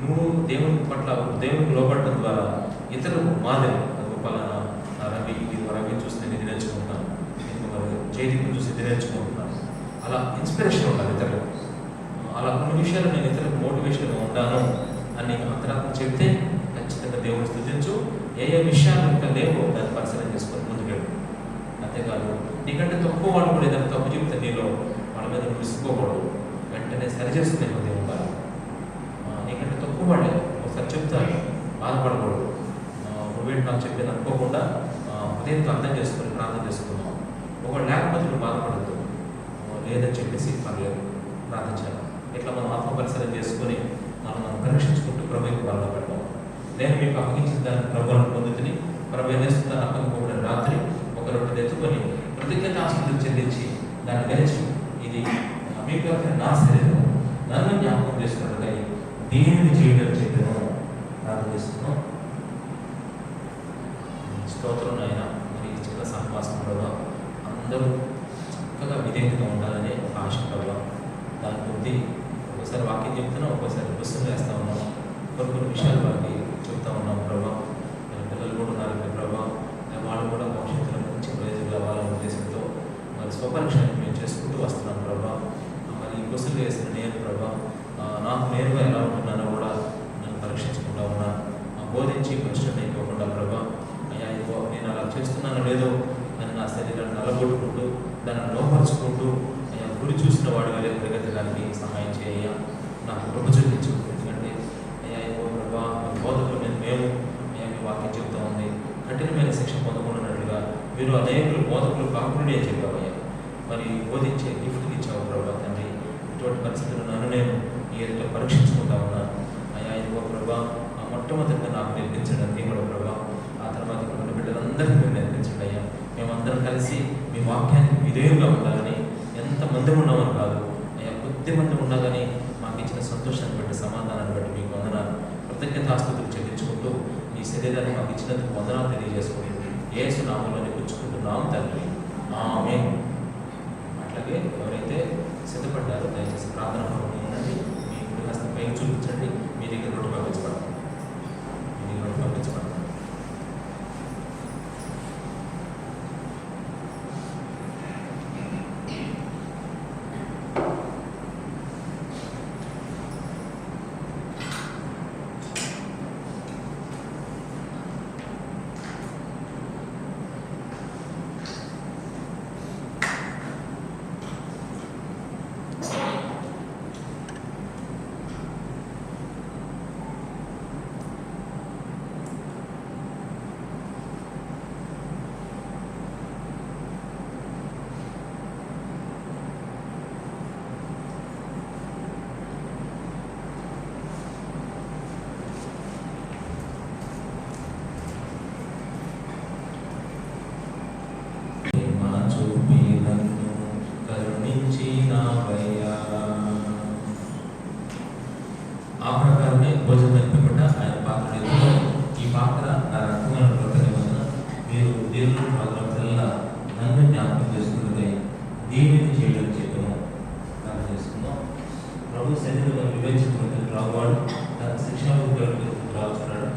నువ్వు దేవుని పట్ల దేవునికి లోపడటం ద్వారా ఇతరులకు మాదిరి, అది పలానా రవి చూసి నేను ఇది నేర్చుకుంటున్నాను, జైదీప్ని చూసి ఇది నేర్చుకుంటున్నాను, అలా ఇన్స్పిరేషన్ ఉండాలి ఇతరులకు. అలా కొన్ని విషయాలు నేను ఇతరులకు మోటివేషన్గా ఉంటాను అని అంతరాత్మ చెప్తే ఖచ్చితంగా దేవుని స్తుతించు. ఏ విషయాలు ఇంకా లేవో దాన్ని పరిశీలన చేసుకొని ముందుకెళ్ళు. అంతేకాదు నీకంటే తక్కువ వాళ్ళు కూడా ఏదైనా తప్పు చెప్తే నీలో వాళ్ళ మీద విసుకోకూడదు, వెంటనే సరి చేసుకునే కొద్ది ఉండాలి. నీకంటే తక్కువ వాళ్ళే ఒకసారి చెప్తాను, బాధపడకూడదు. నువ్వేంటి నాకు చెప్పేది అనుకోకుండా ఉదయంతో అర్థం చేసుకుని ప్రార్థన చేసుకున్నావు. ఒకవేళ లేకపోతే నువ్వు బాధపడద్దు, లేదని చెప్పేసి పర్లేదు ప్రార్థించాను. ఇట్లా మనం ఆత్మ పరిశీలన చేసుకొని మనం పరీక్షించుకుంటూ ప్రభుకి బాధ పెట్టాం. నేను మీకు అప్పగించిన దాన్ని ప్రభుత్వం పొందుతుని ప్రభు నేస్తున్నాను అప్పగిపోబడిన రాత్రి ఒక రొట్టె ఎత్తుకొని కృతజ్ఞత ఆస్తులు చెల్లించి దాన్ని గెలిచి ఇది మీకు నా శరీరం నన్ను జ్ఞాపకం చేసుకున్నట్టుగా దీనిని చేయడం చెప్పాను ప్రార్థన చేస్తున్నాం. స్తోత్రం అయినా మరి చిన్న సహవాసం ప్రభావ అందరూ చక్కగా విధేయంగా ఉండాలని ఒక ఆశ ప్రభావ. దాని కొద్ది ఒకసారి వాక్యం చెప్తున్నాం, ఒక్కోసారి పుస్తకం వేస్తూ ఉన్నాం, కొన్ని విషయాలు వాళ్ళకి చెప్తా ఉన్నాం ప్రభావ. పిల్లలు కూడా ఉన్నారు ప్రభావ, వాళ్ళు కూడా భవిష్యత్తులో మంచి ప్రయోజనం కావాలనే ఉద్దేశంతో మరి స్వపరీక్షను మేము చేసుకుంటూ వస్తున్నాం ప్రభావ. మరి ఈ క్వశ్చన్లు వేసిన నేను ప్రభావ నాకు నేరుగా ఎలా ఉంటున్నానో కూడా నన్ను పరీక్షించుకుంటా ఉన్నా. బోధించి పరిశ్రమ అయిపోకుండా ప్రభావ అయ్యా ఇదిగో నేను అలా చేస్తున్నానో లేదో అని నా శరీరాన్ని నల్లగొట్టుకుంటూ దాన్ని లోపరుచుకుంటూ అయ్యా గురి చూసిన వాడి వల్ల ప్రగతిడానికి సహాయం చేయ నాకు కృప చూపించు. ఎందుకంటే అయ్యా ఇదిగో ప్రభావ బోధకుల మీద మేము అయ్యా మీ వాక్యం చెబుతూ ఉంది, కఠినమైన శిక్ష పొందకుండానట్లుగా మీరు అనేకులు బోధకులు కాకుండా చెప్పావయ్యా. మరి బోధించే గిఫ్ట్ని ఇచ్చావు ప్రభావ తండ్రి. ఇటువంటి పరిస్థితులు నన్ను నేను ఈ ఎదుట పరీక్షించుకుంటా ఉన్నాను. అయ్యా ఇదిగో ప్రభావ మొట్టమొదటిగా నాకు నేర్పించడానికి కూడా ప్రభావ, ఆ తర్వాత ఇక్కడ బిడ్డలందరికీ మీరు నేర్పించండి అయ్యా. మేమందరం కలిసి మీ వాక్యానికి విధేయులుగా ఉండాలని, ఎంతమంది ఉన్నామని కాదు అయ్యా, కొద్ది మంది ఉన్నా కానీ మాకు ఇచ్చిన సంతోషాన్ని బట్టి సమాధానాన్ని బట్టి మీకు వందనాలు కృతజ్ఞతాస్తుతులు చెల్లించుకుంటూ ఈ శరీరాన్ని మాకు ఇచ్చినందుకు వందనాలు తెలియజేసుకుని యేసు నామములో కూర్చుకుంటున్నాం తండ్రి, ఆమేన్. అట్లాగే ఎవరైతే సిద్ధపడ్డారో దయచేసి ప్రార్థన ఉండండి. మీ కుడి హస్తం పైకి చూపించండి. మీ దగ్గర రొట్టె పంపించబడతాం, మీ దగ్గర రొట్టె పంపించబడతాం. భోజనం అయిపోయిన ఆయన పాత్ర ఎదురు ఈ పాత్ర నా రక్తంగా నిబంధన మీరు దేవుని పాత్రల నన్ను జ్ఞాపకం చేసుకున్నదై దేవుని చేయడం చెప్పను అర్థం చేసుకుందాం. ప్రభు శరీరంలో వివేచించుకున్నది రావాడు తన శిక్షణ రావుతున్నాడు.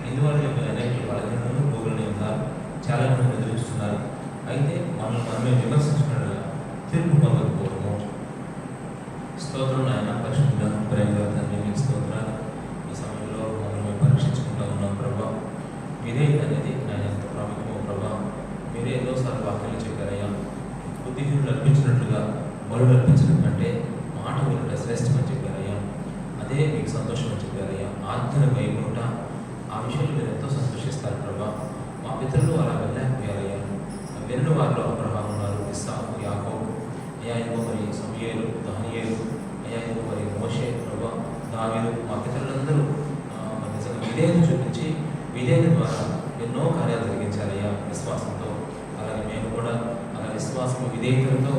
ఇందువల్ల అనేక బలహీనతలు పోగులని ఉన్నారు, చాలా మంది ఎదురుస్తున్నారు. అయితే మనల్ని మనమే విమర్శించుకున్న తీర్పు పొందకపోవడము. స్తోత్రం ఆయన పరిశుద్ధ ప్రేమగా తండ్రి మీకు స్తోత్రాలు. ఈ సమయంలో మనల్ని పరీక్షించుకుంటూ ఉన్నాం ప్రభా. మీరే అనేది ఆయన ఎంత ప్రాముఖ్యమో ప్రభా. మీరే ఎన్నోసార్లు వాక్యాలు చెప్పారయ్యా. బుద్ధిహీనులు అర్పించినట్లుగా బలుడు అర్పించడం కంటే మాట వినుట శ్రేష్టమని చెప్పారయ్యా. అదే మీకు సంతోషం అని చెప్పారయ్యా. ఆజ్ఞను వైకుంట ఆ విషయంలో మీరు ఎంతో సంతోషిస్తారు ప్రభా. మా పితరులు అలా వెళ్ళకపోయారయ్యా. వెన్ను వారిలో అబ్రహాము ఉన్నారు, ఇస్సాకు, యాకోబు, అయ్యాయిగో మరి సమూయేలు, దానియేలు, అయ్యాయిగో మరి మోషే ప్రభా, దావీదు, మా పితరులందరూ నిజంగా విధేయత చూపించి విధేయత ద్వారా ఎన్నో కార్యాలు జరిగించారయ్యా విశ్వాసంతో. అలాగే మేము కూడా అలా విశ్వాసం విధేయతలతో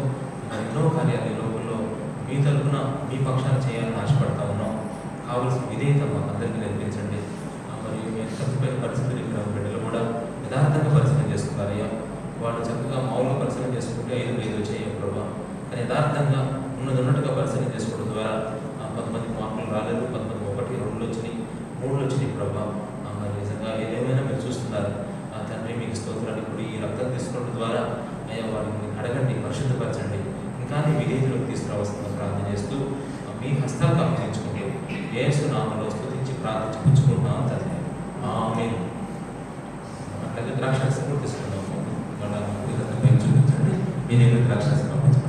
ఎన్నో కార్యాలు ఈ లోకంలో మీ తరఫున మీ పక్షాన్ని చేయాలని ఆశపడతా ఉన్నాం. కావలసిన విధేయత మాకు అందరికీ నేర్పించండి. మరియు మేము తప్పిపోయిన పరిస్థితులు ఇక్కడ బిడ్డలు కూడా యథార్థంగా పరిశీలన చేసుకున్నారయ్యా. వాళ్ళు చక్కగా మామూలుగా పరిశీలన చేసుకుంటే 5 చేయం ప్రభావ, కానీ యథార్థంగా ఉన్నట్టుగా పరిశీలన చేసుకోవడం ద్వారా కొంతమంది మార్కులు రాలేదు, కొంతమంది 1, 2 వచ్చినాయి, 3 వచ్చినాయి ప్రభావ. మరి నిజంగా ఏదేమైనా మీరు చూస్తున్నారు. తండ్రి మీకు స్తోత్రాలు. ఇప్పుడు ఈ రక్తం తీసుకోవడం ద్వారా అయ్యా వారిని అడగండి, పరిశుద్ధపరచండి, ఇంకా విధేయతలోకి తీసుకురావాల్సిన ప్రార్థన చేస్తూ మీ హస్తాలకు అప్పగించుకుంటూ యేసు నామములో స్తుతించి ప్రార్థించి పుచ్చుకుంటున్నాం తండ్రి. ఆమేన్. అట్లాగే ద్రాక్షారసం కూడా తీసుకున్నాము. మన చూపించండి, మీరు ద్రాక్షారసం పంపించండి.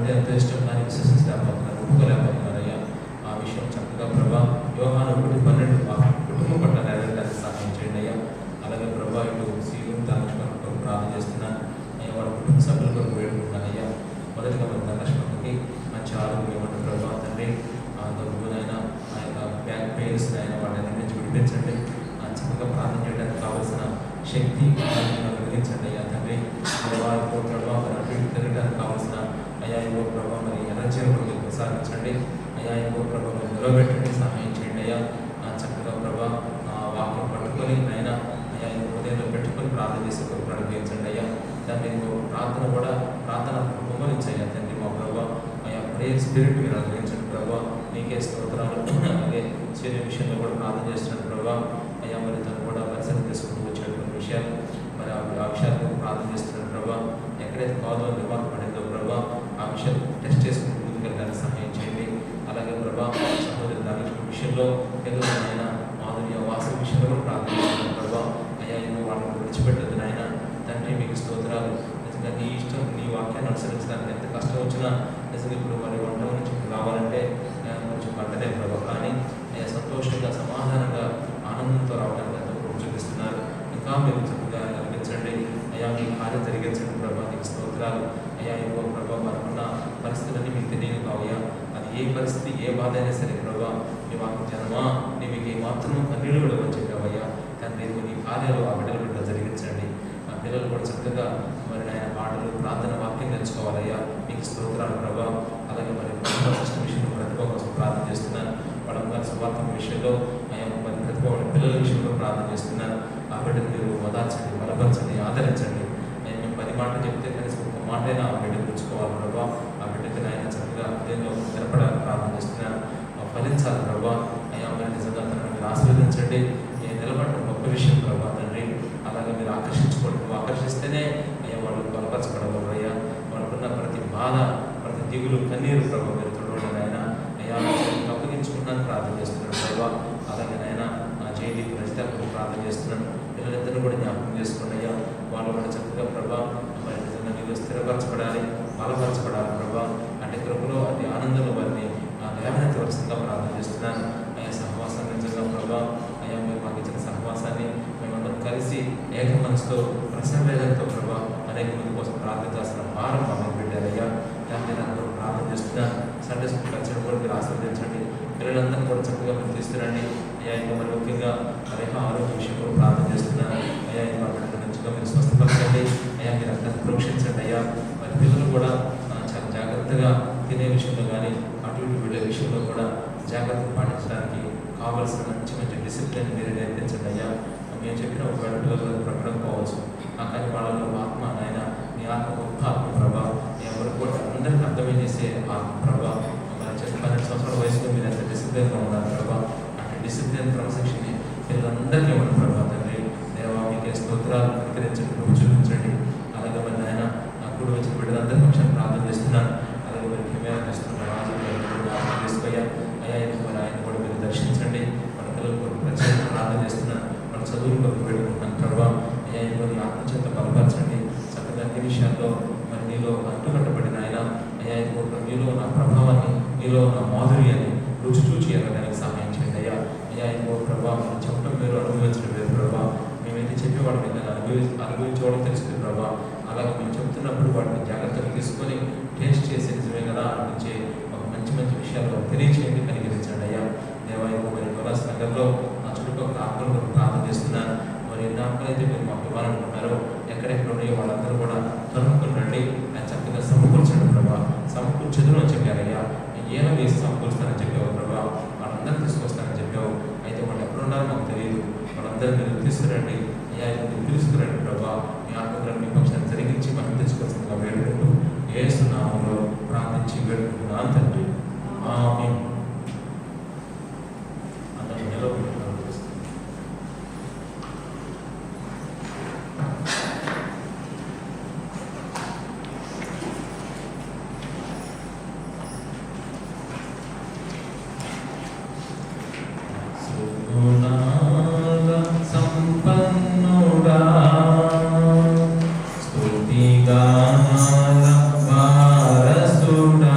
అంటే ఎంతో ఇష్టం కానీ విశ్వసించలేకపోతున్నారు, ఒప్పుకోలేకపోతున్నారు అయ్యా. ఆ విషయం చక్కగా ప్రభా యోహాను 1:12 మా కుటుంబం పట్ల నెరవేరడానికి సహాయం చేయండి అయ్యా. అలాగే ప్రభా ఇటు సీఎం ధనలక్ష్మణ్ కొరకు ప్రార్థన చేస్తున్నాను అయ్యా. వాళ్ళ కుటుంబ సభ్యుల కొరకు వేడుకుంటున్నాను అయ్యా. మొదటిగా మన ధనలక్ష్మణ్కి మంచి ఆరోగ్యం ఇవ్వండి ప్రభా తండ్రి. దగ్గునైనా ఆ యొక్క బ్యాక్ పెయిన్స్ అయినా వాటిని నుంచి విడిపించండి. చక్కగా ప్రార్థన చేయడానికి కావాల్సిన శక్తి కలిగించండి అయ్యా తండ్రి. ప్రభావ అటు ఇటు తిరగడానికి కావాల్సిన అయ్యా ఇంకో ప్రభావ మరి ఎనర్జీని కూడా మీరు ప్రసాదించండి అయ్యా. ఇంకో ప్రభావ మీరు నిలబెట్టండి, సహాయం చేయండి అయ్యా. చక్కగా ప్రభావ వాక్యం పట్టుకొని అయినా అయ్యా ఇంకో హృదయంలో పెట్టుకొని ప్రార్థన చేసే కొరకు అడిగించండి అయ్యా. దాన్ని ఇంకో ప్రార్థన కూడా ప్రార్థన కుమ్మరించయ్యా తండ్రి. మా ప్రభావ అయ్యా ప్రేయర్ స్పిరిట్ మీరు అనుగ్రహించండి ప్రభావ. నీకే స్తోత్రాలు. అలాగే శరీర విషయంలో కూడా ప్రార్థన చేస్తున్నాడు ప్రభావ అయ్యా. మరి తను కూడా పరిసరం తీసుకుంటూ వచ్చేటువంటి విషయాలు మరి ఆ విషయాలకు ప్రార్థన చేస్తున్నాడు ప్రభావ. ఎక్కడైతే కాదో నిర్మాణం పడిందో ప్రభావ ఆ విషయాలు టెస్ట్ చేసుకుంటూ ముందుకెళ్ళడానికి సహాయం చేయండి. అలాగే ప్రభావ సహోదరి ధనలక్ష్మి విషయంలో ఏదో ఆయన మాధుర్య వాసు విషయంలో కూడా ప్రార్థన చేస్తున్నాడు ప్రభావ అయ్యా. ఎన్నో వాళ్ళని విడిచిపెట్టదు నాయన తండ్రి. మీకు స్తోత్రాలు. నిజంగా నీ ఇష్టం నీ వాక్యాన్ని అనుసరించడానికి ఎంత కష్టం వచ్చినా నిజంగా ఇప్పుడు మరి వంట నుంచి రావాలంటే కొంచెం పంటనే ప్రభావ, కానీ సంతోషంగా సమాధానంగా ఆనందంతో రావడానికి ఎంతో చూపిస్తున్నారు. ఇంకా మీరు చక్కగా కలిగించండి అయ్యా. మీ కార్యం జరిగించండి ప్రభావ. నీకు స్తోత్రాలు అయ్యా. ఇంకో ప్రభావ మనకున్న పరిస్థితులన్నీ మీకు తెలియదు కావయ్యా. అది ఏ పరిస్థితి ఏ బాధ అయినా సరే ప్రభావ నీ మాకు జనమా నీ మీకు మాత్రం కన్నీళ్ళు విడవని చెప్పావయ్యా తండ్రి. నీ కార్యాలు ఆ బిడ్డల బిడ్డ జరిగించండి. ఆ పిల్లలు కూడా చక్కగా మరి ఆయన పాటలు ప్రార్థన వాక్యం నేర్చుకోవాలయ్యా. నీకు స్తోత్రాలు ప్రభావ. అలాగే మరి కష్టం విషయంలో ప్రతిభ కోసం ప్రార్థన చేస్తున్నాను. వాళ్ళ సువార్త విషయంలో అయ్యా మరి ప్రతిభ వాళ్ళ పిల్లల విషయంలో ప్రార్థన చేస్తున్నాను. ఆ బిడ్డను మీరు ఓదార్చండి, బలపరచండి, ఆదరించండి. నేను 10 మాటలు చెప్తే కనీసం ఒక మాటైనా ఆ బిడ్డ గుర్చుకోవాలి ప్రభావ. ఆ బిడ్డకి ఆయన చక్కగా హృదయంలో నిలబడాలని ప్రార్థన చేస్తున్నాను. ఫలించాలి ప్రభావ అయ్యా. మరి నిజంగా తనను మీరు ఆశీర్వదించండి. నేను నిలబడడం గొప్ప విషయం ప్రభావ తండ్రి. అలాగే మీరు ఆకర్షించుకోండి. నువ్వు ఆకర్షిస్తేనే అయ్యా వాళ్ళు బలపరచబడగలరు అయ్యా. వాళ్ళకున్న ప్రతి బాధ ప్రతి దిగులు కన్నీరు ప్రభావ మీరు చూడండి ఆయన అయ్యా. అప్పగించుకున్నాను ప్రార్థన చేస్తున్నాడు ప్రభావ. అలాగే నాయన జైలు ప్రజలకు ప్రార్థన చేస్తున్నాను. పిల్లలిద్దరిని కూడా జ్ఞాపకం చేసుకోండి అయ్యా. వాళ్ళు కూడా చక్కగా ప్రభావ మరి నిజంగా నీళ్ళు స్థిరపరచబడాలి, బలపరచబడాలి ప్రభావ. అంటే కృపలో అది ఆనందంలో వారిని లేవనెత్తవలసిందిగా ప్రార్థన చేస్తున్నాను అయ్యా. సహవాసం నిజంగా ప్రభావ అయ్యా మీరు మాకు ఇచ్చిన సహవాసాన్ని మేమందరం కలిసి ఏక మనసుతో ప్రసన్నవేదంతో ప్రభావ అనేక మంది కోసం ప్రార్థించాల్సిన భారం మాకు పెట్టారయ్యా. దాన్ని అందరూ ప్రార్థన చేస్తున్నాను. సండే స్కూల్ కల్చర్ కూడా మీరు ఆశీర్వదించండి. పిల్లలందరూ కూడా చక్కగా మీరు తీసుకురండి అయ్యా. ఇంకా మరి ముఖ్యంగా మరి ఆరోగ్య విషయం కూడా ప్రార్థన చేస్తున్నాను అయ్యా. ఇంకా బిడ్డల నుంచిగా మీరు స్వస్థపరచండి అయ్యా. మీరు అంతా ప్రోక్షించండి అయ్యా. మరి పిల్లలు కూడా చాలా జాగ్రత్తగా తినే విషయంలో కానీ అటు ఇటు వెళ్ళే విషయంలో కూడా జాగ్రత్తలు పాటించడానికి కావాల్సిన మంచి మంచి డిసిప్లిన్ మీరు నేర్పించండి అయ్యా. మేము చెప్పిన ఒకవేళ పిల్లలు ప్రకటకపోవచ్చు కానీ వాళ్ళలో ఆత్మ నాయన నీ ఆత్మ గొప్ప ఆత్మ ప్రభావం ఎవరు కూడా అందరికీ అర్థమే చేసే ఆత్మ ప్రభావం. మరి 12 సంవత్సరాల వయసులో మీరు ఎంత డిసిప్లిన్గా ఉన్నారు ప్రభావ. అంటే డిసిప్లిన్ క్రమశిక్షణ పిల్లలందరికీ ఇవ్వండి ప్రభావ తండ్రి. దేవా మీకే స్తోత్రాలు అనుకరించండి, నువ్వు చూపించండి. అలాగే మరి నాయన కూడా వచ్చిన బిడ్డలందరి పక్షాన్ని ప్రార్థన చేస్తున్నాను. అలాగే మరి కెమెరా చేస్తున్న రాజు తీసుకొయ్యా అయ్యా. మరి ఆయన కూడా మీరు దర్శించండి. మన పిల్లల కొరకు ప్రత్యేకంగా ప్రార్థన చేస్తున్నాను. మన చదువుల కొరకు వేడుకుంటున్నాను ప్రభావ అయ్యా. ఇంకొని ఆత్మచేత బలపరచండి. చక్కగా అన్ని విషయాల్లో మరి నీలో అంటుకట్టబడిన ఆయన అయ్యా. ఇంకొక నీలో నా ప్రభావాన్ని నీలో నా మాధుర్యాన్ని రుచి చూచి ఎరగడానికి సహాయం చేయండి అయ్యా. అయ్యా ఇంకో ప్రభావం చెప్పడం మీరు అనుభవించడం లేదు ప్రభావ. మేమైతే చెప్పేవాడు మీకు అనుభవించడం తెలుస్తుంది ప్రభావ. అలాగే మేము చెప్తున్నప్పుడు వాటిని జాగ్రత్తగా తీసుకొని టేస్ట్ చేసి నిజమే కదా అనిపించే ఒక మంచి మంచి విషయాలు తెలియచేయండి, కనికరించండి అయ్యా. దేవాలయం మరి కొలాస్ నగర్లో నా చుట్టుపక్కల ఆత్మలు ప్రార్థన చేస్తున్నాను. మరి ఎన్ని ఆత్మలు అయితే మీరు మాకు ఇవ్వాలనుకుంటున్నారో ఎక్కడెక్కడ ఉన్నాయో వాళ్ళందరూ కూడా తరుముకుని రండి. ఆయన చక్కగా సమకూర్చండి ప్రభావ. సమకూర్చదును అని చెప్పారయ్యా. ఏదో వేసి సమకూరుస్తానని చెప్పావు ప్రభావ. వాళ్ళందరూ తీసుకొస్తానని చెప్పావు. అయితే వాళ్ళు ఎక్కడున్నారో మాకు తెలియదు. వాళ్ళందరూ మీరు తీసుకురండి అయ్యా. మీరు తీసుకురండి ప్రభావ. మీ ఆత్మలను మీ పక్షాన్ని జరిగించి మనం తెచ్చుకోవాల్సిందిగా వేడుకుంటూ యేసు నామములో ప్రార్థించి వేడుకుంటున్నాను తండ్రి. ఆమేన్. అందరూ నిలబడి సంపన్నుడా స్తుతిగానాల వారసుడా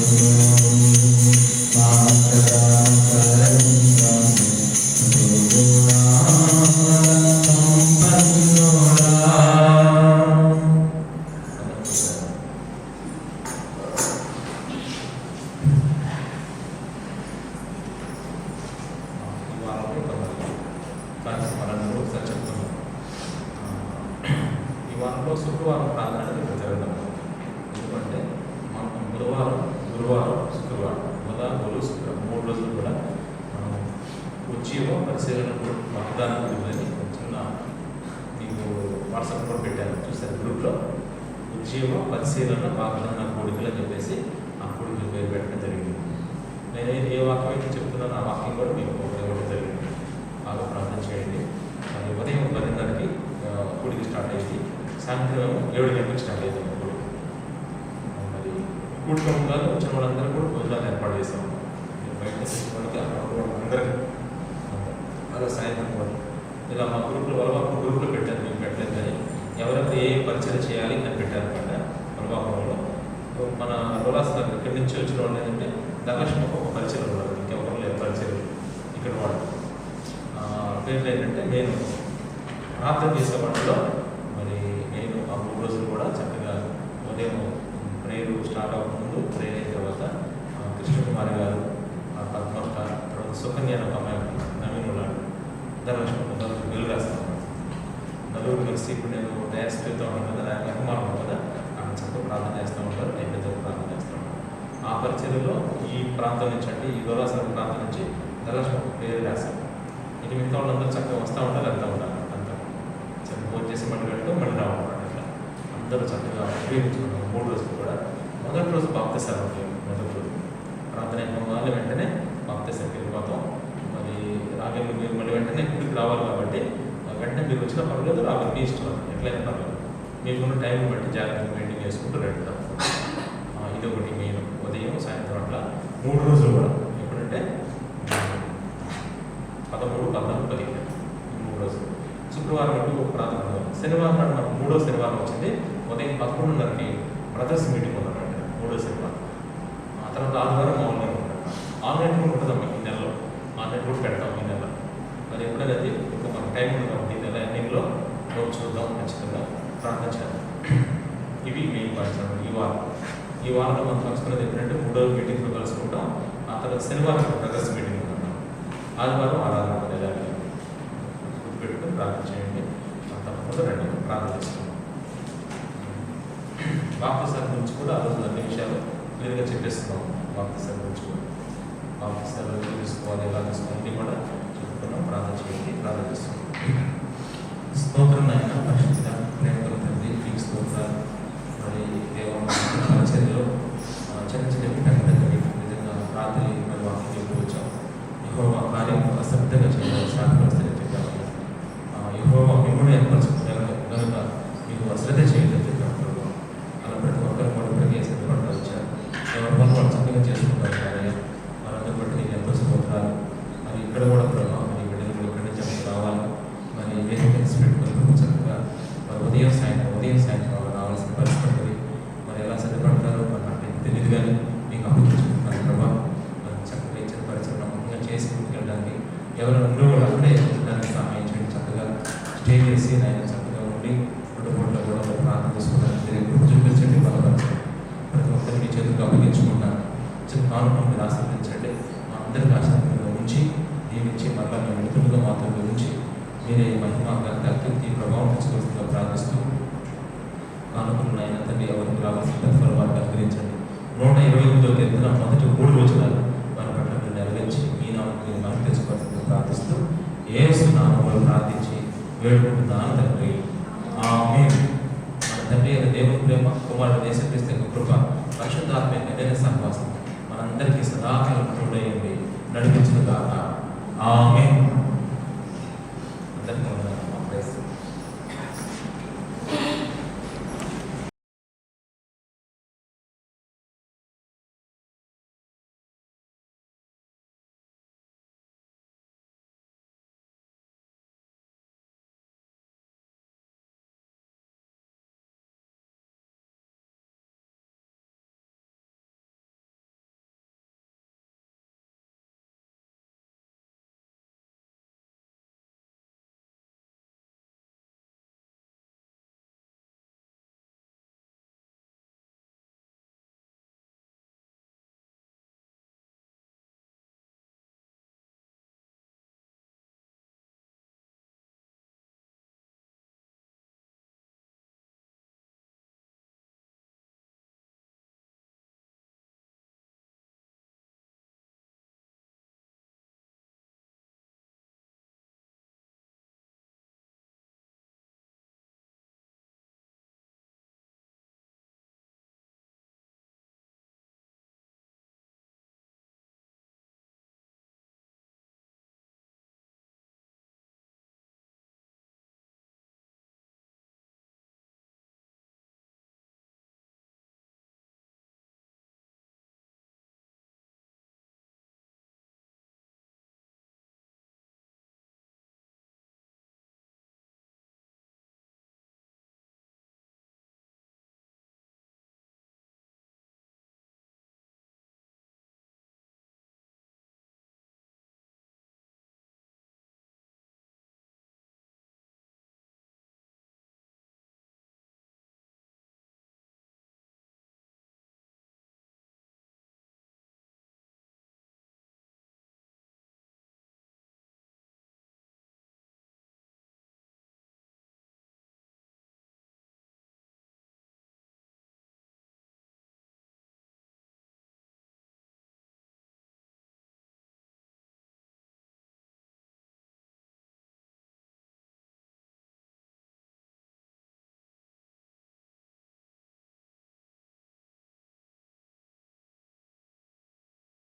ఈ వారంలో శుక్రవారం ప్రార్థన అనేది జరగడం. ఎందుకంటే మనం బుధవారం, గురువారం, శుక్రవారం, బుధ, గురు, శుక్రవారం 3 రోజులు కూడా మనం ఉజ్జీవ పరిశీలన వాగ్దానం ఇవ్వని చిన్న మీకు వాట్సాప్ కూడా పెట్టాను, చూస్తారు గ్రూప్లో. ఉజ్జీవ పరిశీలన వాగ్దాన కోడికలు అని చెప్పేసి ఆ కోడికలు పేరు పెట్టడం జరిగింది. నేను ఏ వాక్యం అయితే చెప్తున్నాను ఆ వాక్యం కూడా మీకు ఇవ్వడం జరిగింది. బాగా ప్రార్థన చేయండి. మరి ఉదయం 10:30కి కోడికి స్టార్ట్ అయ్యింది, సాయంత్రం 7 గంటలకు స్టార్ట్ అయ్యింది కోడి. మరి కూడుకోవడం వచ్చిన వాళ్ళందరూ కూడా భోజనాలు ఏర్పాటు చేస్తాం. బయట వాళ్ళకి అందరికీ అలా సాయంత్రం కూడా ఇలా మా గ్రూప్లో వలవాపురం గ్రూప్లో పెట్టాను, మేము పెట్టలేదు. కానీ ఎవరైతే ఏ పరిచయం చేయాలి అని పెట్టారనమాట వలవాపురంలో. మన రోలాస్ ఇక్కడి నుంచి వచ్చిన వాళ్ళు ఏంటంటే ధనలక్ష్మి ఒక పరిచయం ఉన్నారు, ఇంకెవరు లేదు పరిచయం ఇక్కడ వాళ్ళు. పేర్లు ఏంటంటే నేను ప్రార్థన చేసే వాటిలో మరి నేను ఆ 3 రోజులు కూడా చక్కగా ఉదయం ప్రేయర్ స్టార్ట్ అవ్వకముందు ప్రేయర్ అయిన తర్వాత కృష్ణకుమారి గారు, పద్మక్క, తర్వాత సుకన్య ఒక అమ్మాయి నవీన్ ఉన్నాడు, ధనలక్ష్మి నలుగురు వెలుగు రాస్తాను. నలుగురు కలిసి ఇప్పుడు నేను డయాస్ వెళ్తూ ఉంటాను కదా, అభిమానం కదా, అక్కడ చక్కగా ప్రార్థన చేస్తూ ఉంటారు, నేను పెద్ద ప్రార్థన చేస్తూ ఉంటాను. ఆ పరిచయలో ఈ ప్రాంతం నుంచి అంటే ఈ గౌరాసన ప్రాంతం నుంచి ధనలక్ష్మి ఒక పేరు రాస్తాను. ఇక మిగతా వాళ్ళందరూ చక్కగా వస్తూ ఉంటారు, వెళ్తూ ఉంటారు. అంతా చక్కగా ఫోన్ చేసి మళ్ళీ వెళ్తూ మళ్ళీ రావడం అట్లా అందరూ చక్కగా ఉపయోగించుకున్నాం. 3 రోజులు కూడా మొదటి రోజు బాప్తిసాలు ఉంటాయి. మొదటి రోజు ప్రార్థన అయిపోవాలి, వెంటనే బాప్తిసాకి వెళ్ళిపోతాం. మరి రాగలి మీరు మళ్ళీ వెంటనే గుడికి రావాలి కాబట్టి వెంటనే మీరు వచ్చిన పర్లేదు, రాగలి మీ ఇష్టం, ఎట్లయినా పర్లేదు. మీకున్న టైం బట్టి జాగ్రత్తగా మెయింటైన్ చేసుకుంటూ వెళ్తాం. ఇది ఒకటి మెయిన్. ఉదయం సాయంత్రం అట్లా 3 రోజులు కూడా ఎప్పుడంటే 13, 14, 15 3 రోజులు. శుక్రవారం అంటూ ప్రార్థన. శనివారం నాడు మనకు 3వ శనివారం వచ్చింది. ఉదయం 11:30కి బ్రదర్స్ మీటింగ్ ఉందన్నమాట, 3వ శనివారం. ఆ తర్వాత ఆదివారం ఆన్లైన్ ఉంటుంది. ఆన్లైన్ కూడా ఉంటుందమ్మా ఈ నెలలో, ఆన్లైన్ కూడా పెడతాం ఈ నెల. మరి ఎప్పుడైనా అది ఇంకా మనకు టైం ఉంది కాబట్టి ఈ నెల ఎండింగ్లో రోజు చూద్దాం, ఖచ్చితంగా ప్రార్థన చేద్దాం. ఇవి మెయిన్ పాయింట్స్ అన్నమాట. ఈ వారంలో మనం కలుసుకునేది ఎప్పుడంటే 3వ మీటింగ్లో కలుసుకుంటాం. ఆ తర్వాత శనివారం బ్రదర్స్ మీటింగ్ ఉందన్నమాట. ఆదివారం ఆరాధన గుర్తుపెట్టుకుని ప్రార్థన చేయండి. తప్పకుండా రండి, ప్రార్థన చేసుకుంటాం. బాప్తిసాల గురించి కూడా ఆ రోజు అన్ని విషయాలు క్లియర్గా చెప్పేస్తున్నాం. బాప్తిసాల గురించి కూడా, బాప్తిసాలు ఎలా తీసుకోవాలి, ఎలా తీసుకోవాలి కూడా చెప్పుకున్నాం. ప్రార్థన చేయండి, ప్రార్థన చేస్తున్నాం. స్తోత్రం అయినా పరిశుద్ధ ప్రేమల తండ్రి, మీకు స్తోత్రాలు. మరి దేవాలయంలో చిన్న చిన్న బిడ్డలు నిజంగా రాత్రి మరి వాకింగ్ చెప్పి వచ్చాం. యెహోవా కార్యం అశ్రద్ధగా చేయాలి, శాఖపరిస్థితి చెప్పాము. యెహోవా మిమ్మల్ని ఏర్పరచుకున్నారు కనుక మీకు అశ్రద్ధ చేయాలని చెప్పాము. అలా ప్రతి ఒక్కరు కూడా ఇప్పటికే సిద్ధపడుతూ వచ్చారు. ఎవరి పనులు వాళ్ళు చక్కగా చేసుకుంటారు కానీ మనందరూ బట్టి నేను ఎంతో స్తోత్రాలు. మరి ఇక్కడ కూడా ప్రభావం మరి బిడ్డలు కూడా ఇక్కడి నుంచి రావాలి. మరి వేరే కలిసి పెట్టుకుని చక్కగా మరి ఉదయం సాయంత్రం రావాల్సిన పరిస్థితి మరి ఎలా సిద్ధపడతారో మరి నాకు తెలియదు, కానీ మీకు అభివృద్ధి ప్రభావం మరి చక్కగా ఇచ్చిన పరిచయం నమ్మకంగా చేసి ముందుకెళ్ళడానికి ఎవరు అందరూ కూడా అక్కడే ఉండడానికి సహాయం చేయండి. చక్కగా స్టే చేసి ఆయన చక్కగా ఉండి 2 పూటలు కూడా ప్రార్థన చేసుకోవడానికి గుర్తు చూపించండి, బలపరచండి. ప్రతి ఒక్కరిని మీ చేతులకు అప్పగించుకుంటాను. చిన్న కానుకలు మీరు ఆశీర్వదించండి. మా అందరికీ ఆశీర్వాదంగా ఉంచి దీవించి మళ్ళీ మీ మిత్రులుగా మాత్రం గురించి మీరే మహిమ కీర్తి ప్రభావం తెచ్చుకోవాల్సిందిగా ప్రార్థిస్తూ కానుకలు అయిన తండ్రి ఎవరికి రావాల్సిన ప్రతిఫలం వారికి అనుగ్రహించండి. 128వ కీర్తన మొదటి 3 వచనాలు వారి పట్ల మీరు నెరవేర్చి మీ నామకు మనం తెచ్చుకోవాల్సిందిగా ప్రార్థిస్తూ యేసు నామములో ప్రార్థించి వేడుకుంటున్నాను తండ్రి, ఆమేన్. మన తండ్రి అయిన దేవుని ప్రేమ, కుమారుడు యేసుక్రీస్తు యొక్క కృప, పరిశుద్ధాత్మ యొక్క నిత్య సహవాసం మనందరికీ సదాకాలం తోడై ఉండి నడిపించును గాక. ఆమేన్.